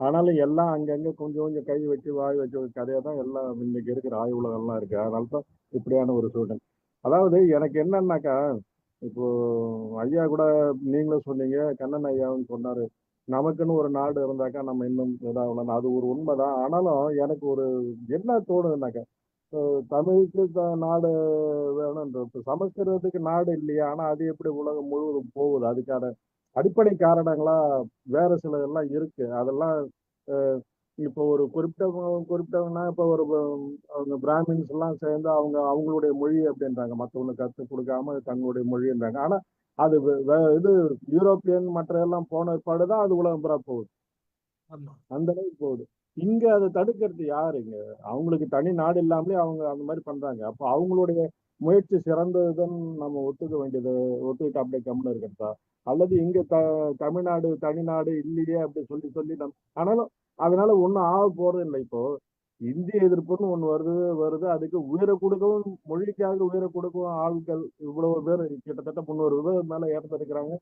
ஆனாலும் எல்லாம் அங்கங்க கொஞ்சம் கொஞ்சம் கை வச்சு வாய் வச்சு கதையா தான் எல்லாம் இன்னைக்கு இருக்கிற ஆய்வுலகம்லாம் இருக்கு. அதனால தான் இப்படியான ஒரு சூழல். அதாவது எனக்கு என்னன்னாக்கா, இப்போ ஐயா கூட நீங்களும் சொன்னீங்க, கண்ணன் ஐயாவும் சொன்னாரு, நமக்குன்னு ஒரு நாடு இருந்தாக்கா நம்ம இன்னும் இதாகலாம். அது ஒரு உண்மைதான். ஆனாலும் எனக்கு ஒரு என்ன தோணுதுன்னாக்கா, தமிழுக்கு நாடு வேணும்ன்ற, இப்போ சமஸ்கிருதத்துக்கு நாடு இல்லையா? ஆனா அது எப்படி உலகம் முழுவதும் போகுது? அதுக்கான அடிப்படை காரணங்களா வேற சில எல்லாம் இருக்கு. அதெல்லாம் இப்போ ஒரு குறிப்பிட்டவங்கன்னா இப்போ ஒரு அவங்க பிராமின்ஸ் எல்லாம் சேர்ந்து அவங்களுடைய மொழி அப்படின்றாங்க, மற்றவங்களுக்கு கற்றுக் கொடுக்காம தங்களுடைய மொழின்றாங்க. ஆனா அது இது யூரோப்பியன் மற்ற எல்லாம் போன பாடுதான் அது உலகம் பூரா போகுது. ஆமா. அந்த அளவுக்கு போகுது. இங்க அதை தடுக்கிறது யாருங்க? அவங்களுக்கு தனி நாடு இல்லாமலே அவங்க அந்த மாதிரி பண்றாங்க. அப்போ அவங்களுடைய முயற்சி சிறந்ததுன்னு நம்ம ஒத்துக்க வேண்டியது, ஒத்துக்கிட்டு அப்படியே கம்முன்னு இருக்கிறதா? அல்லது இங்க தமிழ்நாடு தனிநாடு இல்லையே அப்படி சொல்லி சொல்லி ஆனாலும் அதனால ஒண்ணும் ஆக போறது இல்லை. இப்போ இந்திய எதிர்ப்புன்னு ஒண்ணு வருது. அதுக்கு உயிரை கொடுக்கவும், மொழிக்காக உயிரை கொடுக்கவும் ஆட்கள் இவ்வளவு பேர், கிட்டத்தட்ட 300 பேர் மேல இறந்துருக்கிறாங்க,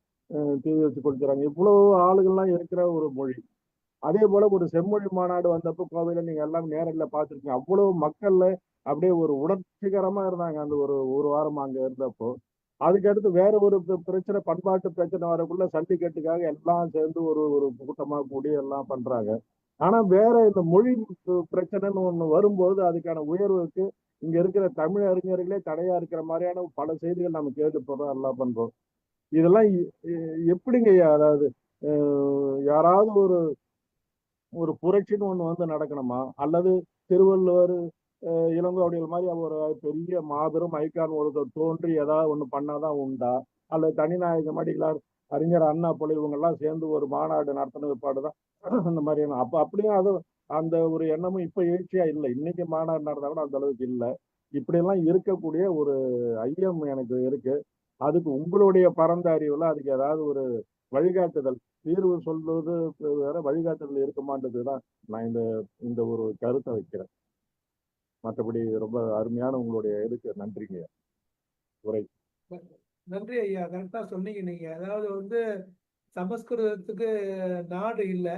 தீ வச்சு கொடுக்குறாங்க. இவ்வளவு ஆளுகள்லாம் இருக்கிற ஒரு மொழி. அதே போல ஒரு செம்மொழி மாநாடு வந்தப்போ கோவையில நீங்க எல்லாம் நேரில் பார்த்துருக்கீங்க. அவ்வளவு மக்கள்ல அப்படியே ஒரு உணர்ச்சிகரமா இருந்தாங்க அந்த ஒரு வாரம் அங்க இருந்தப்போ. அதுக்கடுத்து வேற ஒரு பிரச்சனை, பண்பாட்டு பிரச்சனை வரக்குள்ள சண்டிகேட்டுக்காக எல்லாம் சேர்ந்து ஒரு ஒரு கூட்டமா கூடி எல்லாம் பண்றாங்க. ஆனா வேற இந்த மொழி பிரச்சனைன்னு ஒண்ணு வரும்போது அதுக்கான உயர்வுக்கு இங்க இருக்கிற தமிழ் அறிஞர்களே தடையா இருக்கிற மாதிரியான பல செய்திகள் நம்ம கேள்விப்படுறோம், எல்லாம் பண்றோம். இதெல்லாம் எப்படிங்க? அதாவது யாராவது ஒரு ஒரு புரட்சின்னு ஒண்ணு வந்து நடக்கணுமா? அல்லது திருவள்ளுவர், இளங்கோ அப்படிங்கிற மாதிரி ஒரு பெரிய மாபெரும் ஐக்கான் ஒருத்தர் தோன்றி ஏதாவது ஒண்ணு பண்ணாதான் உண்டா? அல்லது தனிநாயகம் அடிகளார், அறிஞர் அண்ணா போல இவங்க எல்லாம் சேர்ந்து ஒரு மாநாடு நடத்தின பிற்பாடுதான் அந்த மாதிரியான அப்படியும் அது அந்த ஒரு எண்ணமும் இப்ப எழுச்சியா இல்லை. இன்னைக்கு மாநாடு நடந்தா கூட அந்த அளவுக்கு இல்லை. இப்படி எல்லாம் இருக்கக்கூடிய ஒரு ஐயம் எனக்கு இருக்கு. அதுக்கு உங்களுடைய பரந்த அறிவுல அதுக்கு ஏதாவது ஒரு வழிகாட்டுதல், தீர்வு சொல்வது வேற, வழிகாட்டுதல் இருக்குமான்றதுதான் நான் இந்த இந்த ஒரு கருத்தை வைக்கிறேன். மற்றபடி ரொம்ப அருமையான உங்களுடைய இதுக்கு நன்றிங்க உரை. நன்றி ஐயா, கரெக்டா சொன்னீங்க நீங்க. அதாவது வந்து சமஸ்கிருதத்துக்கு நாடு இல்லை,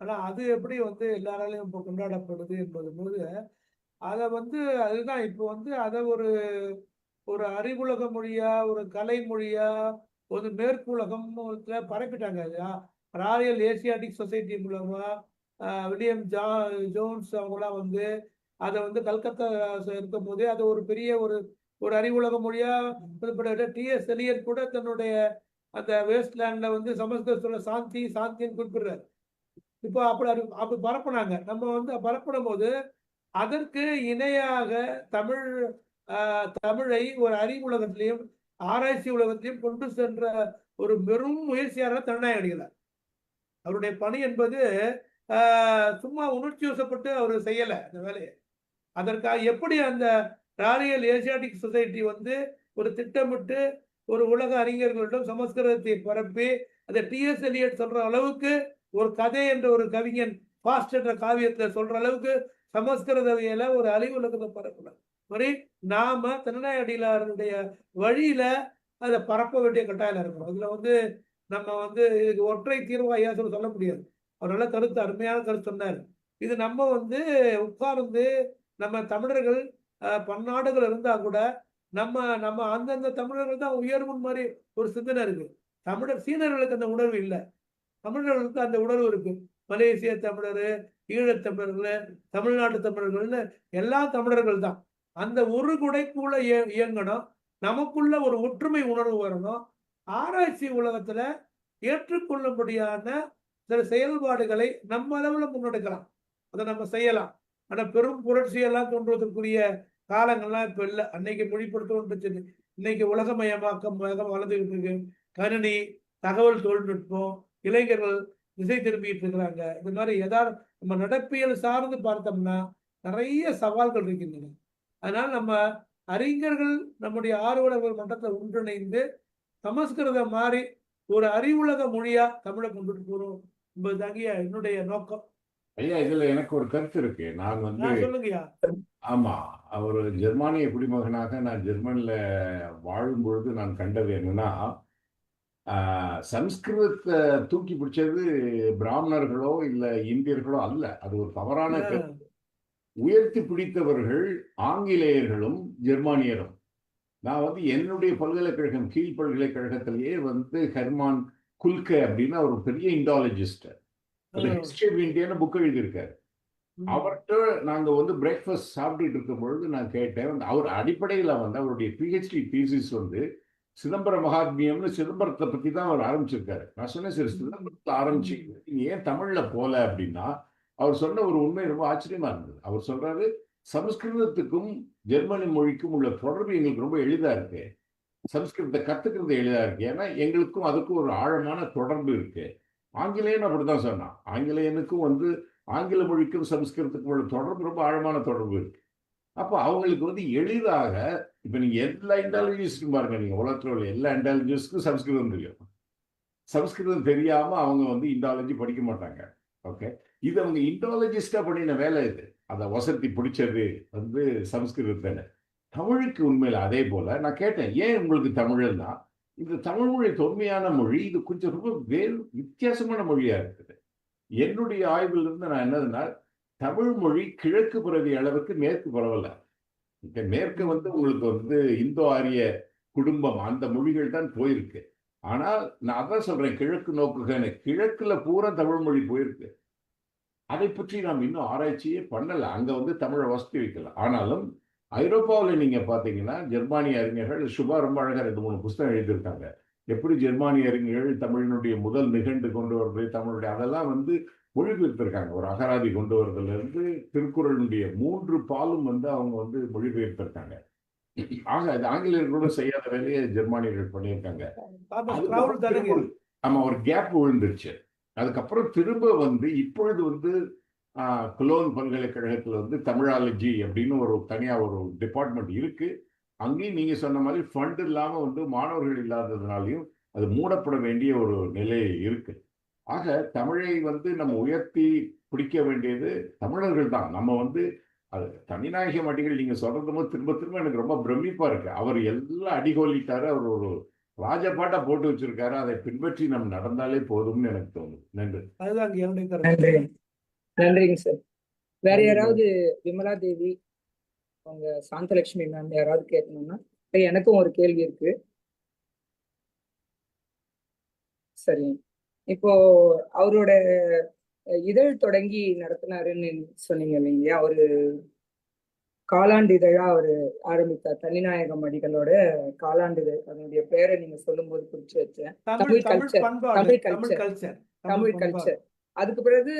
ஆனா அது எப்படி வந்து எல்லாராலையும் இப்போ கொண்டாடப்படுது என்பது போது அதை வந்து அதுதான் இப்போ வந்து அதை ஒரு ஒரு அறிவுலக மொழியா, ஒரு கலை மொழியா, ஒரு மேற்குலகம் பரப்பிட்டாங்க. ராயல் ஏசியாட்டிக் சொசைட்டி மூலமா வில்லியம் ஜோன்ஸ் அவங்களாம் வந்து அதை வந்து கல்கத்தா இருக்கும் போதே அதை ஒரு பெரிய ஒரு ஒரு அறிவுலக மொழியா டிஎஸ் எலியட் கூட தன்னுடைய அந்த வேஸ்ட்லேண்ட்ல வந்து சமஸ்கிருதத்துல சாந்தி சாந்தின்னு குறிப்பிடுறாரு. இப்போ அப்படி பரப்புனாங்க. நம்ம வந்து பரப்பிடும் போது அதற்கு இணையாக தமிழை ஒரு அறிவுலகத்திலையும் ஆராய்ச்சி உலகத்திலையும் கொண்டு சென்ற ஒரு பெரும் முயற்சியாளர் தனிநாயகம் அடிகளார். அவருடைய பணி என்பது சும்மா உணர்ச்சி வசப்பட்டு அவர் செய்யல இந்த வேலையை. அதற்காக எப்படி அந்த ராயல் ஏசியாட்டிக் சொசைட்டி வந்து ஒரு திட்டமிட்டு ஒரு உலக அறிஞர்களிடம் சமஸ்கிருதத்தை பரப்பி அதை டிஎஸ் எலியட் சொல்ற அளவுக்கு, ஒரு கதை என்ற ஒரு கவிஞன் பாஸ்ட் என்ற காவியத்துல சொல்ற அளவுக்கு சமஸ்கிருதவியல ஒரு அழிவுலகத்தை பரப்பணும். மாதிரி நாம தனிநாயக அடிகளாருடைய வழியில அதை பரப்ப வேண்டிய கட்டாயம் இருக்கும். அதுல வந்து நம்ம வந்து இதுக்கு ஒற்றை தீர்வா ஐயா சொல்ல முடியாது. அவர் நல்ல கருத்து, அருமையான கருத்து சொன்னார். இது நம்ம வந்து உட்கார்ந்து நம்ம தமிழர்கள் பன்னாடுகள் இருந்தா கூட நம்ம நம்ம அந்தந்த தமிழர்கள் தான் உயர்வுன்னு மாதிரி ஒரு சிந்தனை இருக்கு. சீனர்களுக்கு அந்த உணர்வு இல்லை, தமிழர்களுக்கு அந்த உணர்வு இருக்கு. மலேசிய தமிழர், ஈழத்தமிழர்கள், தமிழ்நாட்டு தமிழர்கள்னு எல்லா தமிழர்கள் தான். அந்த ஒரு குடைக்குள்ள இயங்கணும். நமக்குள்ள ஒரு ஒற்றுமை உணர்வு வரணும். ஆராய்ச்சி உலகத்துல ஏற்றுக்கொள்ளும்படியான சில செயல்பாடுகளை நம்ம அளவுல முன்னெடுக்கலாம், அதை நம்ம செய்யலாம். ஆனா பெரும் புரட்சியெல்லாம் தோன்றுவதற்குரிய காலங்கள்லாம் இப்ப இல்லை. அன்னைக்கு மொழிப்படுத்தணும், இன்னைக்கு உலகமயமாக்கம் வளர்ந்துகிட்டு இருக்கு. கணினி, தகவல் தொழில்நுட்பம், இளைஞர்கள் திசை திரும்பிட்டு இருக்கிறாங்க. இந்த மாதிரி நம்ம நடப்பியல் சார்ந்து பார்த்தோம்னா நிறைய சவால்கள் இருக்கின்றன. அதனால நம்ம அறிஞர்கள் நம்முடைய ஆர்வலர்கள் மன்றத்தில் ஒன்றிணைந்து சமஸ்கிருதம் மாதிரி ஒரு அறிவுலக மொழியா தமிழை கொண்டுட்டு போறோம் என்பதுதாங்க என்னுடைய நோக்கம். ஐயா, இதுல எனக்கு ஒரு கருத்து இருக்கு. நான் வந்து சொல்லுங்கய்யா. ஆமா, ஒரு ஜெர்மானிய குடிமகனாக நான் ஜெர்மன்ல வாழும் பொழுது நான் கண்டது என்னன்னா, சம்ஸ்கிருதத்தை தூக்கி பிடிச்சது பிராமணர்களோ இல்ல இந்தியர்களோ அல்ல. அது ஒரு தவறான கருத்து. உயர்த்தி பிடித்தவர்கள் ஆங்கிலேயர்களும் ஜெர்மானியரும். நான் வந்து என்னுடைய பல்கலைக்கழகம் கீழ் பல்கலைக்கழகத்திலேயே வந்து ஹெர்மான் குல்கே அப்படின்னா ஒரு பெரிய இண்டாலஜிஸ்ட், ஹிஸ்டரி ஆஃப் இந்தியான்னு புக் எழுதியிருக்காரு. அவர்கிட்ட நாங்க வந்து பிரேக்ஃபாஸ்ட் சாப்பிட்டுட்டு இருக்கும் பொழுது நான் கேட்டேன். அவர் அடிப்படையில் வந்து அவருடைய பிஹெச்டி தீசிஸ் வந்து சிதம்பர மகாத்மியம்னு சிதம்பரத்தை பத்தி தான் அவர் ஆரம்பிச்சிருக்காரு. நான் சொன்னேன், சரி சிதம்பரத்தில் ஆரம்பிச்சு நீங்க ஏன் தமிழ்ல போல அப்படின்னா, அவர் சொன்ன ஒரு உண்மை ரொம்ப ஆச்சரியமா இருந்தது. அவர் சொல்றாரு, சமஸ்கிருதத்துக்கும் ஜெர்மனி மொழிக்கும் உள்ள தொடர்பு எங்களுக்கு ரொம்ப எளிதா இருக்கு. சமஸ்கிருதத்தை கத்துக்கிறது எளிதா இருக்கு. ஏன்னா எங்களுக்கும் அதுக்கும் ஒரு ஆழமான தொடர்பு இருக்கு. ஆங்கிலேயன் அப்படிதான் சொன்னான். ஆங்கிலேயனுக்கும் வந்து ஆங்கில மொழிக்கும் சமஸ்கிருதத்துக்கும் உள்ள தொடர்பு ரொம்ப ஆழமான தொடர்பு இருக்கு. அப்போ அவங்களுக்கு வந்து எளிதாக, இப்ப நீங்க எல்லா இன்டாலஜிஸ்டும் பாருங்க, நீங்க உலகத்தில் உள்ள எல்லா இன்டாலஜிஸ்டுக்கும் சமஸ்கிருதம் தெரியும். சமஸ்கிருதம் தெரியாம அவங்க வந்து இண்டாலஜி படிக்க மாட்டாங்க. ஓகே, இது அவங்க இண்டாலஜிஸ்டா பண்ணின வேலை. இது அதை வசதி பிடிச்சது வந்து சமஸ்கிருதத்தை. தமிழுக்கு உண்மையில அதே போல நான் கேட்டேன், ஏன் உங்களுக்கு தமிழ்னா, இந்த தமிழ் மொழி தொன்மையான மொழி, இது கொஞ்சம் ரொம்ப வேறு வித்தியாசமான மொழியா இருக்குது. என்னுடைய ஆய்வுல இருந்து நான் என்னதுன்னா, தமிழ் மொழி கிழக்கு பரவிய அளவுக்கு மேற்கு பரவல. இப்ப மேற்கு வந்து உங்களுக்கு வந்து இந்தோ ஆரிய குடும்பம் அந்த மொழிகள் தான் போயிருக்கு. ஆனால் நான் அதான் சொல்றேன், கிழக்கு நோக்குகன்னு. கிழக்குல பூரா தமிழ் மொழி போயிருக்கு. அதை பற்றி நாம் இன்னும் ஆராய்ச்சியே பண்ணல. அங்க வந்து தமிழை வசதி வைக்கல. ஆனாலும் ஐரோப்பாவில் நீங்க பாத்தீங்கன்னா ஜெர்மானிய அறிஞர்கள், சுபா ரொம்ப அழகா 2-3 புத்தகம் எழுதியிருக்காங்க. எப்படி ஜெர்மானிய அறிஞர்கள் தமிழினுடைய முதல் நிகண்டு கொண்டு வருது, தமிழுடைய அதெல்லாம் வந்து மொழிபெயர்த்திருக்காங்க. ஒரு அகராதி கொண்டு வருதுல இருந்து திருக்குறளுடைய 3 பாலும் வந்து அவங்க வந்து மொழிபெயர்த்திருக்காங்க. ஆக அது ஆங்கிலேயர்களோட செய்யாத வேலையை ஜெர்மானியர்கள் பண்ணியிருக்காங்க. ஆமா, ஒரு கேப் விழுந்துருச்சு. அதுக்கப்புறம் திரும்ப வந்து இப்பொழுது வந்து கொலோன் பல்கலைக்கழகத்தில் வந்து தமிழாலஜி அப்படின்னு ஒரு தனியா ஒரு டிபார்ட்மெண்ட் இருக்கு. அங்கேயும் நீங்க சொன்ன மாதிரி ஃபண்ட் இல்லாம வந்து மாணவர்கள் இல்லாததுனாலையும் அது மூடப்பட வேண்டிய ஒரு நிலை இருக்கு. ஆக தமிழை வந்து நம்ம உயர்த்தி பிடிக்க வேண்டியது தமிழர்கள் தான். நம்ம வந்து அது தனிநாயகம் அடிகள் நீங்க சொல்றது போது திரும்ப திரும்ப எனக்கு ரொம்ப பிரமிப்பா இருக்கு. அவர் எல்லாம் அடிகோலிட்டாரு. அவர் ஒரு ராஜபாட்டா போட்டு வச்சிருக்காரு. அதை பின்பற்றி நம்ம நடந்தாலே போதும்னு எனக்கு தோணுது. நன்றி. நன்றி, நன்றிங்க சார். வேற யாராவது, விமலா தேவி, அவங்க சாந்தலட்சுமி மேம் யாராவது கேட்கணும்னா? எனக்கும் ஒரு கேள்வி இருக்கு. சரி, இப்போ அவரோட இதழ் தொடங்கி நடத்தினாருன்னு சொன்னீங்க இல்லைங்களா? ஒரு காலாண்டு இதழா அவர் ஆரம்பித்தார். தனிநாயகம் அடிகளோட காலாண்டு இதழ். அதனுடைய பேரை நீங்க சொல்லும் போது குறிச்சு வச்சேன். தமிழ் கல்ச்சர். தமிழ் கல்ச்சர். அதுக்கு பிறகு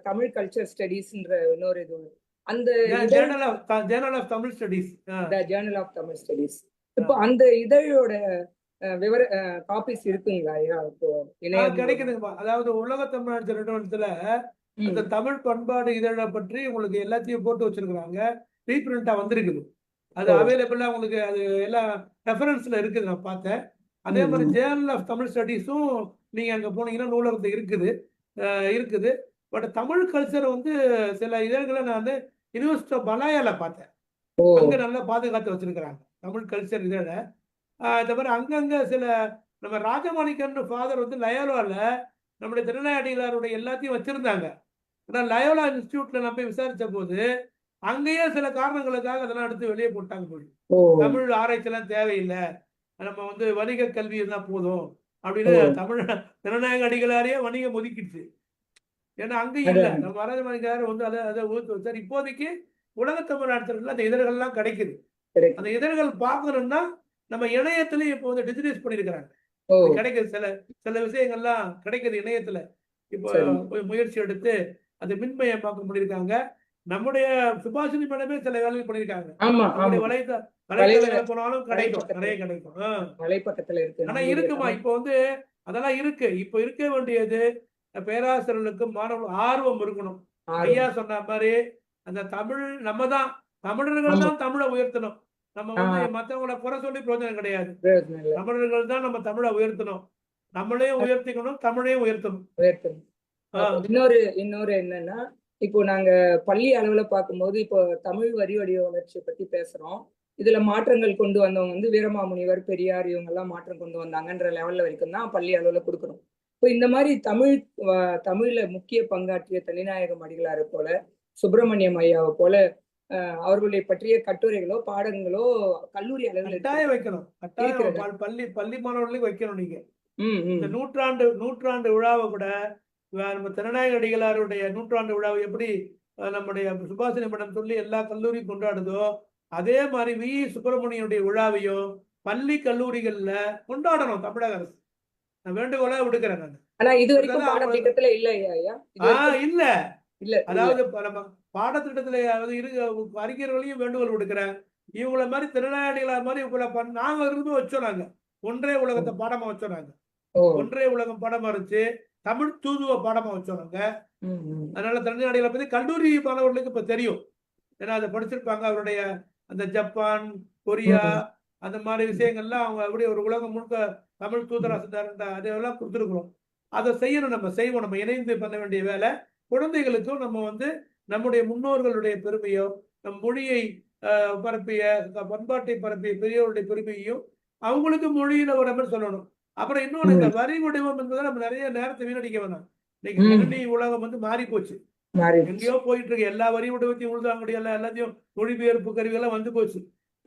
தமிழ் கல்ச்சர் ஸ்டடீஸ்ன்ற இன்னொரு இது. அந்த ஜேர்னல் ஆஃப் தமிழ் ஸ்டடீஸ். இப்போ அந்த இதழோட விவர காப்பீஸ் இருக்குங்களா? இப்போ கிடைக்குதுங்கப்பா. அதாவது உலக தமிழ்நாடு நிறுவனத்துல அந்த தமிழ் பண்பாடு இதழை பற்றி உங்களுக்கு எல்லாத்தையும் போட்டு வச்சிருக்கிறாங்க. ரீபிரிண்டா வந்திருக்குது. அது அவைலபிளா உங்களுக்கு அது எல்லாம் ரெஃபரன்ஸ்ல இருக்குது. நான் பார்த்தேன். அதே மாதிரி ஜேர்னல் ஆஃப் தமிழ் ஸ்டடீஸும் நீங்க அங்க போனீங்கன்னா நூலகத்தில் இருக்குது. பட் தமிழ் கல்ச்சர் வந்து சில இதழ்களை நான் வந்து யூனிவர்சிட்டி ஆஃப் மலாயால பார்த்தேன். அங்க நல்லா பாதுகாத்து வச்சிருக்கிறாங்க தமிழ் கல்ச்சர் இதழை. இந்த மாதிரி அங்கங்க சில நம்ம ராஜமாணிக்கன் ஃபாதர் வந்து லயோலால நம்முடைய திருநாயடிகளாருடைய எல்லாத்தையும் வச்சிருந்தாங்க. ஆனால் லயோலா இன்ஸ்டியூட்ல நம்ம போய் விசாரிச்ச போது அங்கேயே சில காரணங்களுக்காக அதெல்லாம் எடுத்து வெளியே போட்டாங்க. போய் தமிழ் ஆராய்ச்சியெல்லாம் தேவையில்லை, நம்ம வந்து வணிக கல்வி இருந்தால் போதும் அப்படின்னு தமிழ் திருநாயக அடிகளாரையே வணிகம் ஒதுக்கிடுச்சு. ஏன்னா அங்கேயும் இல்லை. நம்ம ராஜமாணிக்கர் வந்து அதை ஊத்து வச்சார். இப்போதைக்கு உலக தமிழ்நாட்டில் அந்த இதழ்கள்லாம் கிடைக்குது. அந்த இதழ்கள் பார்க்கணும்னா நம்ம இணையத்திலேயே இப்போ வந்து டிஜிட்டலைஸ் பண்ணியிருக்கிறாங்க. கிடைக்குது. சில விஷயங்கள்லாம் கிடைக்குது இணையத்துல. இப்போ முயற்சி எடுத்து அதை மின்மயமாக்க பண்ணியிருக்காங்க. நம்முடைய சுபாஷினி மேடமே சில வேலைகள் பண்ணியிருக்காங்க. வலைத்தளங்களை போனாலும் கிடைக்கும், நிறைய கிடைக்கும். வலைப்பக்கத்துல இருக்கு. ஆனா இருக்குமா இப்போ வந்து அதெல்லாம் இருக்கு. இப்போ இருக்க வேண்டியது பேராசிரியர்களுக்கும் மாணவர்களுக்கும் ஆர்வம் இருக்கணும். ஐயா சொன்ன மாதிரி அந்த தமிழ் நம்ம தான் தமிழர்கள் தான் தமிழை உயர்த்தணும். நம்ம வந்து மற்றவங்கள குறை சொல்லி பிரயோஜனம் கிடையாது. தமிழர்கள் தான் நம்ம தமிழை உயர்த்தணும். நம்மளையும் உயர்த்திக்கணும், தமிழையும் உயர்த்தணும். இன்னொரு என்னன்னா, இப்போ நாங்க பள்ளி அளவுல பார்க்கும்போது இப்போ தமிழ் வரி வடிவ வளர்ச்சியை பத்தி பேசுறோம். இதுல மாற்றங்கள் கொண்டு வந்தவங்க வந்து வீரமாமுனிவர், பெரியார் இவங்க எல்லாம் மாற்றம் கொண்டு வந்தாங்கன்ற லெவல்ல வரைக்கும் தான் பள்ளி அளவுல கொடுக்குறோம். இப்போ இந்த மாதிரி தமிழ்ல முக்கிய பங்காற்றிய தனிநாயகம் அடிகளாரை போல, சுப்பிரமணியம் ஐயாவை போல அவர்களை பற்றிய கட்டுரைகளோ பாடங்களோ கல்லூரி அளவில் கட்டாயம் வைக்கணும். கட்டாயம் பள்ளி மாணவர்களையும் வைக்கணும். நீங்க இந்த நூற்றாண்டு விழாவை கூட நம்ம திருநாயக அடிகளாருடைய நூற்றாண்டு விழாவை எப்படி நம்முடைய சுபாஷினி மடம் சொல்லி எல்லா கல்லூரியும் கொண்டாடுதோ, அதே மாதிரி வி சுப்பிரமணியனுடைய விழாவையும் பள்ளி கல்லூரிகள்ல கொண்டாடணும் தமிழக அரசு. நான் வேண்டுகோளா விடுக்கிறேன். நான் ஆனா இது வரைக்கும் பாடத்திட்டத்துல இல்ல. அதாவது நம்ம பாடத்திட்டத்துல அறிஞர்களையும் வேண்டுகோள் விடுக்கிறேன். இவங்கள மாதிரி திருநாயகடிகளார் மாதிரி இவங்கள நாங்க இருந்து வச்சோம். நாங்க ஒன்றே உலகத்தை பாடமா வச்சோம். நாங்க ஒன்றே உலகம் பாடமா இருந்துச்சு. தமிழ் தூதுவ பாடமா வச்சோம் நாங்க. அதனால திருநாயகடிகளை பத்தி கல்லூரி மாணவர்களுக்கு இப்ப தெரியும். ஏன்னா அதை படிச்சிருப்பாங்க. அவருடைய அந்த ஜப்பான், கொரியா அந்த மாதிரி விஷயங்கள்லாம் அவங்க அப்படி ஒரு உலகம் முழுக்க தமிழ் தூதராசர் அதெல்லாம் கொடுத்துருக்குறோம். அதை செய்யணும். நம்ம செய்வோம். நம்ம இணைந்து பண்ண வேண்டிய வேலை. குழந்தைகளுக்கும் நம்ம வந்து நம்முடைய முன்னோர்களுடைய பெருமையோ, நம் மொழியை பரப்பிய பண்பாட்டை பரப்பிய பெரியவருடைய பெருமையையும் அவங்களுக்கு மொழியில ஒரு மாதிரி சொல்லணும். அப்புறம் இன்னொன்று, இந்த வரி வடிவம் என்பதை நம்ம நிறைய நேரத்தை வீணடிக்க வேணாம். இன்னைக்கு கணினி உலகம் வந்து மாறி போச்சு. எங்கேயோ போயிட்டு இருக்கு. எல்லா வரி வடிவத்தையும் உழுதாங்க எல்லாத்தையும் மொழிபெயர்ப்பு கருவியெல்லாம் வந்து போச்சு.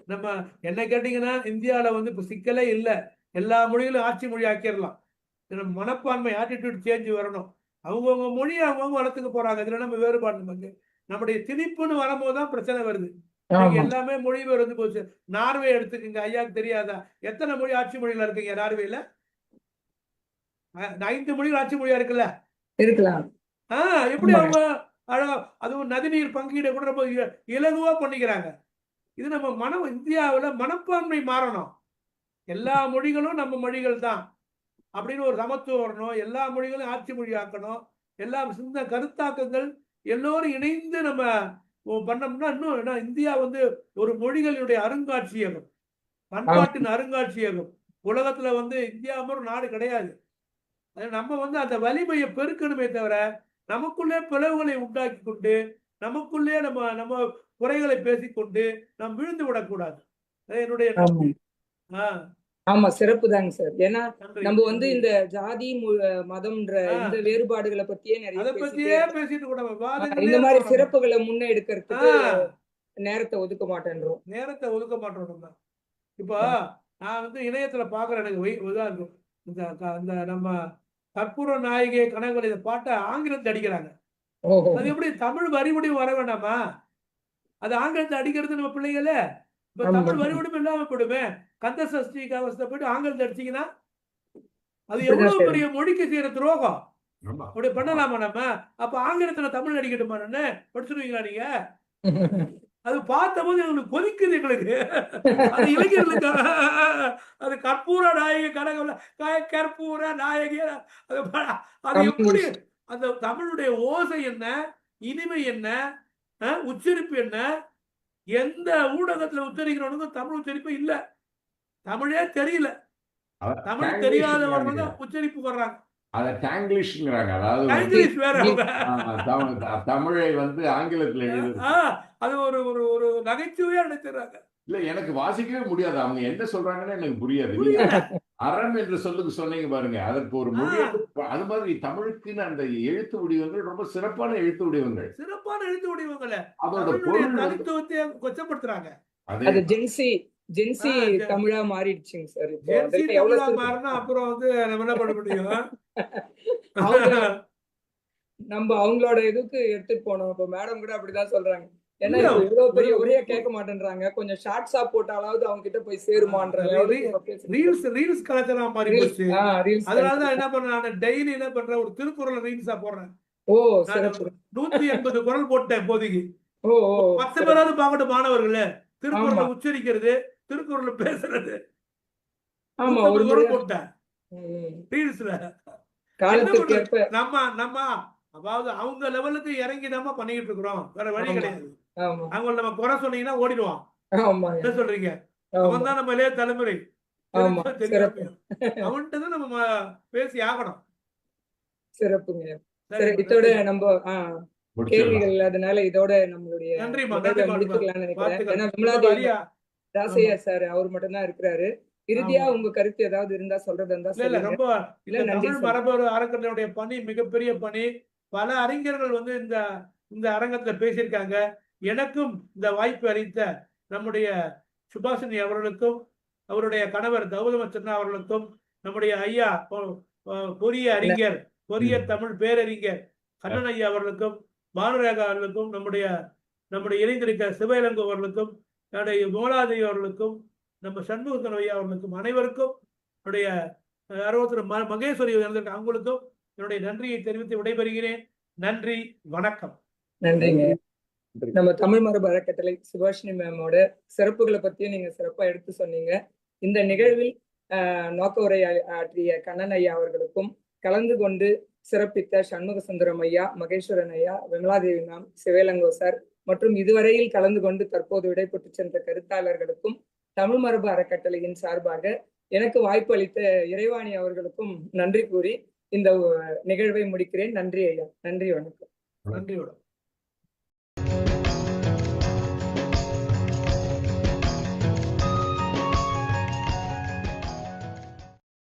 நம்ம என்ன கேட்டீங்கன்னா, இந்தியாவில வந்து இப்ப சிக்கலே இல்லை. எல்லா மொழிகளும் ஆட்சி மொழி ஆக்கிடலாம். மனப்பான்மை ஆட்டிடியூட் சேஞ்ச் வரணும். அவங்கவுங்க மொழியை அவங்கவுங்க வளர்த்துக்க போறாங்க. இதுல நம்ம வேறுபாடு நமக்கு நம்முடைய திணிப்புன்னு வரும்போதுதான் பிரச்சனை வருது. எல்லாமே மொழி வந்து போச்சு. நார்வே எடுத்துக்கங்க. ஐயாக்கு தெரியாதா எத்தனை மொழி ஆட்சி மொழியில இருக்குங்க? நார்வேல 5 மொழிகள் ஆட்சி மொழியா இருக்குல்ல இருக்கலாம். எப்படி அவங்க அதுவும் நதிநீர் பங்கீடு கூட ரொம்ப இலகுவா பண்ணிக்கிறாங்க. இது நம்ம இந்தியாவில் மனப்பான்மை மாறணும். எல்லா மொழிகளும் நம்ம மொழிகள் தான் அப்படின்னு ஒரு சமத்துவம் வரணும். எல்லா மொழிகளும் ஆட்சி மொழி ஆக்கணும். எல்லா சின்ன கருத்தாக்கங்கள் எல்லோரும் இணைந்து நம்ம பண்ணோம்னா இன்னும் இந்தியா வந்து ஒரு மொழிகளுடைய அருங்காட்சியகம், பண்பாட்டின் அருங்காட்சியகம். உலகத்துல வந்து இந்தியா ஒரு நாடு கிடையாது. நம்ம வந்து அந்த வலிமையை பெருக்கணுமே தவிர நமக்குள்ளே பிளவுகளை உண்டாக்கி கொண்டு நமக்குள்ளே நம்ம குறைகளை பேசிக்கொண்டு நாம் விழுந்து விடக்கூடாது. என்னுடைய ஆமா, சிறப்பு தாங்க சார். ஏன்னா நம்ம வந்து இந்த ஜாதி மதம்ன்ற இந்த வேறுபாடுகளை பத்தியே நிறைய பேசிட்டு கூட இந்த மாதிரி சிறப்புகளை முன்னெடுக்கிறதுக்கு நேரத்தை ஒதுக்க மாட்டேன்றோம். நம்ம இப்போ நான் வந்து இணையத்துல பாக்குறேன். எனக்கு இதா இருக்கும். இந்த நம்ம கற்பூர நாயகி கனகவழி பாட்டை ஆங்கிலத்தை அடிக்கிறாங்க. அது எப்படி தமிழ் வரிவடிவம் வர வேண்டாமா? அது ஆங்கிலத்தை அடிக்கிறது நம்ம பிள்ளைகள. இப்ப தமிழ் வரிவடிவம் இல்லாம போடுமே. கந்த சஷ்டி கவசத்தை போயிட்டு ஆங்கிலத்தை அடிச்சீங்கன்னா அது எவ்வளவு பெரிய மொழிக்கு செய்யற துரோகம். அப்படி பண்ணலாமா நம்ம? அப்ப ஆங்கிலத்துல தமிழ் அடிக்கட்டுமா? படிச்சுருவீங்களா நீங்க? அது பார்த்த போது எங்களுக்கு கொதிக்குது. எங்களுக்கு அது இளைஞர்களுக்கு அது கற்பூர நாயகி கனகவல கற்பூர நாயகி அது எப்படி அந்த தமிழுடைய ஓசை என்ன, இனிமை என்ன, உச்சரிப்பு என்ன? எந்த ஊடகத்துல உச்சரிக்கிறவனுக்கும் தமிழ் உச்சரிப்பு இல்ல. தமிழே தெரியல. தமிழ் தெரியாதவர்கள் தான் உச்சரிப்பு வர்றாங்க. அத டாங்கிலிஷ்ங்கறாங்க. அதாவது தமிழை வந்து ஆங்கிலத்துல எழுதுறது. அது ஒரு நகைச்சுவையா நினைச்சாங்க. இல்ல, எனக்கு வாசிக்கவே முடியாது. அவங்க என்ன சொல்றாங்கன்னு எனக்கு புரியாது. அறம் என்ற சொல்லுக்கு சொன்னீங்க பாருங்க, அதற்கு ஒரு மொழி. அது மாதிரி தமிழுக்குன்னு அந்த எழுத்து வடிவங்கள் ரொம்ப சிறப்பான எழுத்து வடிவங்கள். அதோட பொருள் தனித்துவத்தை கொச்சப்படுத்துறாங்க. அது ஜென்சி தமிழா மாறிடுச்சுங்க சார். அப்புறம் வந்து நம்ம என்ன பண்ண முடியும்? நம்ம அவங்களோட இதுக்கு எடுத்துட்டு போனோம். இப்ப மேடம் கூட அப்படிதான் சொல்றாங்க. ஏன்னா இவ்வளவு பெரிய உரைய கேட்க மாட்டேன்றாங்க. கொஞ்சம் ஷார்ட்ஸா போட்டாலாவது அவங்க கிட்ட போய் சேருமான்ற ரீல்ஸ் கலாச்சாரம் மாறி போச்சு. அதனாலதான் என்ன பண்றேன், டெய்லி என்ன பண்றேன், ஒரு திருக்குறள் ரீல்ஸா போடுறேன். 180 குறள் போட்டேன் இப்போதைக்கு. 10 பேராவது பார்க்கட்டும் மாணவர்களே. திருக்குறளை உச்சரிக்கிறது, திருக்குறளை பேசுறது. ஆமா, ஒரு குறள் போட்டேன் ரீல்ஸ்ல. காலத்திற்கு ஏற்ப நம்ம அதாவது அவங்க லெவலுக்கு இறங்கி நம்ம பண்ணிக்கிட்டு இருக்கிறோம். வேற வழி ஆமா. கிடையாது. ஆமா அவங்கள நம்ம குறை சொன்னீங்கன்னா ஓடிடுவான். ஆமாங்க என்ன சொல்றீங்க? ஆமா அவன் தான் நம்ம இளைய தலைமுறை. ஆமா தெரிஞ்சோ சிறப்பு தெரியாமையோ. அவன்கிட்ட தான் நம்ம பேசி ஆகணும். சிறப்புங்க சரி சரிம்மா, இதோட நன்றிம்மா. நம்ம முடிச்சிடலாம். கேள்விகள் இல்லாதனால இதோட நம்மளுடைய நன்றிம்மா, நிகழ்வை நன்றிம்மா. முடிச்சுக்கலாம்னு நினைக்கிறேன். வாழ்த்துக்கள். ஏன்னா ரொம்ப விமலாதேவி வலியா. தாசையா சார் அவர் மட்டும்தான் இருக்கிறாரு. இறுதியா ஆமா. உங்க கருத்து ஏதாவது இருந்தா சொல்றதா இருந்தா இல்ல சொல்லுங்க. ரொம்ப இல்ல இந்த நன்றி தமிழ் சொல்லுங்க. மரபு அறக்கட்டளையுடைய பணி மிகப்பெரிய பணி. பல அறிஞர்கள் வந்து இந்த இந்த அரங்கத்துல பேசியிருக்காங்க. எனக்கும் இந்த வாய்ப்பு அளித்த நம்முடைய சுபாஷினி அவர்களுக்கும், அவருடைய கணவர் கௌதமச்சந்திரா அவர்களுக்கும், நம்முடைய ஐயா கொரிய அறிஞர், கொரிய தமிழ் பேரறிஞர் கண்ணன் ஐயா அவர்களுக்கும், பானுரேகா அவர்களுக்கும், நம்முடைய இணைந்திருக்க சிவயிலங்கு அவர்களுக்கும், நம்முடைய மோலாதேவி அவர்களுக்கும், நம்ம சண்முகத்தன் ஐயா அவர்களுக்கும் அனைவருக்கும் என்னுடைய அறுபத்தி மகேஸ்வரி அவங்களுக்கும் என்னுடைய நன்றியை தெரிவித்து விடைபெறுகிறேன். நன்றி, வணக்கம். நன்றிங்க. நன்றி. நம்ம தமிழ் மரபு அறக்கட்டளை சுபாஷினி மேமோட சிறப்புகளை பத்தியும் நீங்க சிறப்பா எடுத்து சொன்னீங்க. இந்த நிகழ்வில் நோக்க உரை ஆற்றிய கண்ணன் ஐயா அவர்களுக்கும், கலந்து கொண்டு சிறப்பித்த சண்முக சுந்தரம் ஐயா, மகேஸ்வரன் ஐயா, விமலாதேவி மேம், சிவேலங்கோ சார் மற்றும் இதுவரையில் கலந்து கொண்டு தற்போது விடைபெற்று சென்ற கருத்தாளர்களுக்கும் தமிழ் மரபு அறக்கட்டளையின் சார்பாக எனக்கு வாய்ப்பு அளித்த இறைவாணி அவர்களுக்கும் நன்றி கூறி இந்த நிகழ்வை முடிக்கிறேன். நன்றி ஐயா. நன்றி, வணக்கம். நன்றி, வணக்கம்.